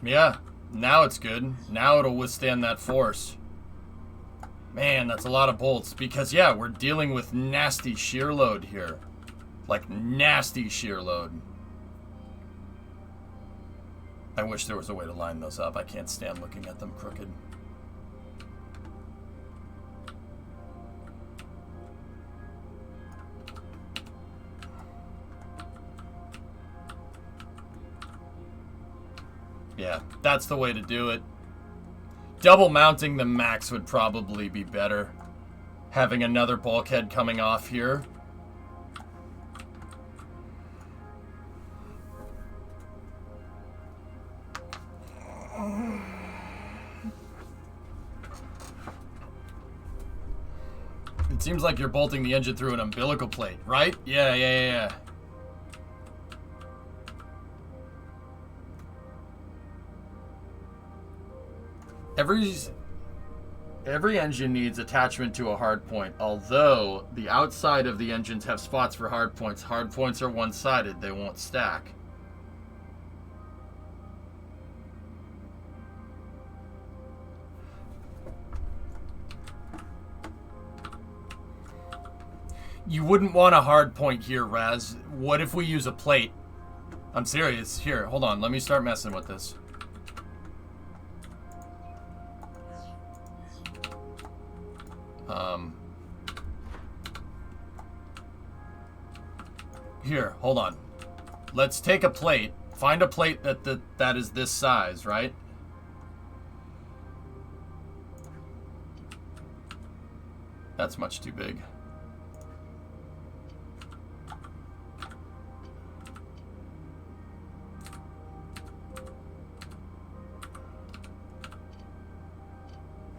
Yeah, now it's good. Now it'll withstand that force. Man, that's a lot of bolts. Because, yeah, we're dealing with nasty shear load here. Like, nasty shear load. I wish there was a way to line those up. I can't stand looking at them crooked. Yeah, that's the way to do it. Double mounting the max would probably be better. Having another bulkhead coming off here. It seems like you're bolting the engine through an umbilical plate, right? Yeah. Every engine needs attachment to a hard point, although the outside of the engines have spots for hard points. Hard points are one-sided, they won't stack. You wouldn't want a hard point here, Raz. What if we use a plate? I'm serious. Here, hold on. Let me start messing with this. Here, hold on. Let's take a plate. Find a plate that is this size, right? That's much too big.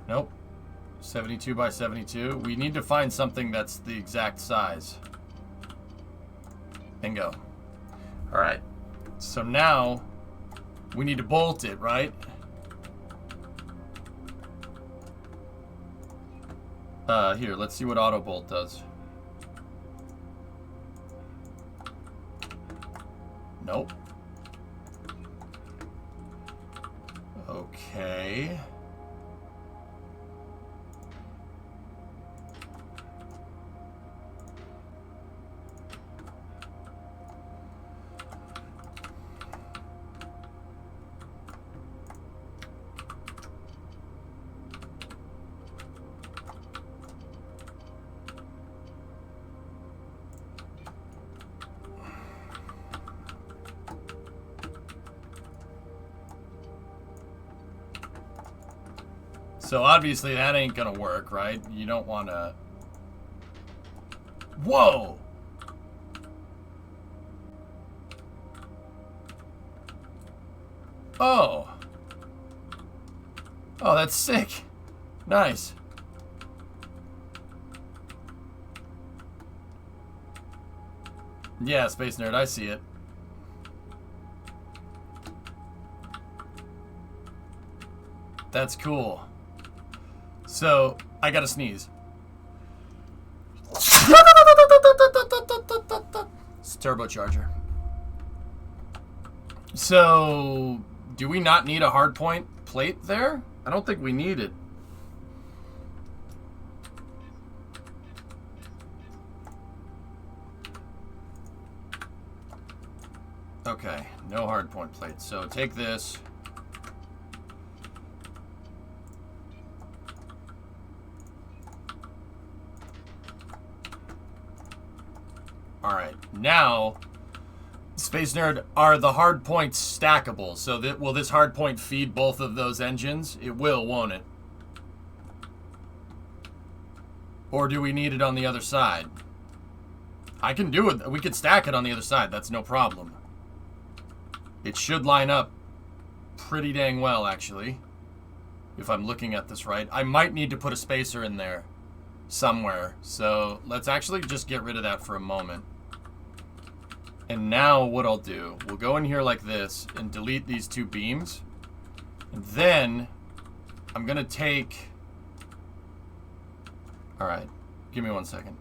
Nope. 72 by 72. We need to find something that's the exact size. Bingo. Alright. So now, we need to bolt it, right? Here, let's see what auto bolt does. Nope. Okay. So obviously that ain't gonna work, right? You don't want to... Whoa! Oh. Oh, that's sick. Nice. Yeah, Space Nerd, I see it. That's cool. So, I gotta sneeze. It's a turbocharger. So, do we not need a hardpoint plate there? I don't think we need it. Okay, no hardpoint plates. So take this. Alright, now, Space Nerd, are the hardpoints stackable? So that will this hardpoint feed both of those engines? It will, won't it? Or do we need it on the other side? I can do it. We could stack it on the other side. That's no problem. It should line up pretty dang well, actually. If I'm looking at this right. I might need to put a spacer in there somewhere. So let's actually just get rid of that for a moment. And now what I'll do, we'll go in here like this and delete these two beams. And then I'm going to take... Alright, give me 1 second.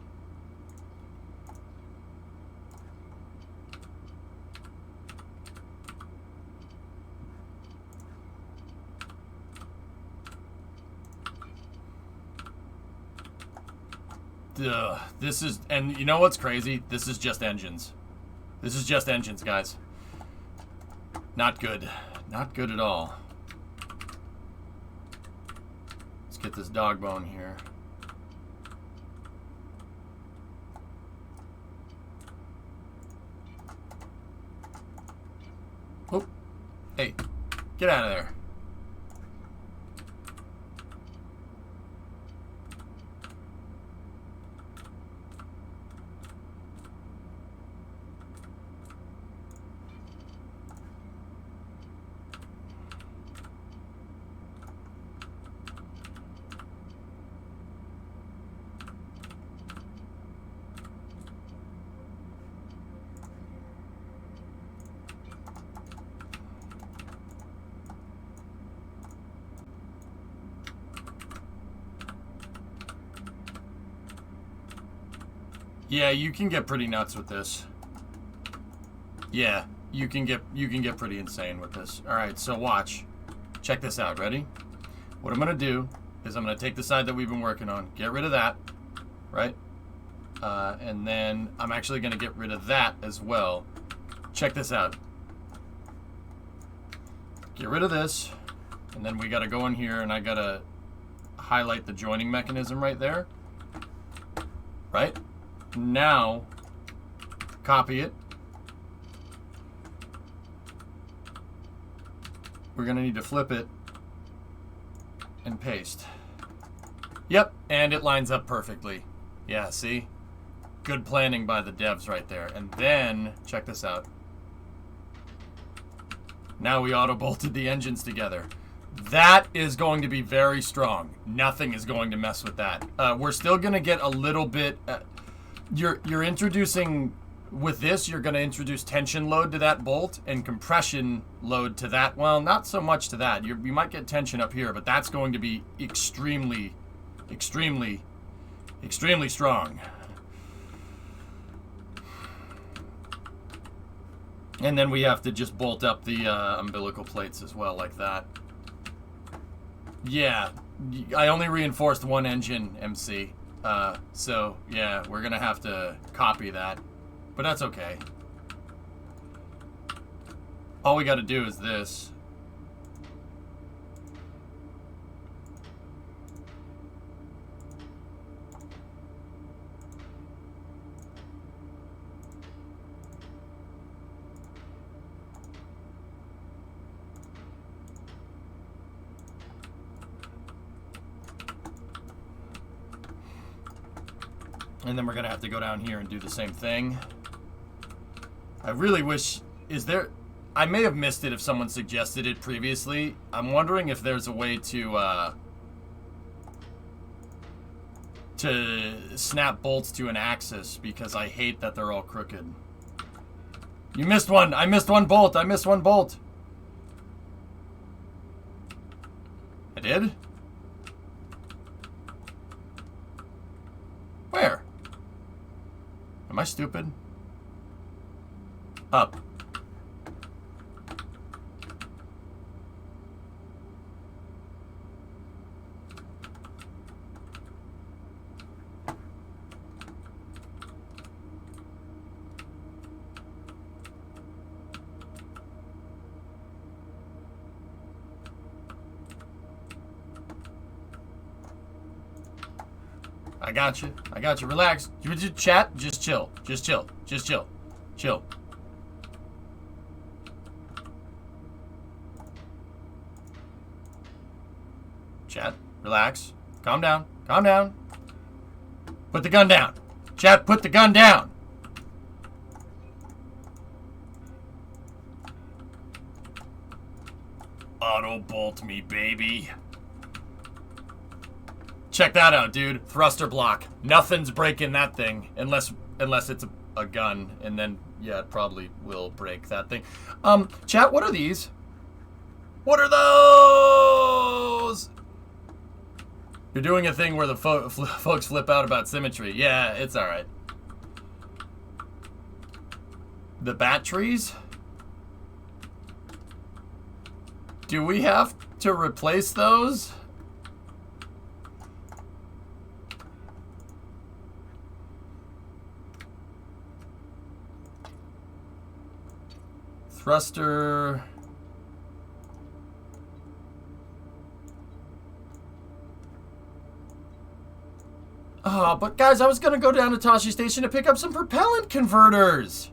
Ugh, this is, and you know what's crazy? This is just engines. This is just engines, guys. Not good. Not good at all. Let's get this dog bone here. Oh, hey, get out of there. Yeah, you can get pretty nuts with this. Yeah, you can get pretty insane with this. All right, so watch. Check this out. Ready? What I'm going to do is I'm going to take the side that we've been working on. Get rid of that, right? And then I'm actually going to get rid of that as well. Check this out. Get rid of this. And then we got to go in here and I got to highlight the joining mechanism right there. Right? Now, copy it. We're going to need to flip it and paste. Yep, and it lines up perfectly. Yeah, see? Good planning by the devs right there. And then, check this out. Now we auto-bolted the engines together. That is going to be very strong. Nothing is going to mess with that. We're still going to get a little bit... You're introducing... With this, you're going to introduce tension load to that bolt and compression load to that. Well, not so much to that. You might get tension up here, but that's going to be extremely, extremely, extremely strong. And then we have to just bolt up the umbilical plates as well, like that. Yeah, I only reinforced one engine, MC. So, yeah, we're going to have to copy that. But that's okay. All we got to do is this. And then we're going to have to go down here and do the same thing. I really wish... Is there... I may have missed it if someone suggested it previously. I'm wondering if there's a way to snap bolts to an axis, because I hate that they're all crooked. You missed one! I missed one bolt! I missed one bolt! I did? Where? Am I stupid? Up. I got you. I got you. Relax. You would just chat? Just chill. Just chill. Just chill. Chill. Chat. Relax. Calm down. Calm down. Put the gun down. Chat, put the gun down. Auto bolt me, baby. Check that out, dude. Thruster block. Nothing's breaking that thing unless it's a gun, and then yeah, it probably will break that thing. Chat, what are these? What are those? You're doing a thing where the folks flip out about symmetry. Yeah, it's all right. The batteries? Do we have to replace those? Thruster. Oh, but guys, I was gonna go down to Tashi Station to pick up some propellant converters.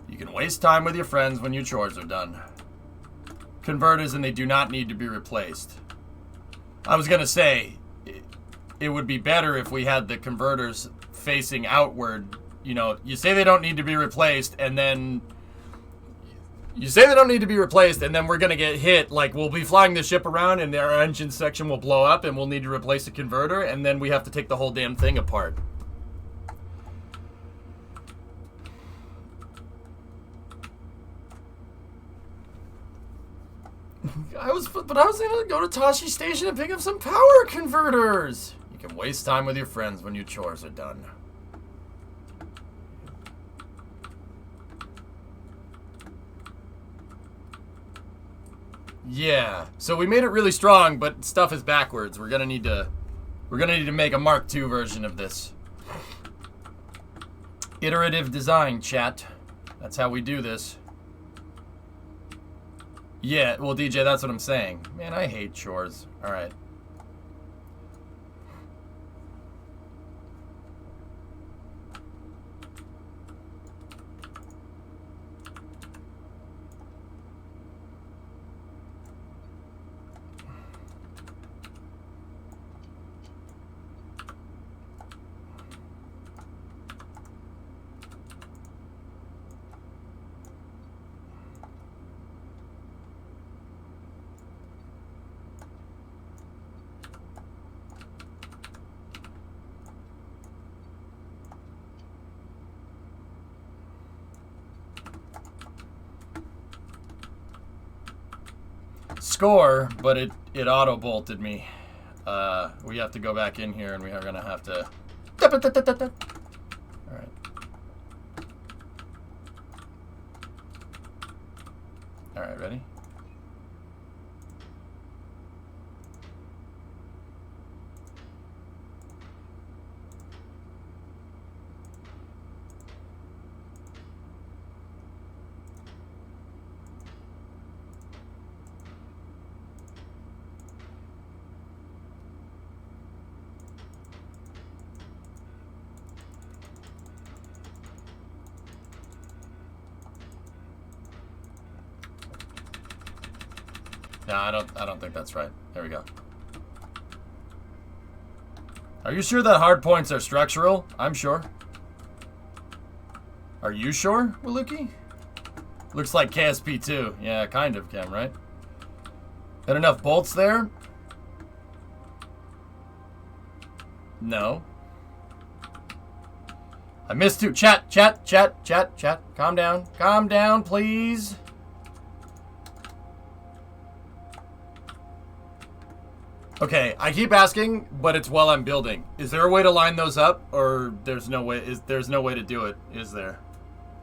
You can waste time with your friends when your chores are done. Converters, and they do not need to be replaced. I was gonna say, it would be better if we had the converters facing outward. You know, you say they don't need to be replaced, and then... You say they don't need to be replaced, and then we're going to get hit. Like, we'll be flying the ship around, and our engine section will blow up, and we'll need to replace the converter, and then we have to take the whole damn thing apart. I was going to go to Tashi Station and pick up some power converters. You can waste time with your friends when your chores are done. Yeah, so we made it really strong, but stuff is backwards. We're gonna need to make a Mark II version of this. Iterative design, chat. That's how we do this. Yeah, well, DJ, that's what I'm saying. Man, I hate chores. All right. Score, but it auto bolted me. We have to go back in here, and we are gonna have to. All right. All right, ready? No, I don't think that's right. There we go. Are you sure that hard points are structural? I'm sure. Are you sure, Waluki? Looks like KSP2. Yeah, kind of, Cam, right? Got enough bolts there? No. I missed two. Chat. Calm down. Calm down, please. Okay, I keep asking, but it's while I'm building. Is there a way to line those up, or there's no way? There's no way to do it? Is there?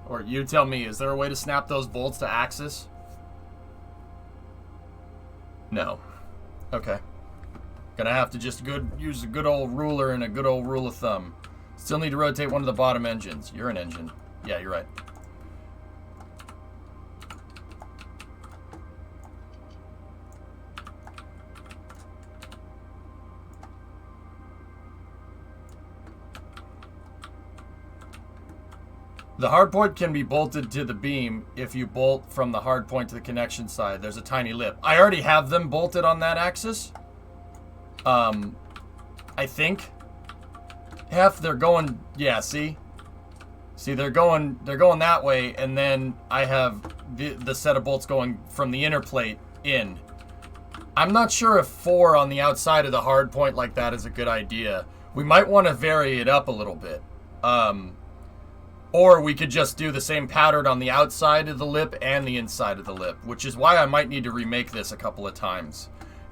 Or you tell me. Is there a way to snap those bolts to axis? No. Okay. Gonna have to just use a good old ruler and a good old rule of thumb. Still need to rotate one of the bottom engines. You're an engine. Yeah, you're right. The hard point can be bolted to the beam if you bolt from the hard point to the connection side. There's a tiny lip. I already have them bolted on that axis. I think. They're going, yeah, see, they're going that way, and then I have the set of bolts going from the inner plate in. I'm not sure if 4 on the outside of the hard point like that is a good idea. We might want to vary it up a little bit. Or we could just do the same pattern on the outside of the lip and the inside of the lip, which is why I might need to remake this a couple of times.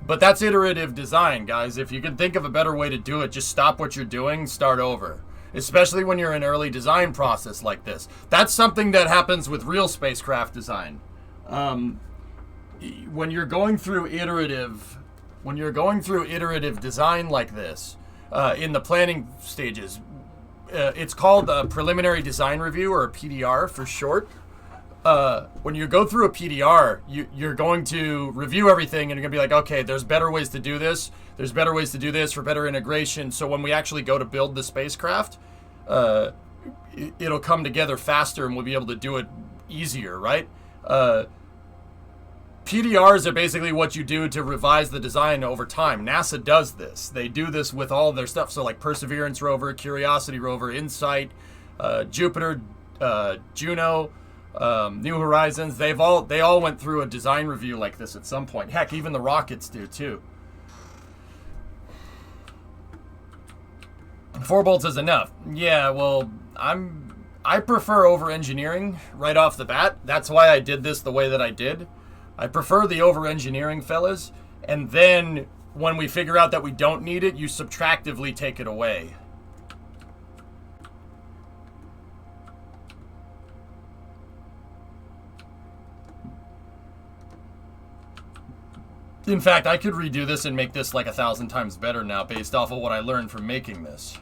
But that's iterative design, guys. If you can think of a better way to do it, just stop what you're doing, start over. Especially when you're in early design process like this. That's something that happens with real spacecraft design. When you're going through iterative design like this, in the planning stages, it's called a preliminary design review, or a PDR for short. When you go through a PDR, you're going to review everything, and you're going to be like, okay, there's better ways to do this. There's better ways to do this for better integration. So when we actually go to build the spacecraft, it'll come together faster, and we'll be able to do it easier, right? PDRs are basically what you do to revise the design over time. NASA does this. They do this with all their stuff. So like Perseverance rover, Curiosity rover, InSight, Jupiter, Juno, New Horizons. They all went through a design review like this at some point. Heck, even the rockets do too. 4 bolts is enough. Yeah, well, I prefer over-engineering right off the bat. That's why I did this the way that I did. I prefer the over-engineering, fellas. And then when we figure out that we don't need it, you subtractively take it away. In fact, I could redo this and make this like 1,000 times better now based off of what I learned from making this.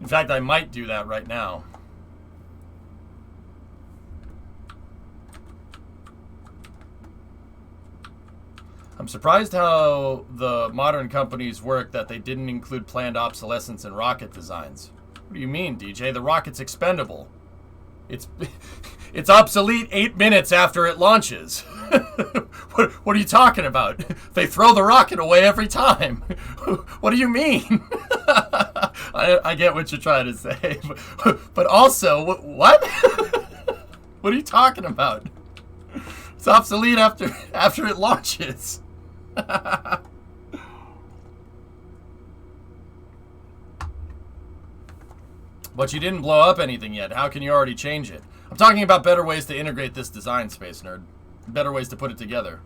In fact, I might do that right now. I'm surprised how the modern companies work that they didn't include planned obsolescence in rocket designs. What do you mean, DJ? The rocket's expendable. It's obsolete 8 minutes after it launches. What are you talking about? They throw the rocket away every time. What do you mean? I get what you're trying to say, but also, what? What are you talking about? It's obsolete after it launches. But you didn't blow up anything yet. How can you already change it? I'm talking about better ways to integrate this design, Space Nerd. Better ways to put it together.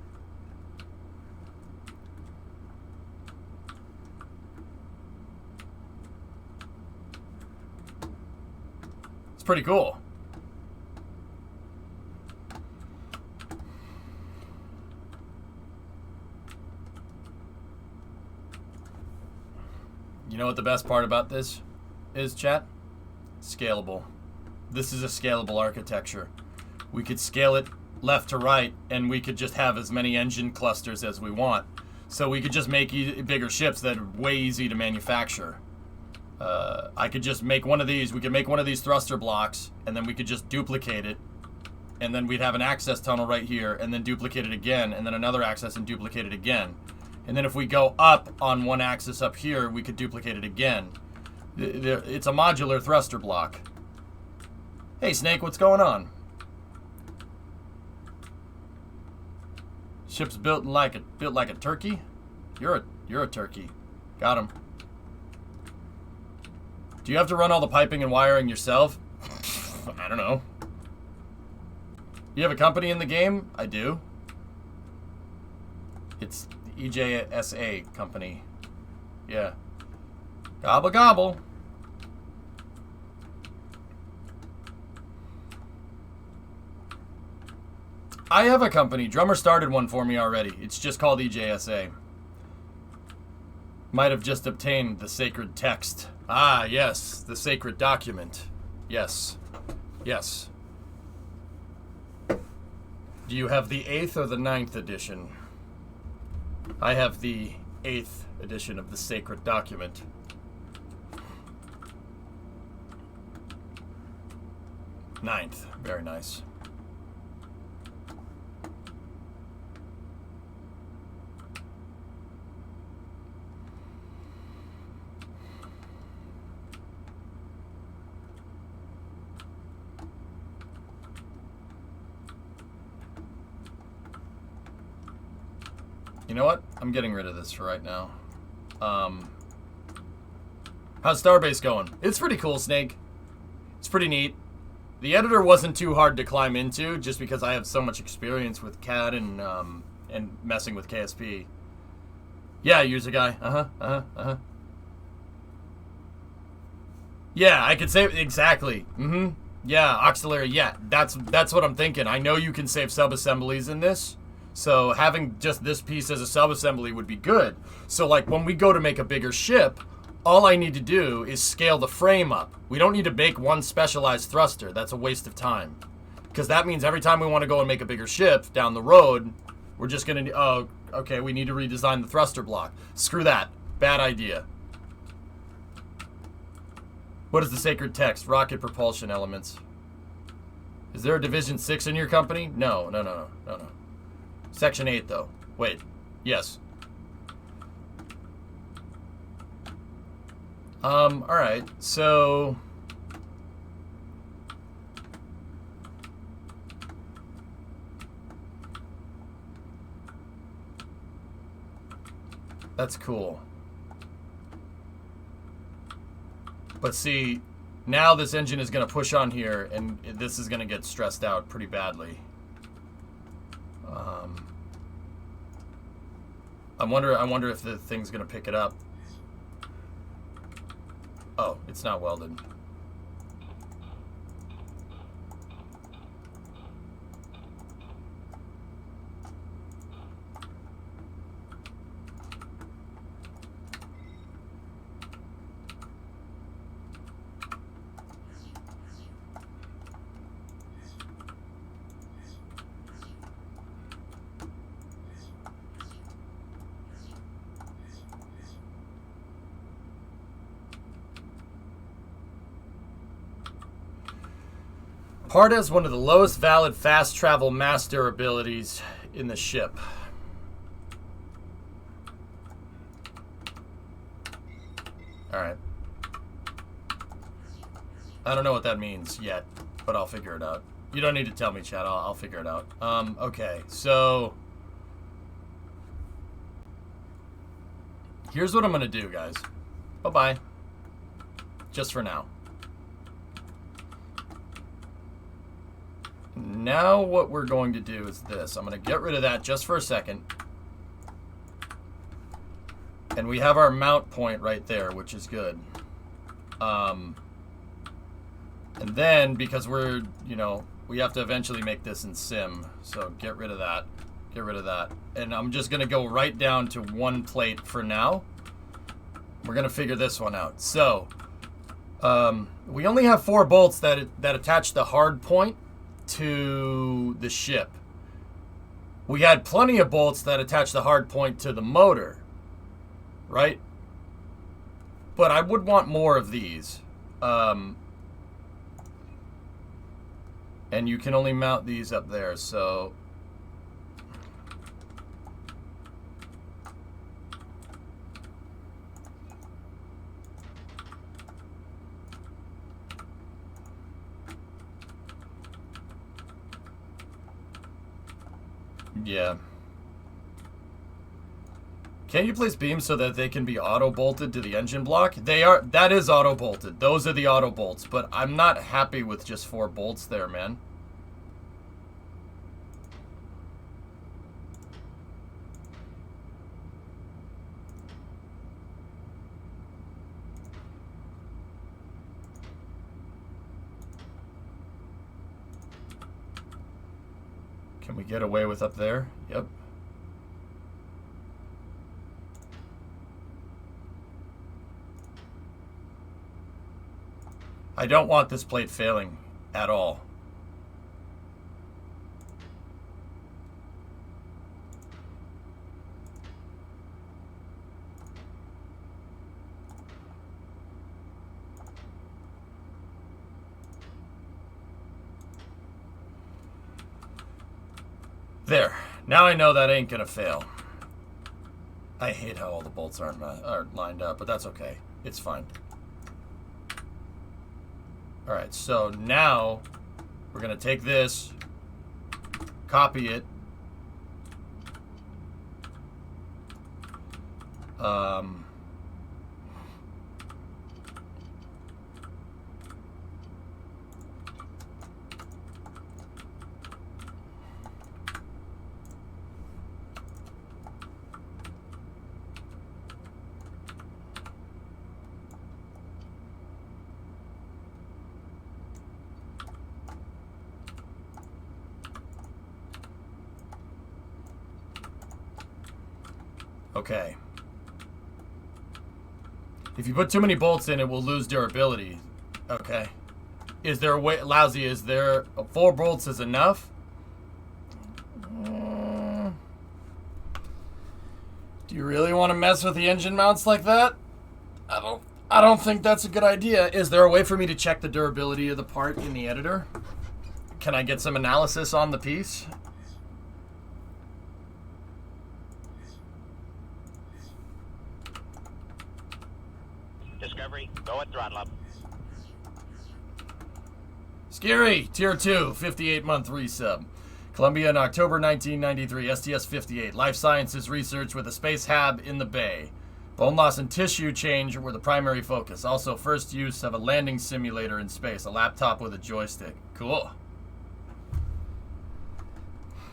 It's pretty cool. You know what the best part about this is, chat? Scalable. This is a scalable architecture. We could scale it left to right, and we could just have as many engine clusters as we want. So we could just make bigger ships that are way easy to manufacture. I could just make one of these. We could make one of these thruster blocks, and then we could just duplicate it. And then we'd have an access tunnel right here, and then duplicate it again, and then another access and duplicate it again. And then if we go up on one axis up here, we could duplicate it again. It's a modular thruster block. Hey, Snake, what's going on? Ship's built like a turkey? You're a turkey. Got him. Do you have to run all the piping and wiring yourself? I don't know. You have a company in the game? I do. It's EJSA company. Yeah. Gobble gobble. I have a company. Drummer started one for me already. It's just called EJSA. Might have just obtained the sacred text. Ah, yes. The sacred document. Yes. Yes. Do you have the 8th or the 9th edition? I have the 8th edition of the sacred document. Ninth. Very nice. You know what? I'm getting rid of this for right now. How's Starbase going? It's pretty cool, Snake. It's pretty neat. The editor wasn't too hard to climb into, just because I have so much experience with CAD and messing with KSP. Yeah, user guy. Yeah, I could save exactly. Yeah, auxiliary. Yeah, that's what I'm thinking. I know you can save sub-assemblies in this. So having just this piece as a sub-assembly would be good. So like when we go to make a bigger ship, all I need to do is scale the frame up. We don't need to make one specialized thruster. That's a waste of time. Because that means every time we want to go and make a bigger ship down the road, we're just going to, oh, okay, we need to redesign the thruster block. Screw that. Bad idea. What is the sacred text? Rocket propulsion elements. Is there a Division 6 in your company? No. Section 8, though. Wait. Yes. Alright. So... that's cool. But see, now this engine is going to push on here, and this is going to get stressed out pretty badly. I wonder if the thing's gonna pick it up. Oh, it's not welded. Part has one of the lowest valid fast travel mass durabilities in the ship. Alright. I don't know what that means yet, but I'll figure it out. You don't need to tell me, Chad. I'll figure it out. Okay, so... here's what I'm gonna do, guys. Bye-bye. Just for now. Now what we're going to do is this. I'm going to get rid of that just for a second. And we have our mount point right there, which is good. And then, because we're, you know, we have to eventually make this in sim. So get rid of that. Get rid of that. And I'm just going to go right down to one plate for now. We're going to figure this one out. So, we only have 4 bolts that attach the hard point to the ship. we had plenty of bolts that attach the hard point to the motor, right? But I would want more of these. And you can only mount these up there, so... Yeah. Can you place beams so that they can be auto-bolted to the engine block? They are. That is auto-bolted. Those are the auto-bolts, but I'm not happy with just 4 bolts there, man. Can we get away with up there? Yep. I don't want this plate failing at all. There. Now I know that ain't gonna fail. I hate how all the bolts aren't lined up, but that's okay. It's fine. Alright, so now we're gonna take this, copy it. Okay. If you put too many bolts in, it will lose durability. Okay. Is there a way, Lousy, is there 4 bolts is enough? Do you really want to mess with the engine mounts like that? I don't think that's a good idea. Is there a way for me to check the durability of the part in the editor? Can I get some analysis on the piece? Discovery, go at throttle up. Scary, Tier 2, 58-month resub. Columbia in October 1993, STS-58. Life Sciences research with a space hab in the Bay. Bone loss and tissue change were the primary focus. Also, first use of a landing simulator in space. A laptop with a joystick. Cool.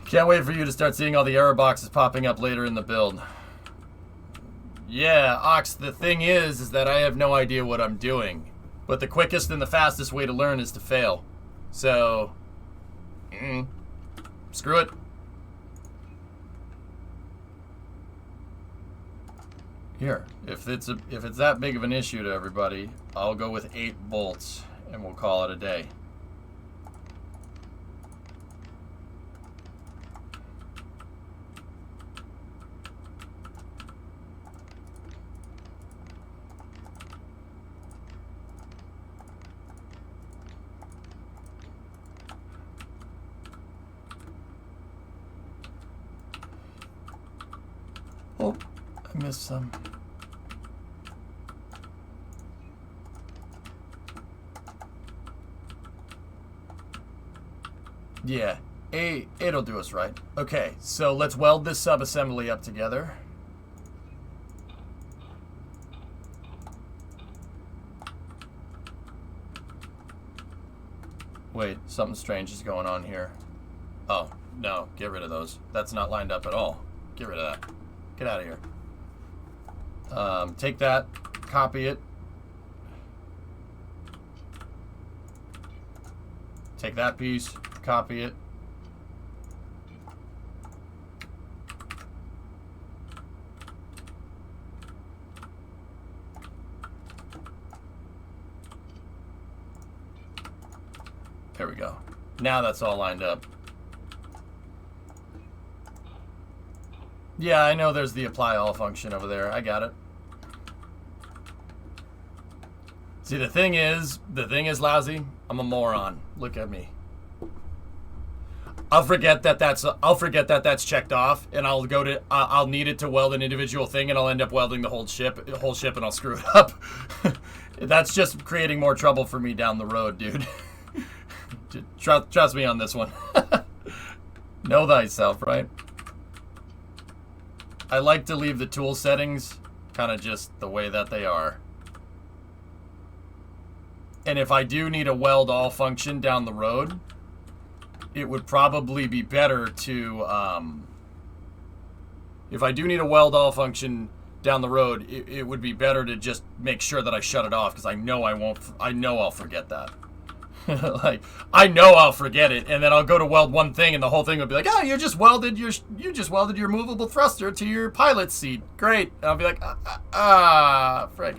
Can't wait for you to start seeing all the error boxes popping up later in the build. Yeah, Ox, the thing is that I have no idea what I'm doing. But the quickest and the fastest way to learn is to fail. So, screw it. Here, if it's that big of an issue to everybody, I'll go with 8 bolts and we'll call it a day. Oh, I missed some. Yeah, 8'll do us right. Okay, so let's weld this sub-assembly up together. Wait, something strange is going on here. Oh, no, get rid of those. That's not lined up at all. Get rid of that. Get out of here. Take that, copy it. Take that piece, copy it. There we go. Now that's all lined up. Yeah, I know there's the apply all function over there. I got it. See, the thing is, Lousy, I'm a moron. Look at me. I'll forget that that's checked off, and I'll go to I'll need it to weld an individual thing, and I'll end up welding the whole ship, and I'll screw it up. That's just creating more trouble for me down the road, dude. Trust me on this one. Know thyself, right? I like to leave the tool settings kind of just the way that they are. And if I do need a weld all function down the road, it would probably be better to, if I do need a weld all function down the road, it would be better to just make sure that I shut it off, because I know I'll forget that. Like, I know I'll forget it, and then I'll go to weld one thing, and the whole thing would be like, oh, you just welded your movable thruster to your pilot seat. Great. And I'll be like, frick.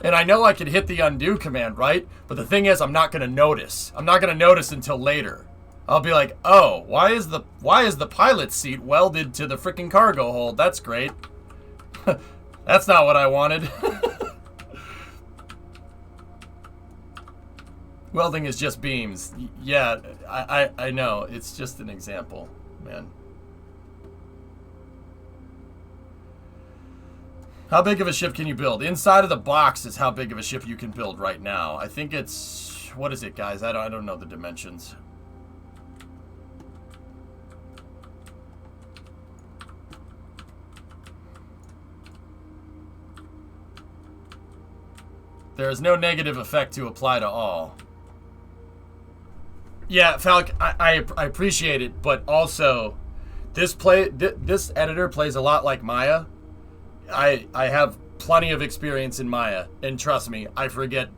And I know I could hit the undo command, right? But the thing is, I'm not gonna notice. I'm not gonna notice until later. I'll be like, oh, why is the pilot seat welded to the freaking cargo hold? That's great. That's not what I wanted. Welding is just beams. Yeah, I know. It's just an example, man. How big of a ship can you build? Inside of the box is how big of a ship you can build right now. I think it's... What is it, guys? I don't know the dimensions. There is no negative effect to apply to all. Yeah, Falk, I appreciate it, but also this editor plays a lot like Maya. I have plenty of experience in Maya, and trust me, I forget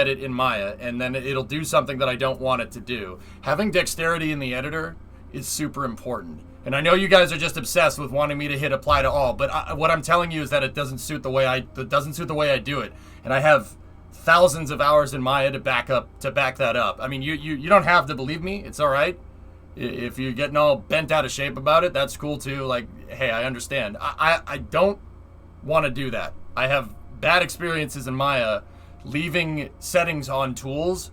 it in Maya, and then it'll do something that I don't want it to do. Having dexterity in the editor is super important. And I know you guys are just obsessed with wanting me to hit apply to all, but what I'm telling you is that it doesn't suit the way I do it. And I have thousands of hours in Maya to back that up. I mean, you don't have to believe me. It's all right. If you're getting all bent out of shape about it, that's cool too. Like, hey, I understand. I don't want to do that. I have bad experiences in Maya leaving settings on tools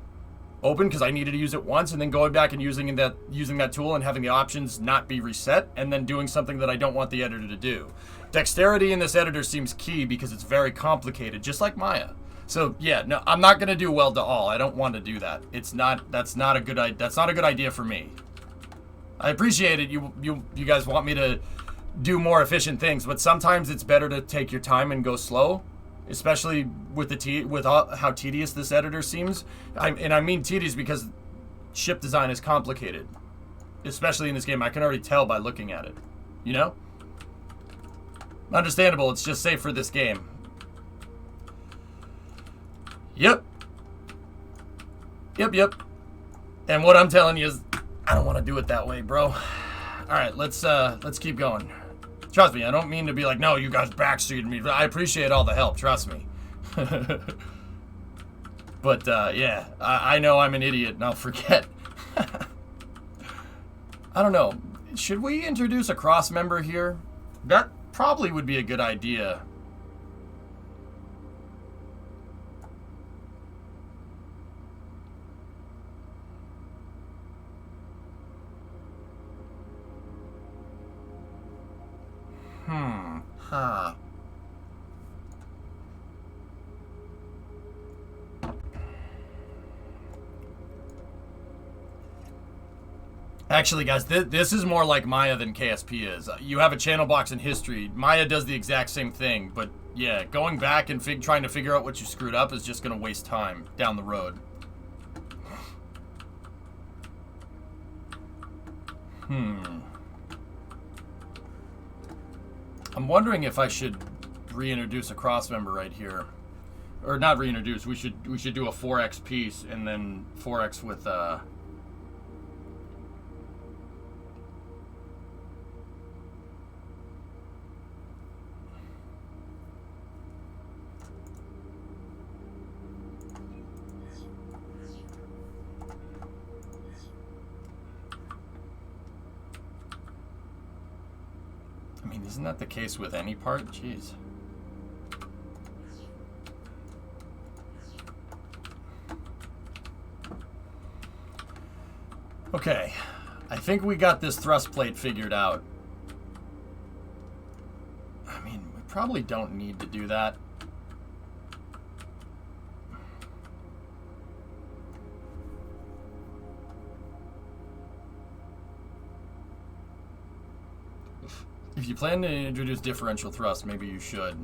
open because I needed to use it once, and then going back and using that tool and having the options not be reset, and then doing something that I don't want the editor to do. Dexterity in this editor seems key because it's very complicated, just like Maya. So yeah, no, I'm not gonna do weld to all. I don't want to do that. That's not a good idea for me. I appreciate it. You guys want me to do more efficient things, but sometimes it's better to take your time and go slow, especially with how tedious this editor seems. I mean tedious because ship design is complicated, especially in this game. I can already tell by looking at it. You know? Understandable. It's just safe for this game. Yep. And what I'm telling you is, I don't want to do it that way, bro. All right, let's keep going. Trust me, I don't mean to be like, no, you guys backseated me. I appreciate all the help, trust me. But yeah, I know I'm an idiot and I'll forget. I don't know. Should we introduce a cross member here? That probably would be a good idea. Huh. Actually, guys, this is more like Maya than KSP is. You have a channel box in history. Maya does the exact same thing, but yeah, going back and trying to figure out what you screwed up is just going to waste time down the road. I'm wondering if I should reintroduce a cross member right here. Or not reintroduce, we should do a 4x piece and then 4x with mean, isn't that the case with any part? Jeez. Okay. I think we got this thrust plate figured out. I mean, we probably don't need to do that. If you plan to introduce differential thrust, maybe you should.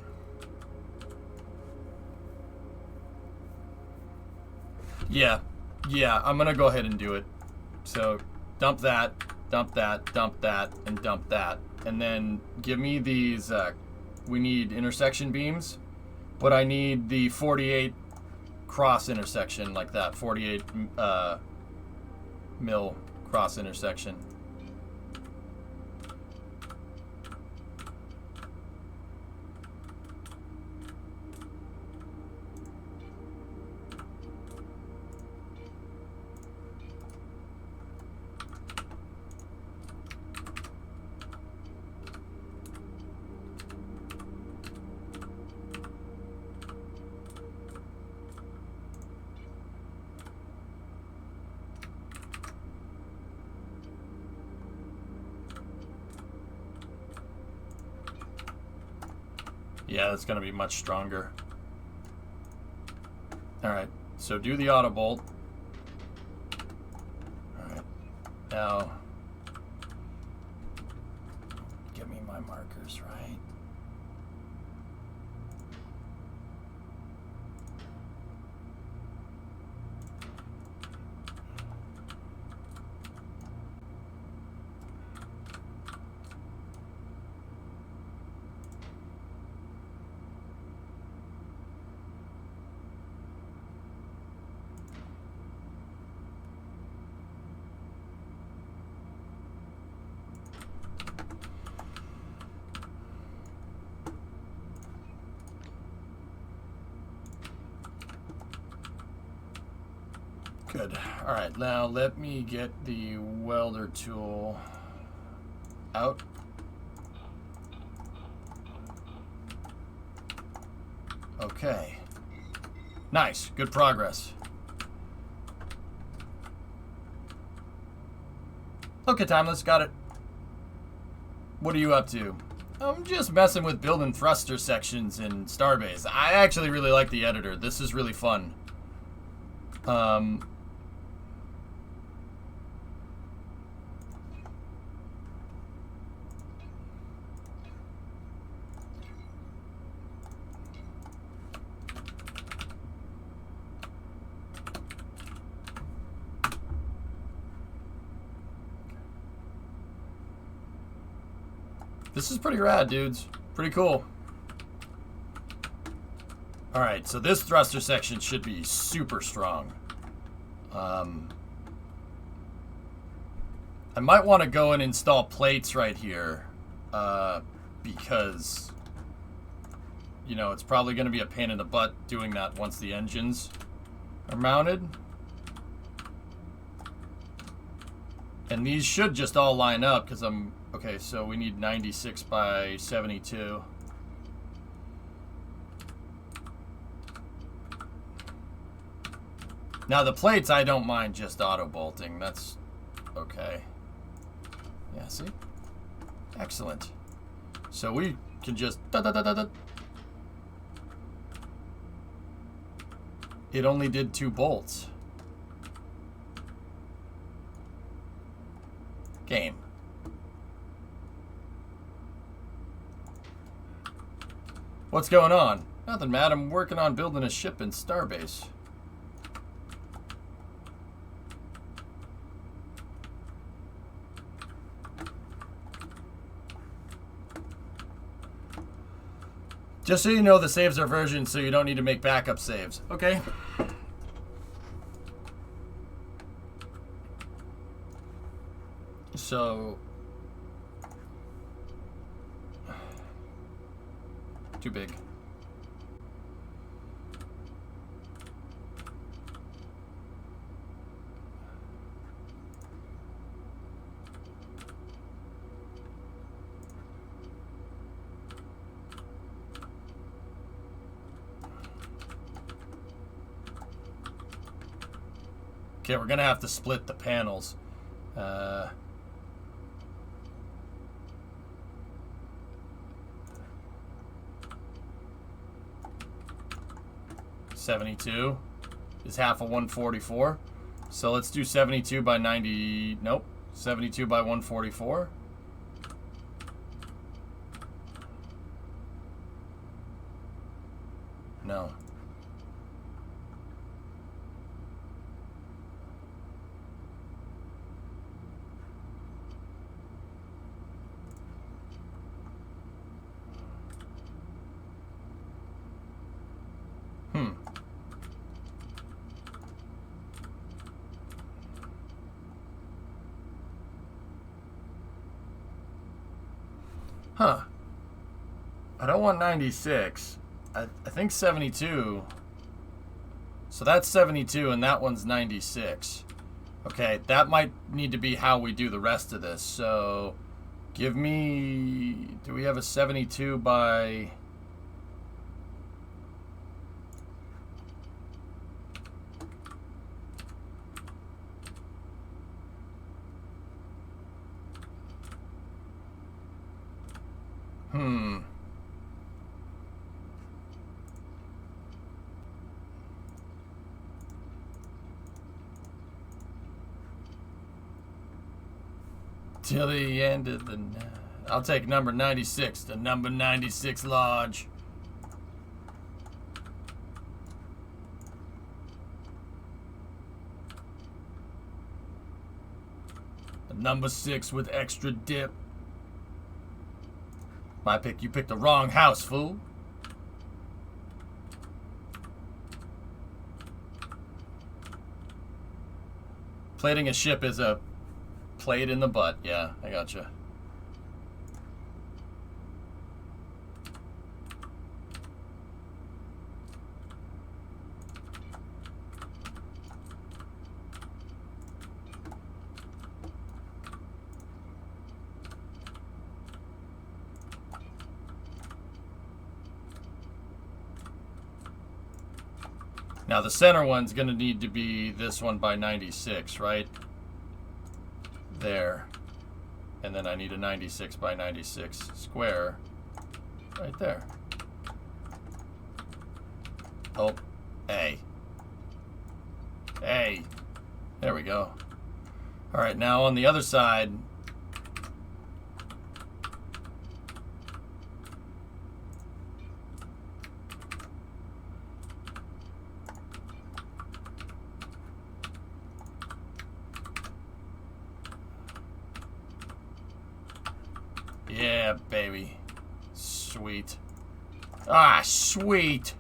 Yeah, I'm gonna go ahead and do it. So, dump that, dump that, dump that, and dump that. And then give me these, we need intersection beams, but I need the 48 cross intersection like that, 48 mil cross intersection. Yeah, that's going to be much stronger. Alright, so do the auto bolt. Alright, now give me my markers, right? Good. Alright, now let me get the welder tool out. Okay. Nice. Good progress. Okay, Timeless, got it. What are you up to? I'm just messing with building thruster sections in Starbase. I actually really like the editor. This is really fun. This is pretty rad, dudes. Pretty cool. Alright, so this thruster section should be super strong. I might want to go and install plates right here. Because, you know, it's probably going to be a pain in the butt doing that once the engines are mounted. And these should just all line up because I'm... Okay, so we need 96 by 72. Now the plates I don't mind just auto bolting. That's okay. Yeah, see? Excellent. So we can just... It only did 2 bolts. Game. What's going on? Nothing, Matt. I'm working on building a ship in Starbase. Just so you know, the saves are versioned, so you don't need to make backup saves. Okay. So... Too big. Okay, we're gonna have to split the panels. 72 is half of 144. So let's do 72 by 90. Nope. 72 by 144. No. Huh. I don't want 96. I think 72. So that's 72 and that one's 96. Okay, that might need to be how we do the rest of this. So give me... Do we have a 72 by... Till the end of the night. I'll take number 96, the number 96 Lodge. The number 6 with extra dip. My pick, you picked the wrong house, fool. Plating a ship is a plate in the butt. Yeah, I gotcha. Now the center one's gonna need to be this one by 96, right? There. And then I need a 96 by 96 square right there. Oh, A. A. There we go. All right, now on the other side, yeah, baby. Sweet. Ah, sweet.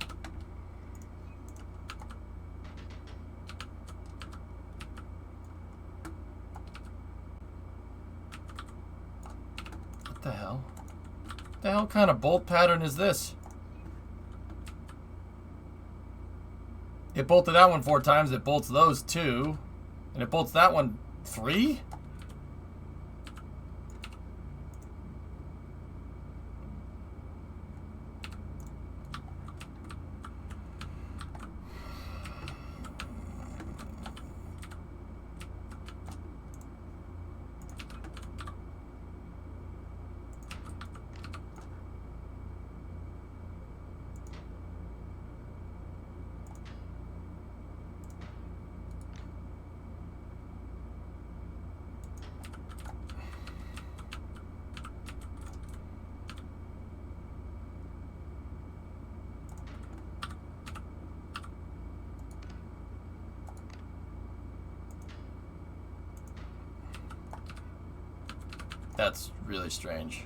What the hell? What the hell kind of bolt pattern is this? It bolted that one 4 times, it bolts those 2, and it bolts that one 3? That's really strange.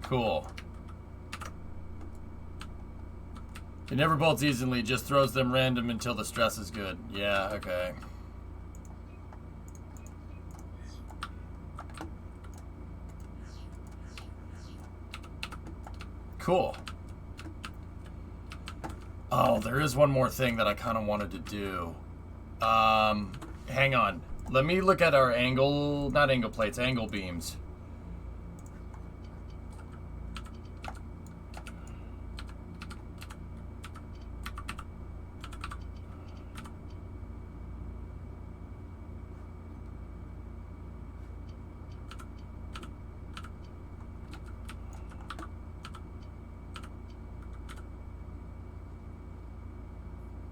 Cool. It never bolts easily, just throws them random until the stress is good. Yeah, okay. Cool. Oh, there is one more thing that I kind of wanted to do. Hang on. Let me look at our angle, not angle plates, angle beams.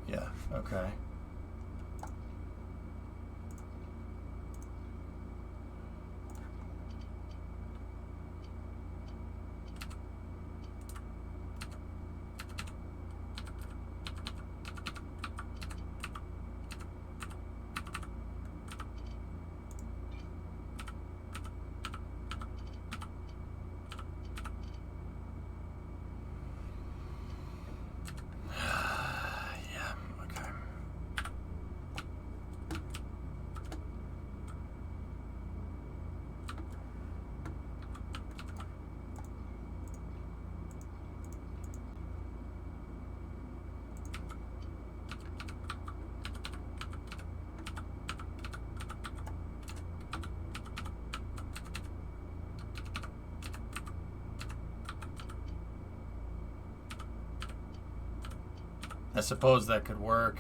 Yeah, okay. I suppose that could work.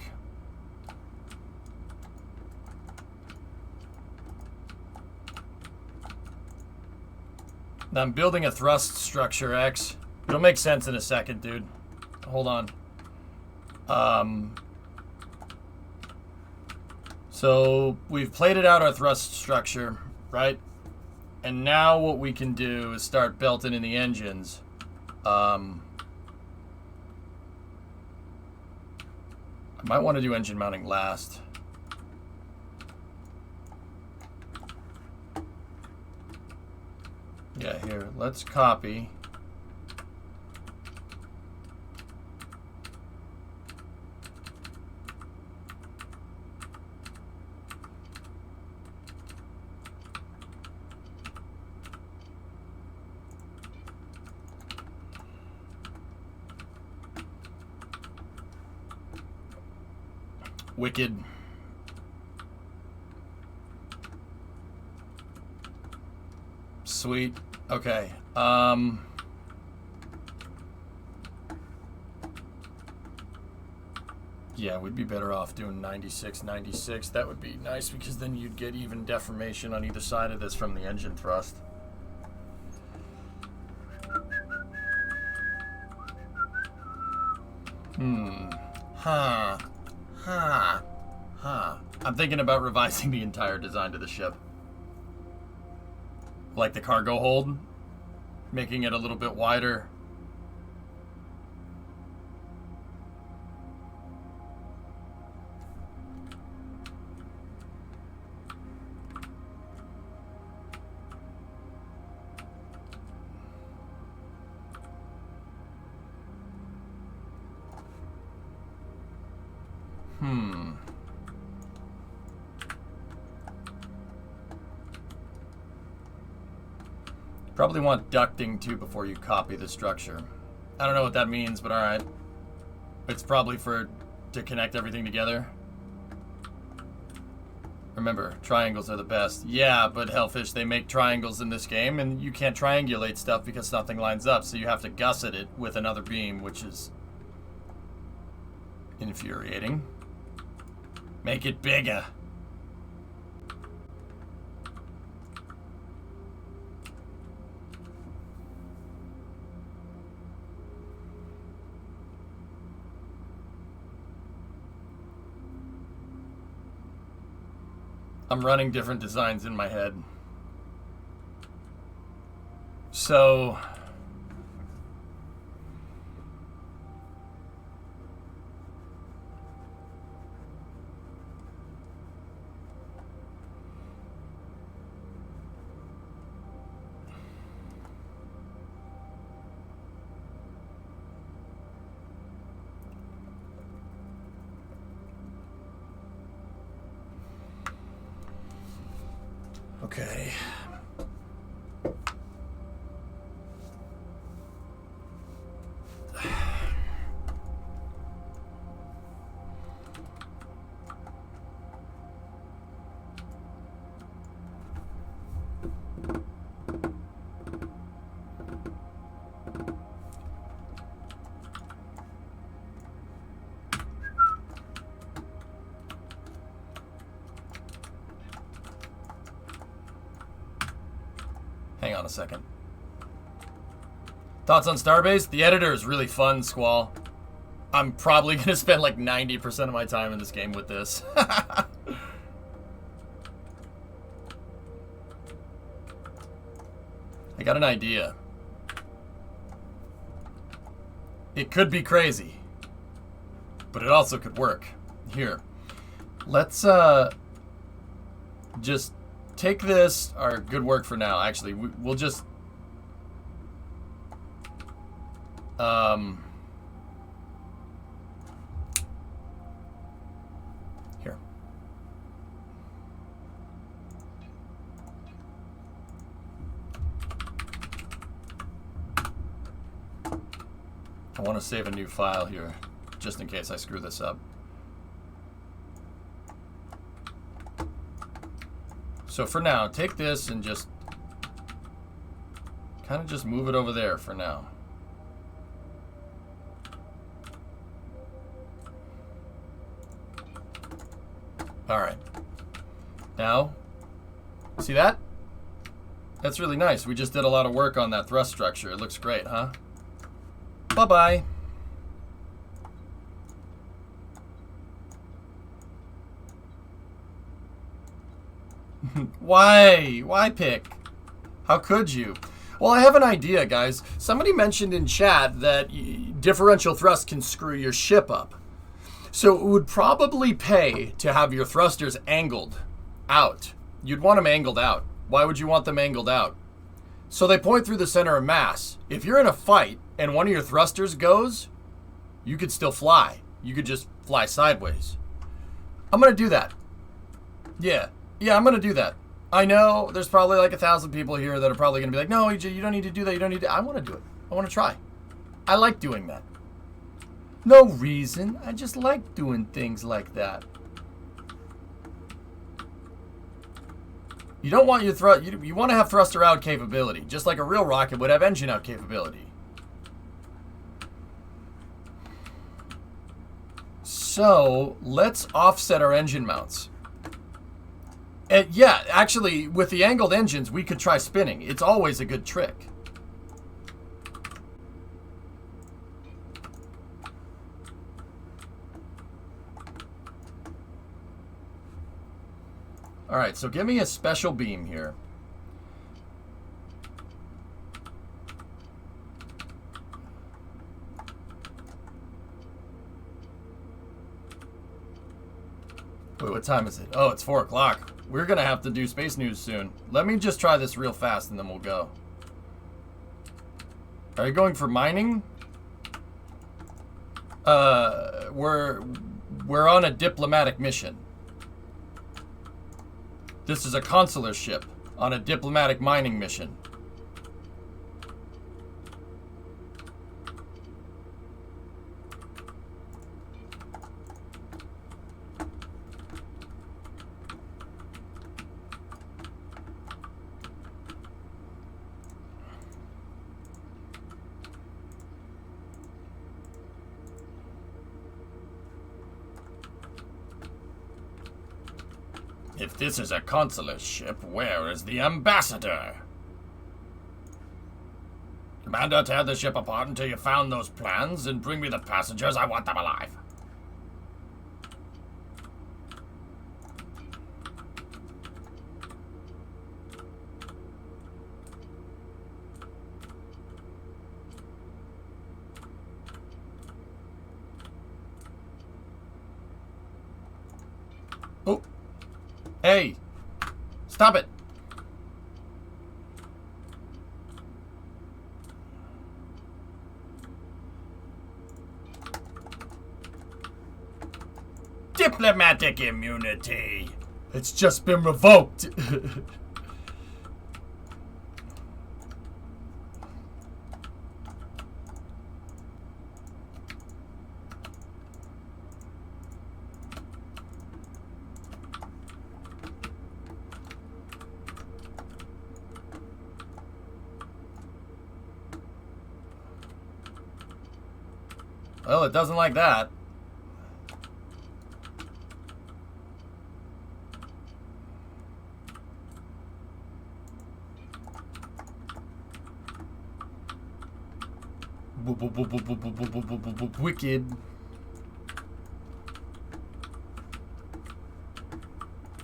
Now I'm building a thrust structure, X. It'll make sense in a second, dude. Hold on. So we've plated out our thrust structure, right? And now what we can do is start belting in the engines. I might want to do engine mounting last. Yeah, here, let's copy. Wicked. Sweet. Okay. Yeah, we'd be better off doing 96, 96. That would be nice because then you'd get even deformation on either side of this from the engine thrust. I'm thinking about revising the entire design to the ship. Like the cargo hold, making it a little bit wider. Probably want ducting too before you copy the structure. I don't know what that means, but alright. It's probably to connect everything together. Remember, triangles are the best. Yeah, but Hellfish, they make triangles in this game, and you can't triangulate stuff because nothing lines up, so you have to gusset it with another beam, which is infuriating. Make it bigger. I'm running different designs in my head. So okay. on a second. Thoughts on Starbase? The editor is really fun, Squall. I'm probably going to spend like 90% of my time in this game with this. I got an idea. It could be crazy, but it also could work. Here, let's just take this. Our good work for now. Actually, we'll just here. I want to save a new file here, just in case I screw this up. So for now, take this and just kind of just move it over there for now. All right. Now, see that? That's really nice. We just did a lot of work on that thrust structure. It looks great, huh? Bye-bye. Why? Why pick? How could you? Well, I have an idea, guys. Somebody mentioned in chat that differential thrust can screw your ship up. So it would probably pay to have your thrusters angled out. You'd want them angled out. Why would you want them angled out? So they point through the center of mass. If you're in a fight and one of your thrusters goes, you could still fly. You could just fly sideways. I'm going to do that. Yeah, I'm going to do that. I know there's probably like 1,000 people here that are probably going to be like, no, EJ, you don't need to do that. You don't need to. I want to do it. I want to try. I like doing that. No reason. I just like doing things like that. You don't want your you want to have thruster out capability, just like a real rocket would have engine out capability. So let's offset our engine mounts. And yeah, actually, with the angled engines, we could try spinning. It's always a good trick. All right, so give me a special beam here. Wait, what time is it? Oh, it's 4 o'clock. We're going to have to do space news soon. Let me just try this real fast and then we'll go. Are you going for mining? We're on a diplomatic mission. This is a consular ship on a diplomatic mining mission. If this is a consular ship, where is the ambassador? Commander, tear the ship apart until you found those plans and bring me the passengers. I want them alive. Oh. Hey, stop it. Diplomatic immunity. It's just been revoked. Well, it doesn't like that. Wicked.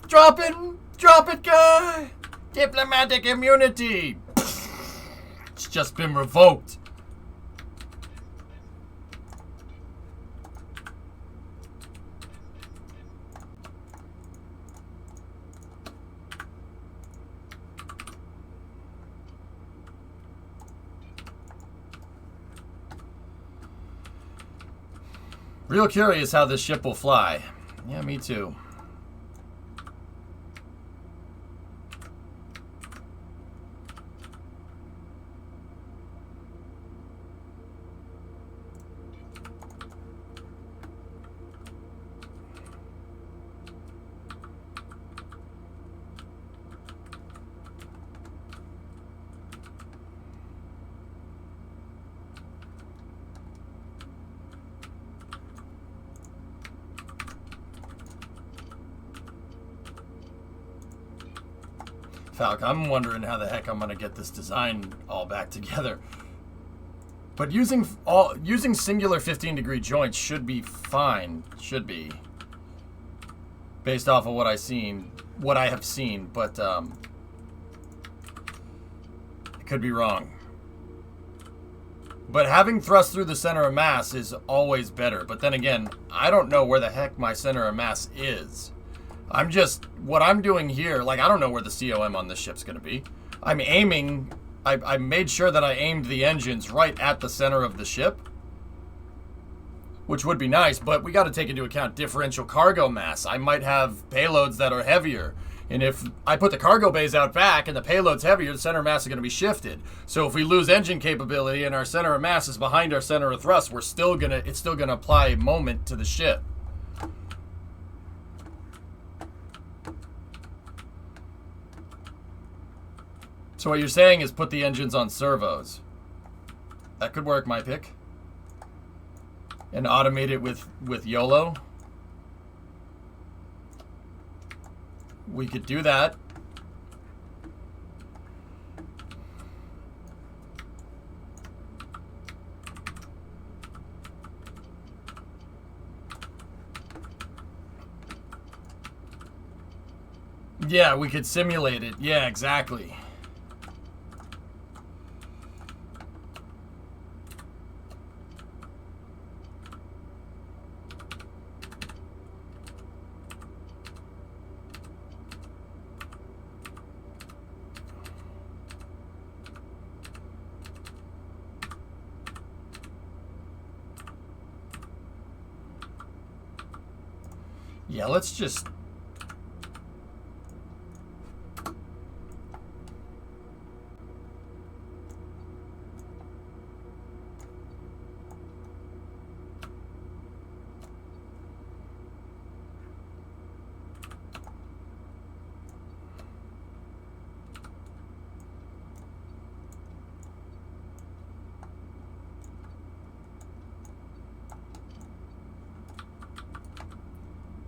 Drop it, guy. Diplomatic immunity. It's just been revoked. Real curious how this ship will fly. Yeah, me too. Falk, I'm wondering how the heck I'm gonna get this design all back together. But using singular 15-degree joints should be fine. Should be. Based off of what I have seen, but it could be wrong. But having thrust through the center of mass is always better. But then again, I don't know where the heck my center of mass is. What I'm doing here, like, I don't know where the COM on this ship's going to be. I'm aiming, I made sure that I aimed the engines right at the center of the ship, which would be nice, but we got to take into account differential cargo mass. I might have payloads that are heavier, and if I put the cargo bays out back and the payload's heavier, the center of mass is going to be shifted. So if we lose engine capability and our center of mass is behind our center of thrust, it's still going to apply moment to the ship. So what you're saying is put the engines on servos. That could work, my pick. And automate it with YOLO. We could do that. Yeah, we could simulate it. Yeah, exactly. Yeah, let's just...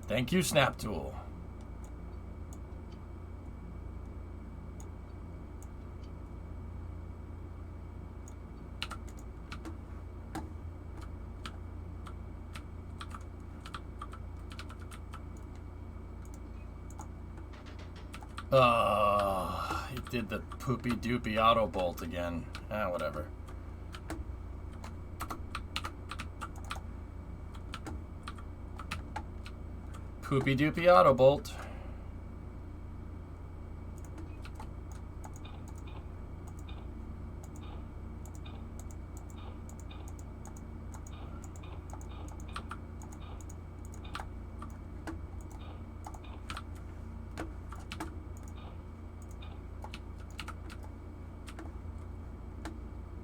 Thank you, Snap Tool. He did the poopy doopy auto bolt again. Ah, whatever. Poopy doopy auto bolt.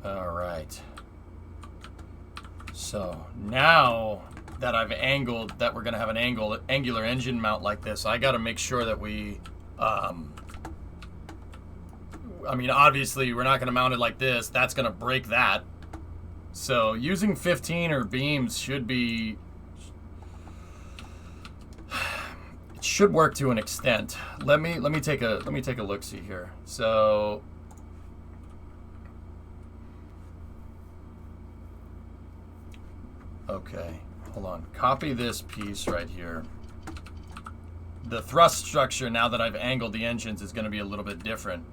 All right. So now that I've angled, that we're going to have an angular engine mount like this, I got to make sure that we, I mean, obviously we're not going to mount it like this. That's going to break that. So using 15er beams should be, it should work to an extent. Let me take a look see here. So Okay, hold on. Copy this piece right here. The thrust structure, now that I've angled the engines, is going to be a little bit different.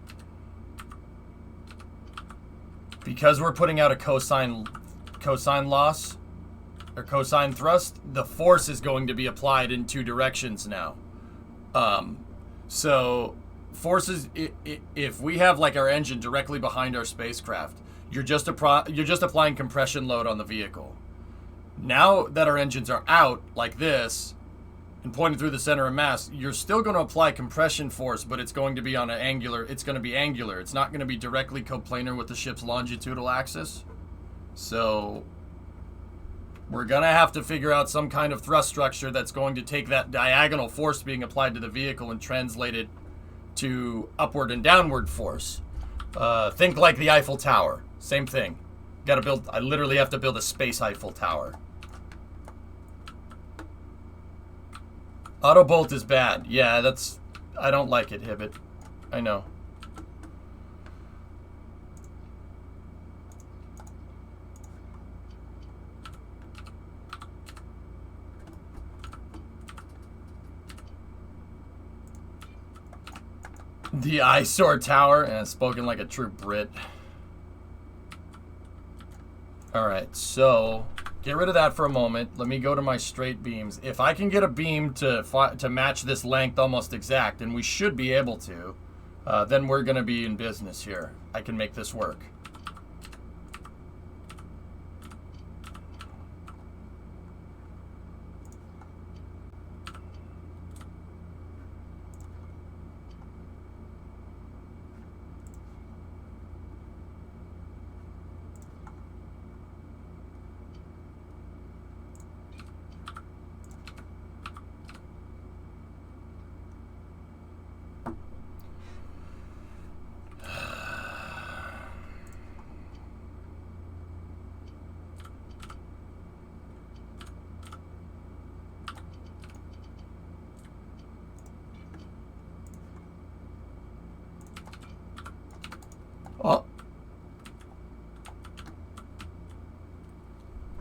Because we're putting out a cosine loss, or cosine thrust, the force is going to be applied in two directions now. So forces, if we have like our engine directly behind our spacecraft, you're just applying compression load on the vehicle. Now that our engines are out like this and pointed through the center of mass, you're still going to apply compression force, but it's going to be on an angular. It's going to be angular. It's not going to be directly coplanar with the ship's longitudinal axis. So we're going to have to figure out some kind of thrust structure that's going to take that diagonal force being applied to the vehicle and translate it to upward and downward force. Think like the Eiffel Tower. Same thing. I literally have to build a space Eiffel Tower. Auto bolt is bad. Yeah, I don't like it, Hibbit. I know. The eyesore tower, and spoken like a true Brit. Alright, so get rid of that for a moment. Let me go to my straight beams. If I can get a beam to match this length almost exact, and we should be able to, then we're going to be in business here. I can make this work. Oh.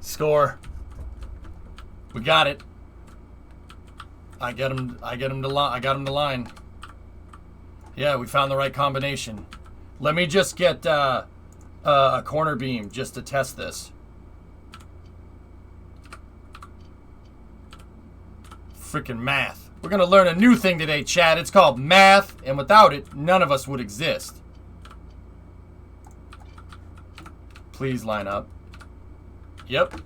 Score. We got it. I got him to line. Yeah, we found the right combination. Let me just get a corner beam just to test this. Freaking math. We're gonna learn a new thing today, Chad. It's called math, and without it, none of us would exist. Please line up. Yep.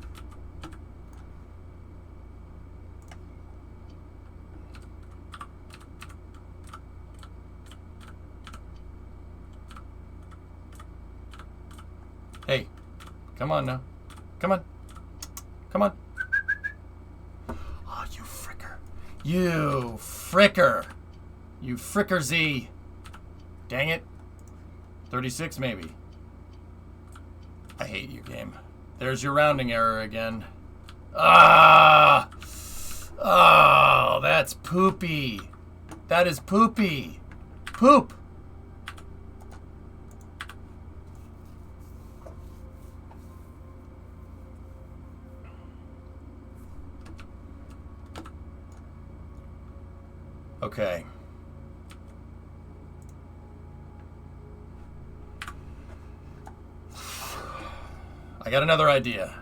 Hey, come on now. Come on. Come on. Oh, you fricker. You fricker. You fricker Z. Dang it. 36 maybe. I hate you, game. There's your rounding error again. Ah! Oh, that's poopy. That is poopy. Poop. Okay. I got another idea.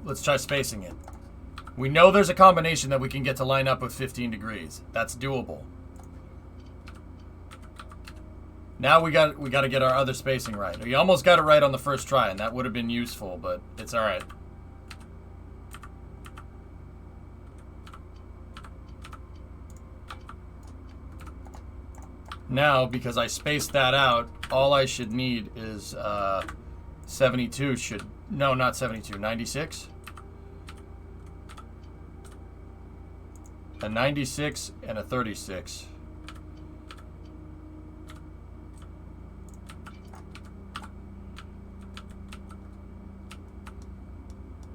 Let's try spacing it. We know there's a combination that we can get to line up with 15 degrees. That's doable. Now we got to get our other spacing right. We almost got it right on the first try, and that would have been useful, but it's all right. Now, because I spaced that out, all I should need is 72 should... No, not 72. 96? A 96 and a 36.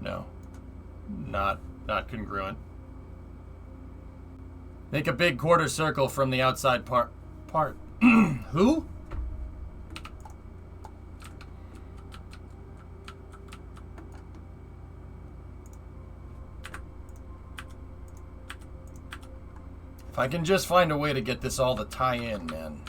No. Not congruent. Make a big quarter circle from the outside part. Who? If I can just find a way to get this all to tie in, man.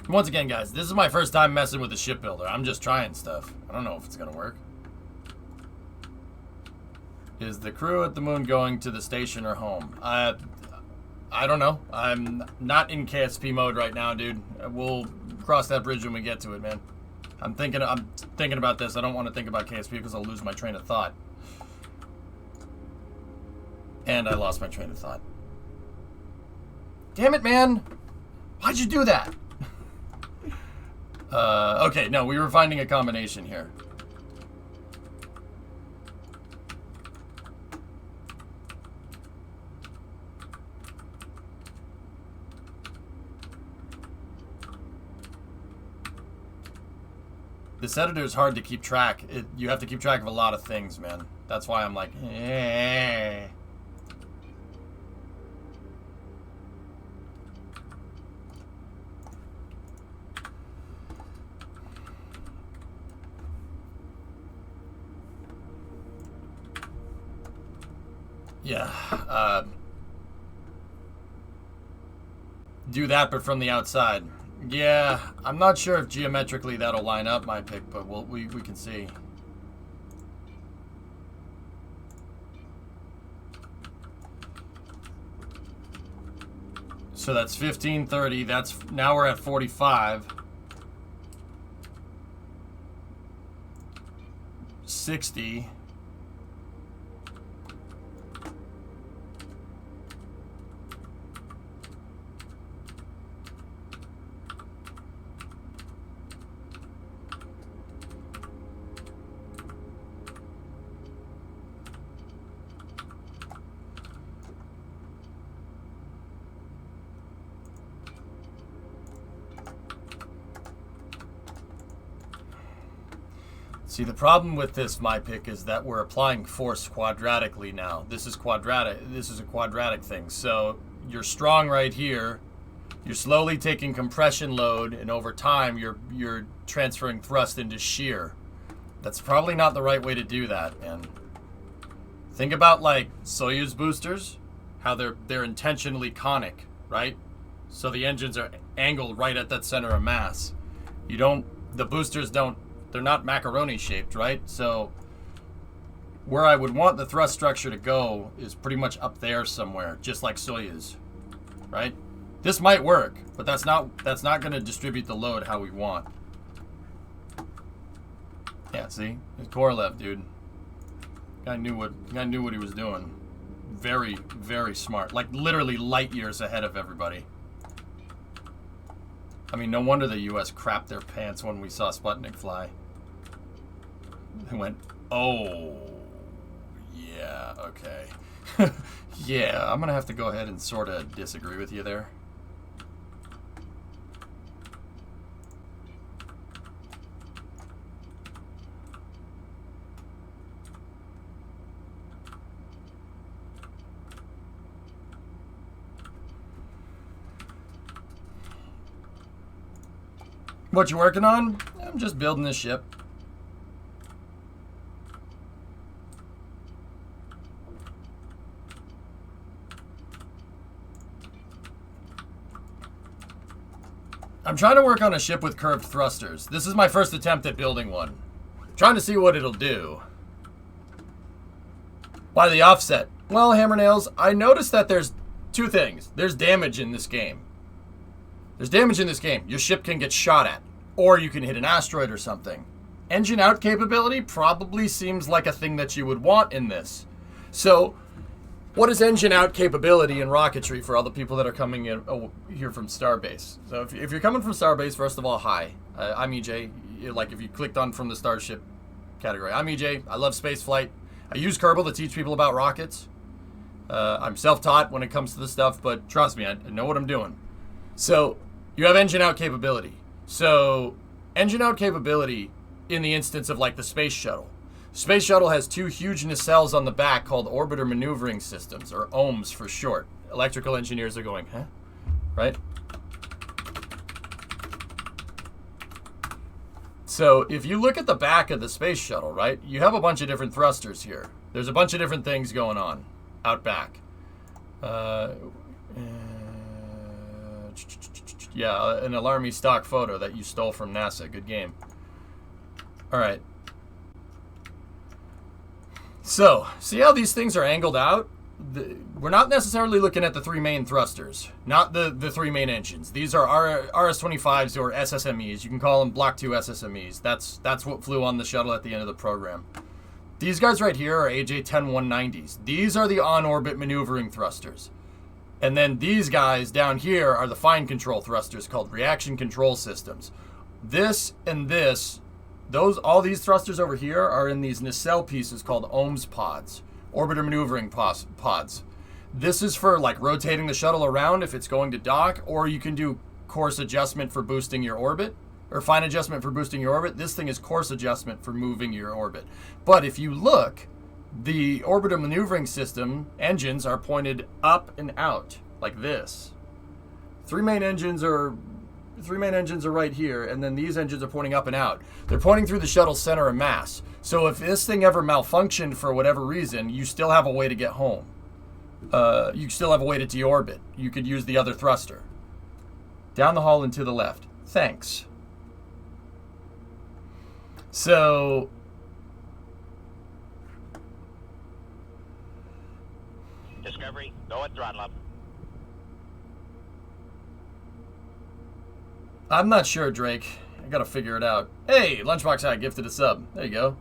Once again, guys, this is my first time messing with the shipbuilder. I'm just trying stuff. I don't know if it's gonna work. Is the crew at the moon going to the station or home? I don't know. I'm not in KSP mode right now, dude. We'll cross that bridge when we get to it, man. I'm thinking about this. I don't want to think about KSP because I'll lose my train of thought. And I lost my train of thought. Damn it, man! Why'd you do that? Okay, no, we were finding a combination here. This editor is hard to keep track. You have to keep track of a lot of things, man. That's why I'm like, eh. Yeah, do that, but from the outside. Yeah, I'm not sure if geometrically that'll line up my pick, but we can see. So that's 1530. Now we're at 45. 60. See, the problem with this my pick is that we're applying force quadratically now. This is quadratic. This is a quadratic thing. So you're strong right here. You're slowly taking compression load, and over time you're transferring thrust into shear. That's probably not the right way to do that. And think about like Soyuz boosters, how they're intentionally conic, right? So the engines are angled right at that center of mass. The boosters don't. They're not macaroni shaped, right? So where I would want the thrust structure to go is pretty much up there somewhere, just like Soyuz, right? This might work, but that's not going to distribute the load how we want. Yeah, see, it's Korolev, dude. Guy knew what he was doing. Very, very smart. Like literally light years ahead of everybody. I mean, no wonder the U.S. crapped their pants when we saw Sputnik fly. They went, oh, yeah, okay. Yeah, I'm going to have to go ahead and sort of disagree with you there. What you working on? I'm just building this ship. I'm trying to work on a ship with curved thrusters. This is my first attempt at building one. Trying to see what it'll do. Why the offset? Well, Hammernails, I noticed that there's two things. There's damage in this game. There's damage in this game. Your ship can get shot at, or you can hit an asteroid or something. Engine out capability probably seems like a thing that you would want in this. So, what is engine out capability in rocketry for all the people that are coming in here from Starbase? So if you're coming from Starbase, first of all, hi. I'm EJ. Like if you clicked on from the Starship category. I'm EJ. I love space flight. I use Kerbal to teach people about rockets. I'm self-taught when it comes to this stuff, but trust me, I know what I'm doing. So you have engine out capability. So engine out capability in the instance of like the space shuttle. Space shuttle has two huge nacelles on the back called orbiter maneuvering systems, or OMS for short. Electrical engineers are going, huh? Right? So if you look at the back of the space shuttle, right, you have a bunch of different thrusters here. There's a bunch of different things going on out back. Yeah, an alarmy stock photo that you stole from NASA. Good game. All right. So, see how these things are angled out? We're not necessarily looking at the three main thrusters, not the three main engines. These are RS-25s or SSMEs. You can call them Block 2 SSMEs. That's what flew on the shuttle at the end of the program. These guys right here are AJ-10-190s. These are the on-orbit maneuvering thrusters. And then these guys down here are the fine control thrusters called reaction control systems. This and this, all these thrusters over here are in these nacelle pieces called OMS pods, orbiter maneuvering pods. This is for like rotating the shuttle around if it's going to dock, or you can do course adjustment for boosting your orbit, or fine adjustment for boosting your orbit. This thing is course adjustment for moving your orbit. But if you look, the orbiter maneuvering system engines are pointed up and out like this. Three main engines are right here, and then these engines are pointing up and out. They're pointing through the shuttle's center of mass. So if this thing ever malfunctioned for whatever reason, you still have a way to get home. You still have a way to deorbit. You could use the other thruster. Down the hall and to the left. Thanks. So Discovery, go at throttle up. I'm not sure, Drake. I gotta figure it out. Hey, Lunchbox High gifted a sub. There you go.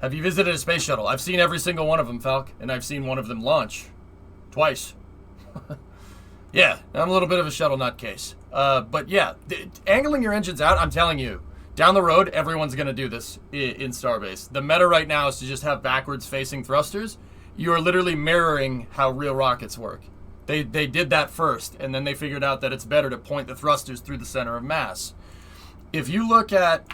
Have you visited a space shuttle? I've seen every single one of them, Falk, and I've seen one of them launch. Twice. Yeah, I'm a little bit of a shuttle nutcase. But yeah, angling your engines out, I'm telling you, down the road, everyone's gonna do this in Starbase. The meta right now is to just have backwards facing thrusters. You are literally mirroring how real rockets work. They did that first, and then they figured out that it's better to point the thrusters through the center of mass. If you look at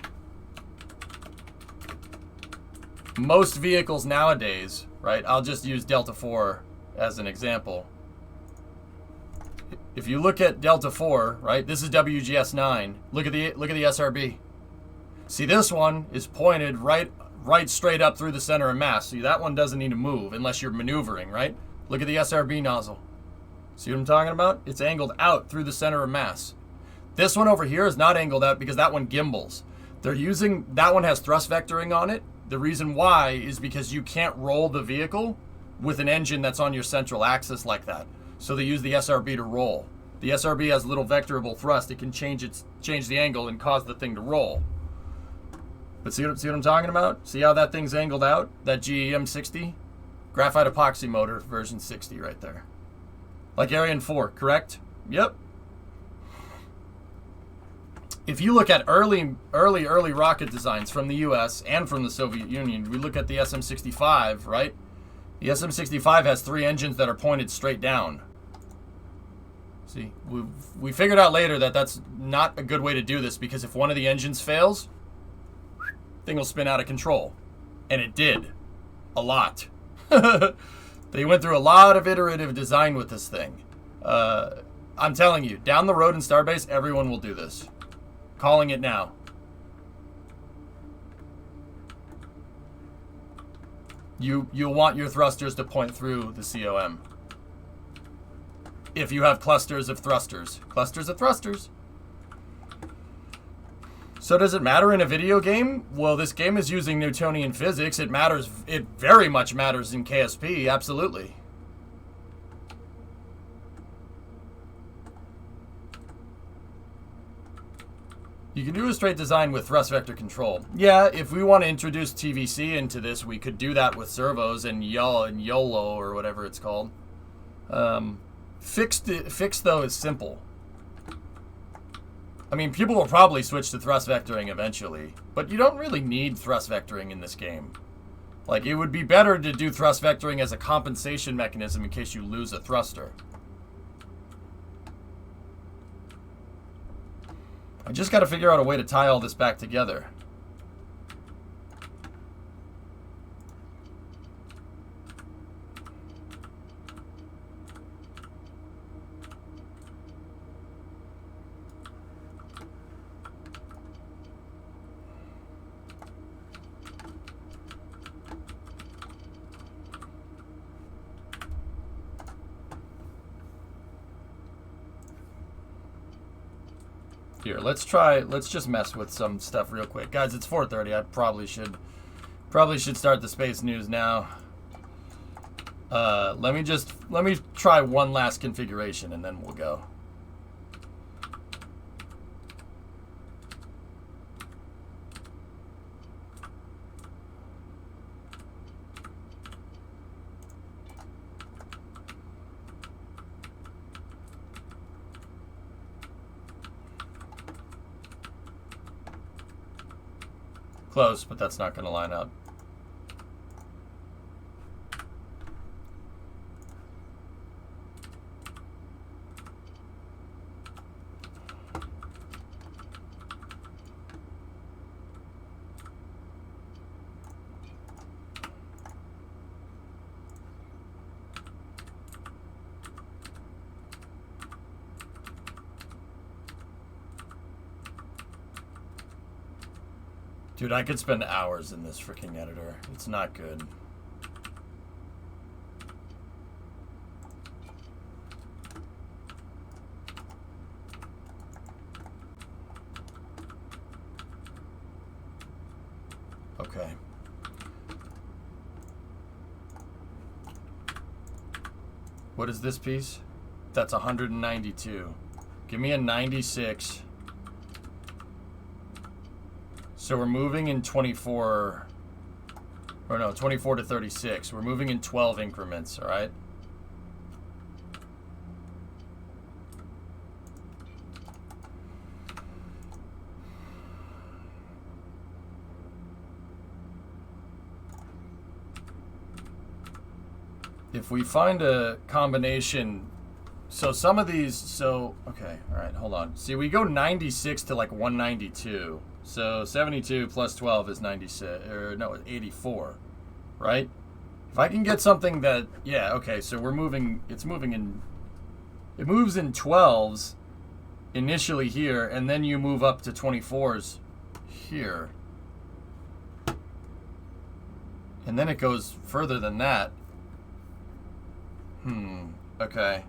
most vehicles nowadays, right, I'll just use Delta 4 as an example. If you look at Delta 4, right, this is WGS-9. Look at the SRB. See, this one is pointed right straight up through the center of mass. See, that one doesn't need to move unless you're maneuvering, right? Look at the SRB nozzle. See what I'm talking about? It's angled out through the center of mass. This one over here is not angled out because that one gimbals. That one has thrust vectoring on it. The reason why is because you can't roll the vehicle with an engine that's on your central axis like that. So they use the SRB to roll. The SRB has little vectorable thrust. It can change the angle and cause the thing to roll. But see what I'm talking about? See how that thing's angled out? That GEM 60? Graphite epoxy motor version 60 right there. Like Ariane 4, correct? Yep. If you look at early rocket designs from the US and from the Soviet Union, we look at the SM-65, right? The SM-65 has three engines that are pointed straight down. See, we figured out later that that's not a good way to do this because if one of the engines fails, thing will spin out of control. And it did. A lot. They went through a lot of iterative design with this thing. I'm telling you, down the road in Starbase, everyone will do this. Calling it now. You'll want your thrusters to point through the COM. If you have clusters of thrusters. Clusters of thrusters. So does it matter in a video game? Well, this game is using Newtonian physics. It matters. It very much matters in KSP, absolutely. You can do a straight design with thrust vector control. Yeah, if we want to introduce TVC into this, we could do that with servos and YOLO or whatever it's called. Fix though is simple. I mean, people will probably switch to thrust vectoring eventually, but you don't really need thrust vectoring in this game. Like, it would be better to do thrust vectoring as a compensation mechanism in case you lose a thruster. I just got to figure out a way to tie all this back together. Here, let's just mess with some stuff real quick. Guys, it's 4:30. I probably should start the space news now. Let me try one last configuration and then we'll go. Close, but that's not going to line up. Dude, I could spend hours in this freaking editor. It's not good. Okay. What is this piece? That's 192. Give me a 96. So we're moving in 24, or no, 24 to 36. We're moving in 12 increments, all right? If we find a combination, so some of these, okay, all right, hold on. See, we go 96 to like 192. So 72 plus 12 is 96, or no, 84, right? If I can get something that, yeah, okay, so we're moving, it moves in 12s initially here, and then you move up to 24s here. And then it goes further than that. Okay.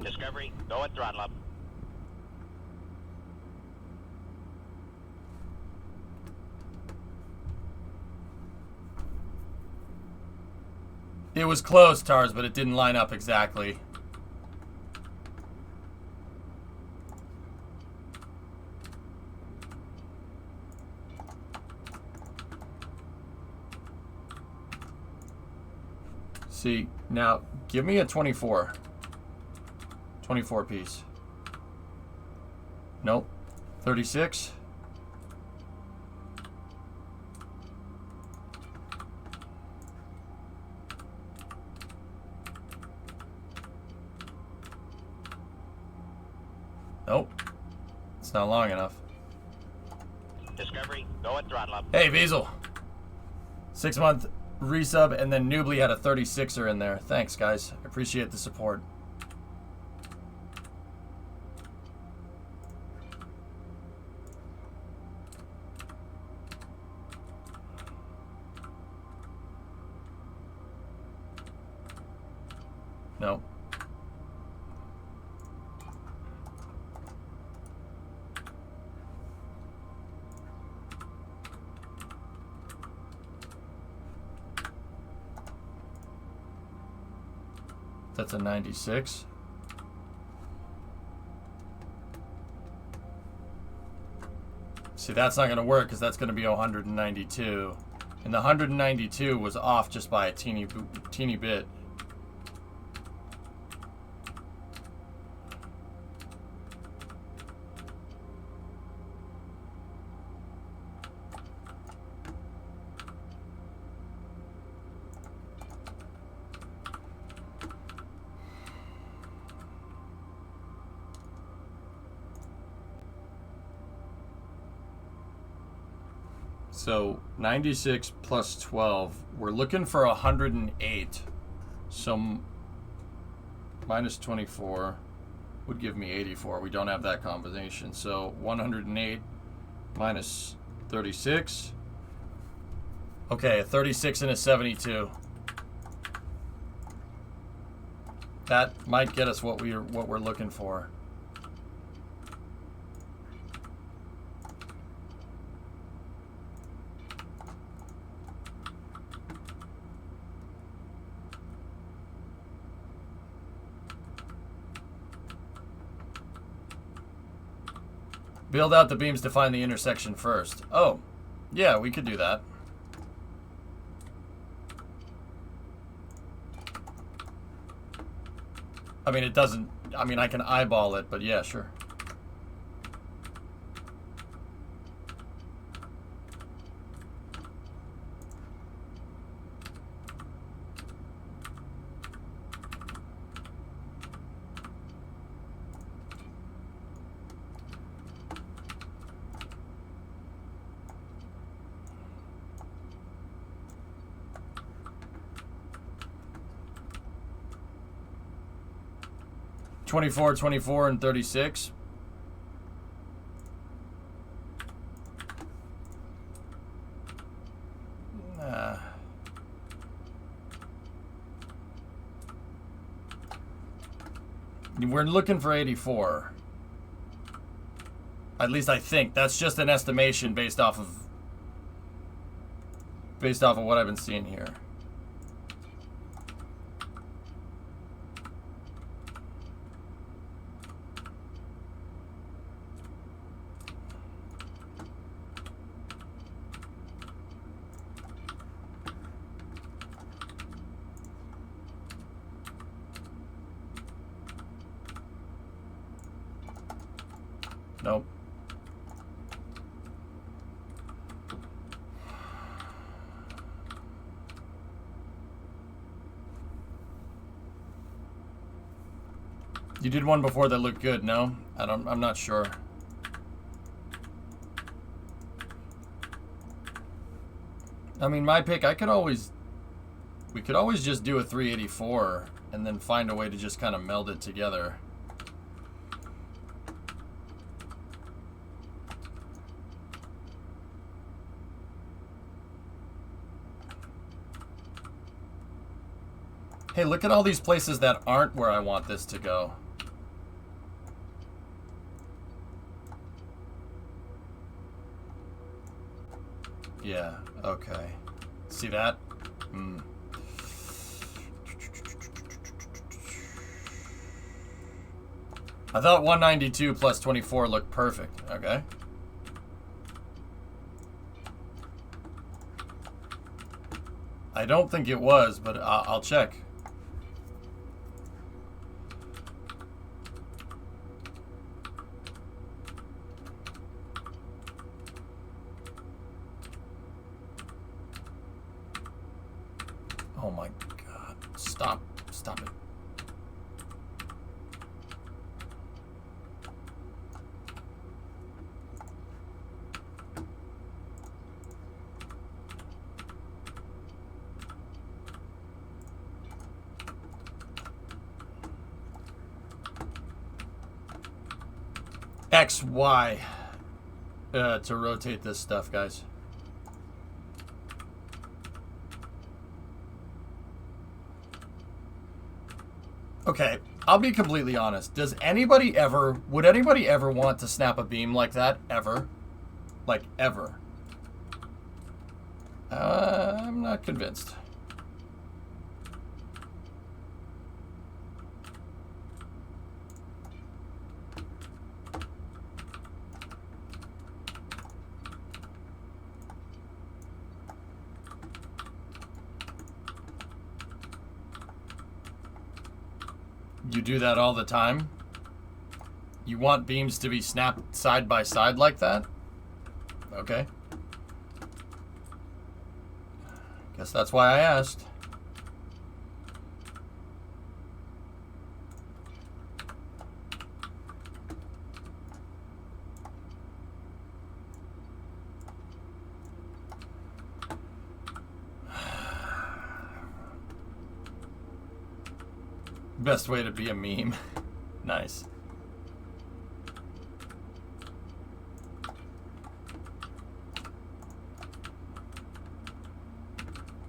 Discovery, go at throttle up. It was close, Tars, but it didn't line up exactly. See, now give me a 24. 24 piece. Nope. 36. Nope. It's not long enough. Discovery, go at throttle up. Hey, Beazle. 6-month resub, and then Noobly had a 36er in there. Thanks, guys. I appreciate the support. No. That's a 96. See, that's not going to work because that's going to be 192. And the 192 was off just by a teeny bit. So 96 plus 12, we're looking for 108. So minus 24 would give me 84. We don't have that combination. So 108 minus 36. Okay, a 36 and a 72. That might get us what we're looking for. Build out the beams to find the intersection first. Oh, yeah, we could do that. I mean, it doesn't... I mean, I can eyeball it, but yeah, sure. Twenty-four, 24, and 36. We're looking for 84. At least I think. That's just an estimation based off of what I've been seeing here. Nope. You did one before that looked good, no? I'm not sure. I mean, my pick, we could always just do a 384 and then find a way to just kind of meld it together. Hey, look at all these places that aren't where I want this to go. Yeah, okay. See that? I thought 192 plus 24 looked perfect. Okay. I don't think it was, but I'll check. Oh my God. Stop it. X, Y to rotate this stuff, guys. Okay, I'll be completely honest. Would anybody ever want to snap a beam like that? Ever? Like, ever? I'm not convinced. You do that all the time? You want beams to be snapped side by side like that? Okay. Guess that's why I asked. Best way to be a meme. Nice.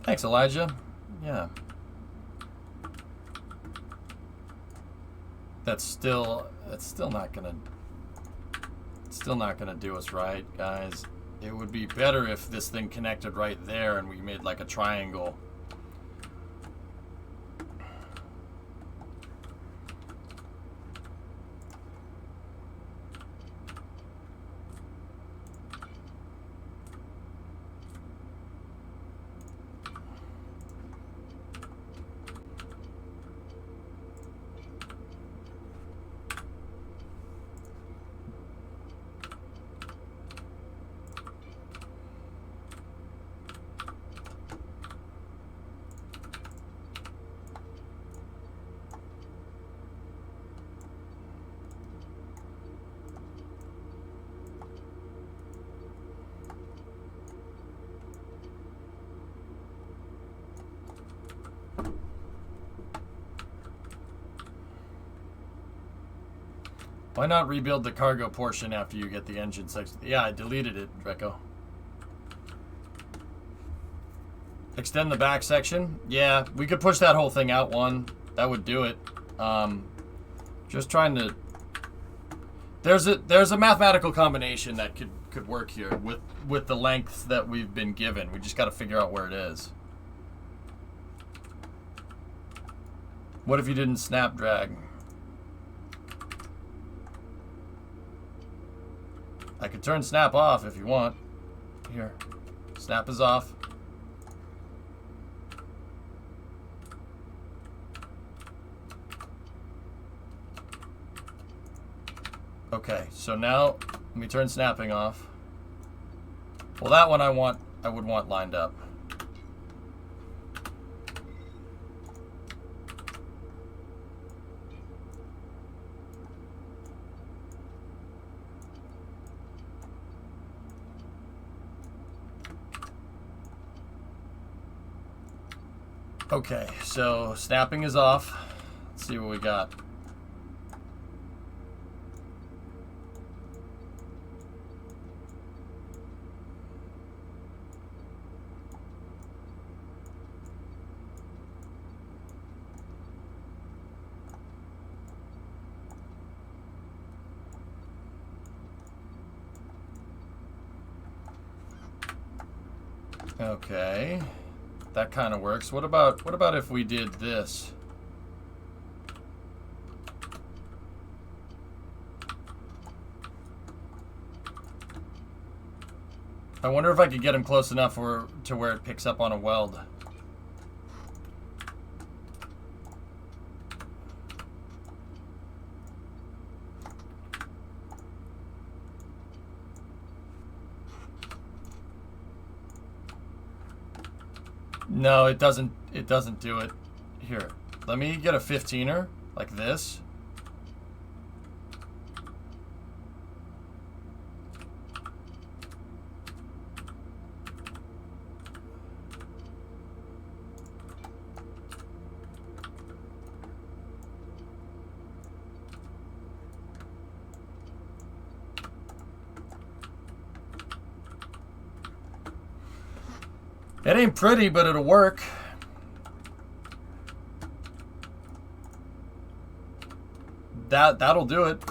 Thanks, Elijah. Yeah. That's still not gonna do us right, guys. It would be better if this thing connected right there and we made like a triangle. Why not rebuild the cargo portion after you get the engine section? Yeah, I deleted it, Dreco. Extend the back section? Yeah, we could push that whole thing out one. That would do it. Just trying to... There's a mathematical combination that could work here with the lengths that we've been given. We just got to figure out where it is. What if you didn't snap drag? I could turn snap off if you want. Here. Snap is off. Okay, so now let me turn snapping off. Well, that one I would want lined up. Okay, so snapping is off. Let's see what we got. Okay. That kind of works. What about if we did this? I wonder if I could get him close enough to where it picks up on a weld. No, it doesn't do it. Here, let me get a 15er like this. It ain't pretty, but it'll work. That'll do it.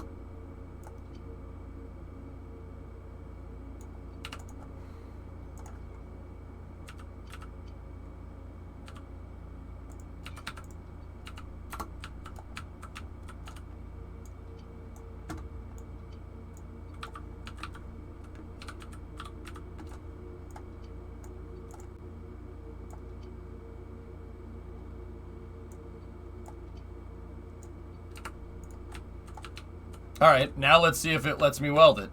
All right, now let's see if it lets me weld it.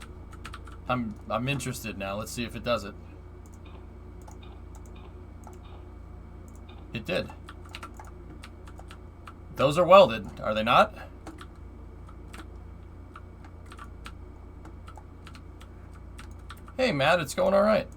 I'm interested now. Let's see if it does it. It did. Those are welded, are they not? Hey, Matt, it's going all right.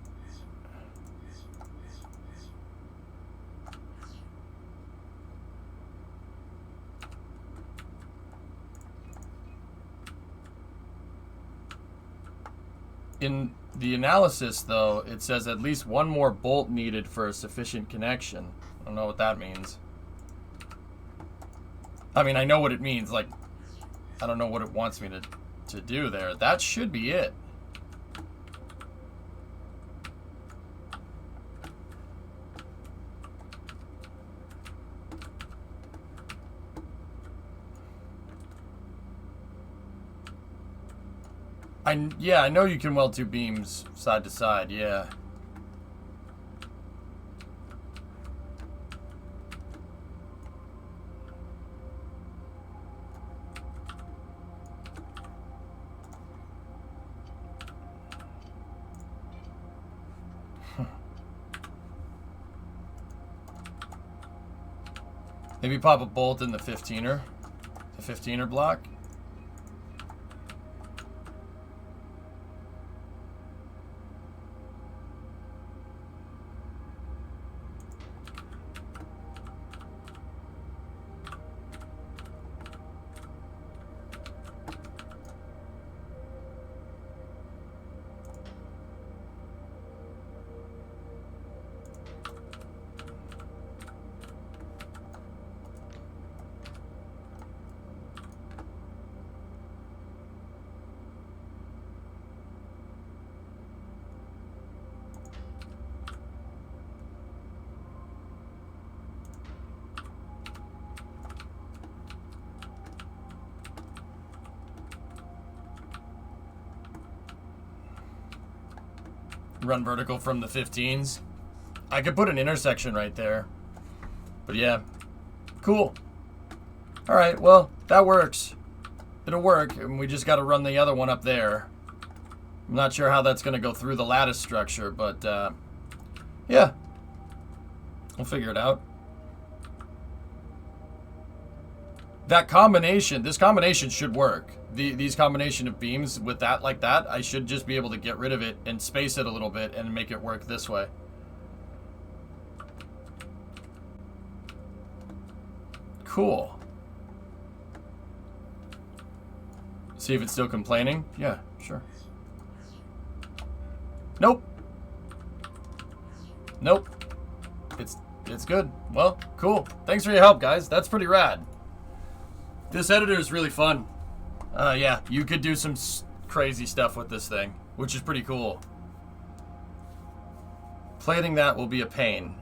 In the analysis, though, it says at least one more bolt needed for a sufficient connection. I don't know what that means. I mean, I know what it means. Like, I don't know what it wants me to do there. That should be it. Yeah, I know you can weld two beams side to side, yeah. Maybe pop a bolt in the 15er. The 15er block. Run vertical from the 15s. I could put an intersection right there. But yeah. Cool. Alright, well, that works. It'll work, and we just got to run the other one up there. I'm not sure how that's going to go through the lattice structure, but yeah. We'll figure it out. That combination, this combination should work. These combination of beams with that like that, I should just be able to get rid of it and space it a little bit and make it work this way. Cool. See if it's still complaining? Yeah, sure. Nope. Nope. It's good. Well, cool. Thanks for your help, guys. That's pretty rad. This editor is really fun. Yeah, you could do some crazy stuff with this thing, which is pretty cool. Plating that will be a pain.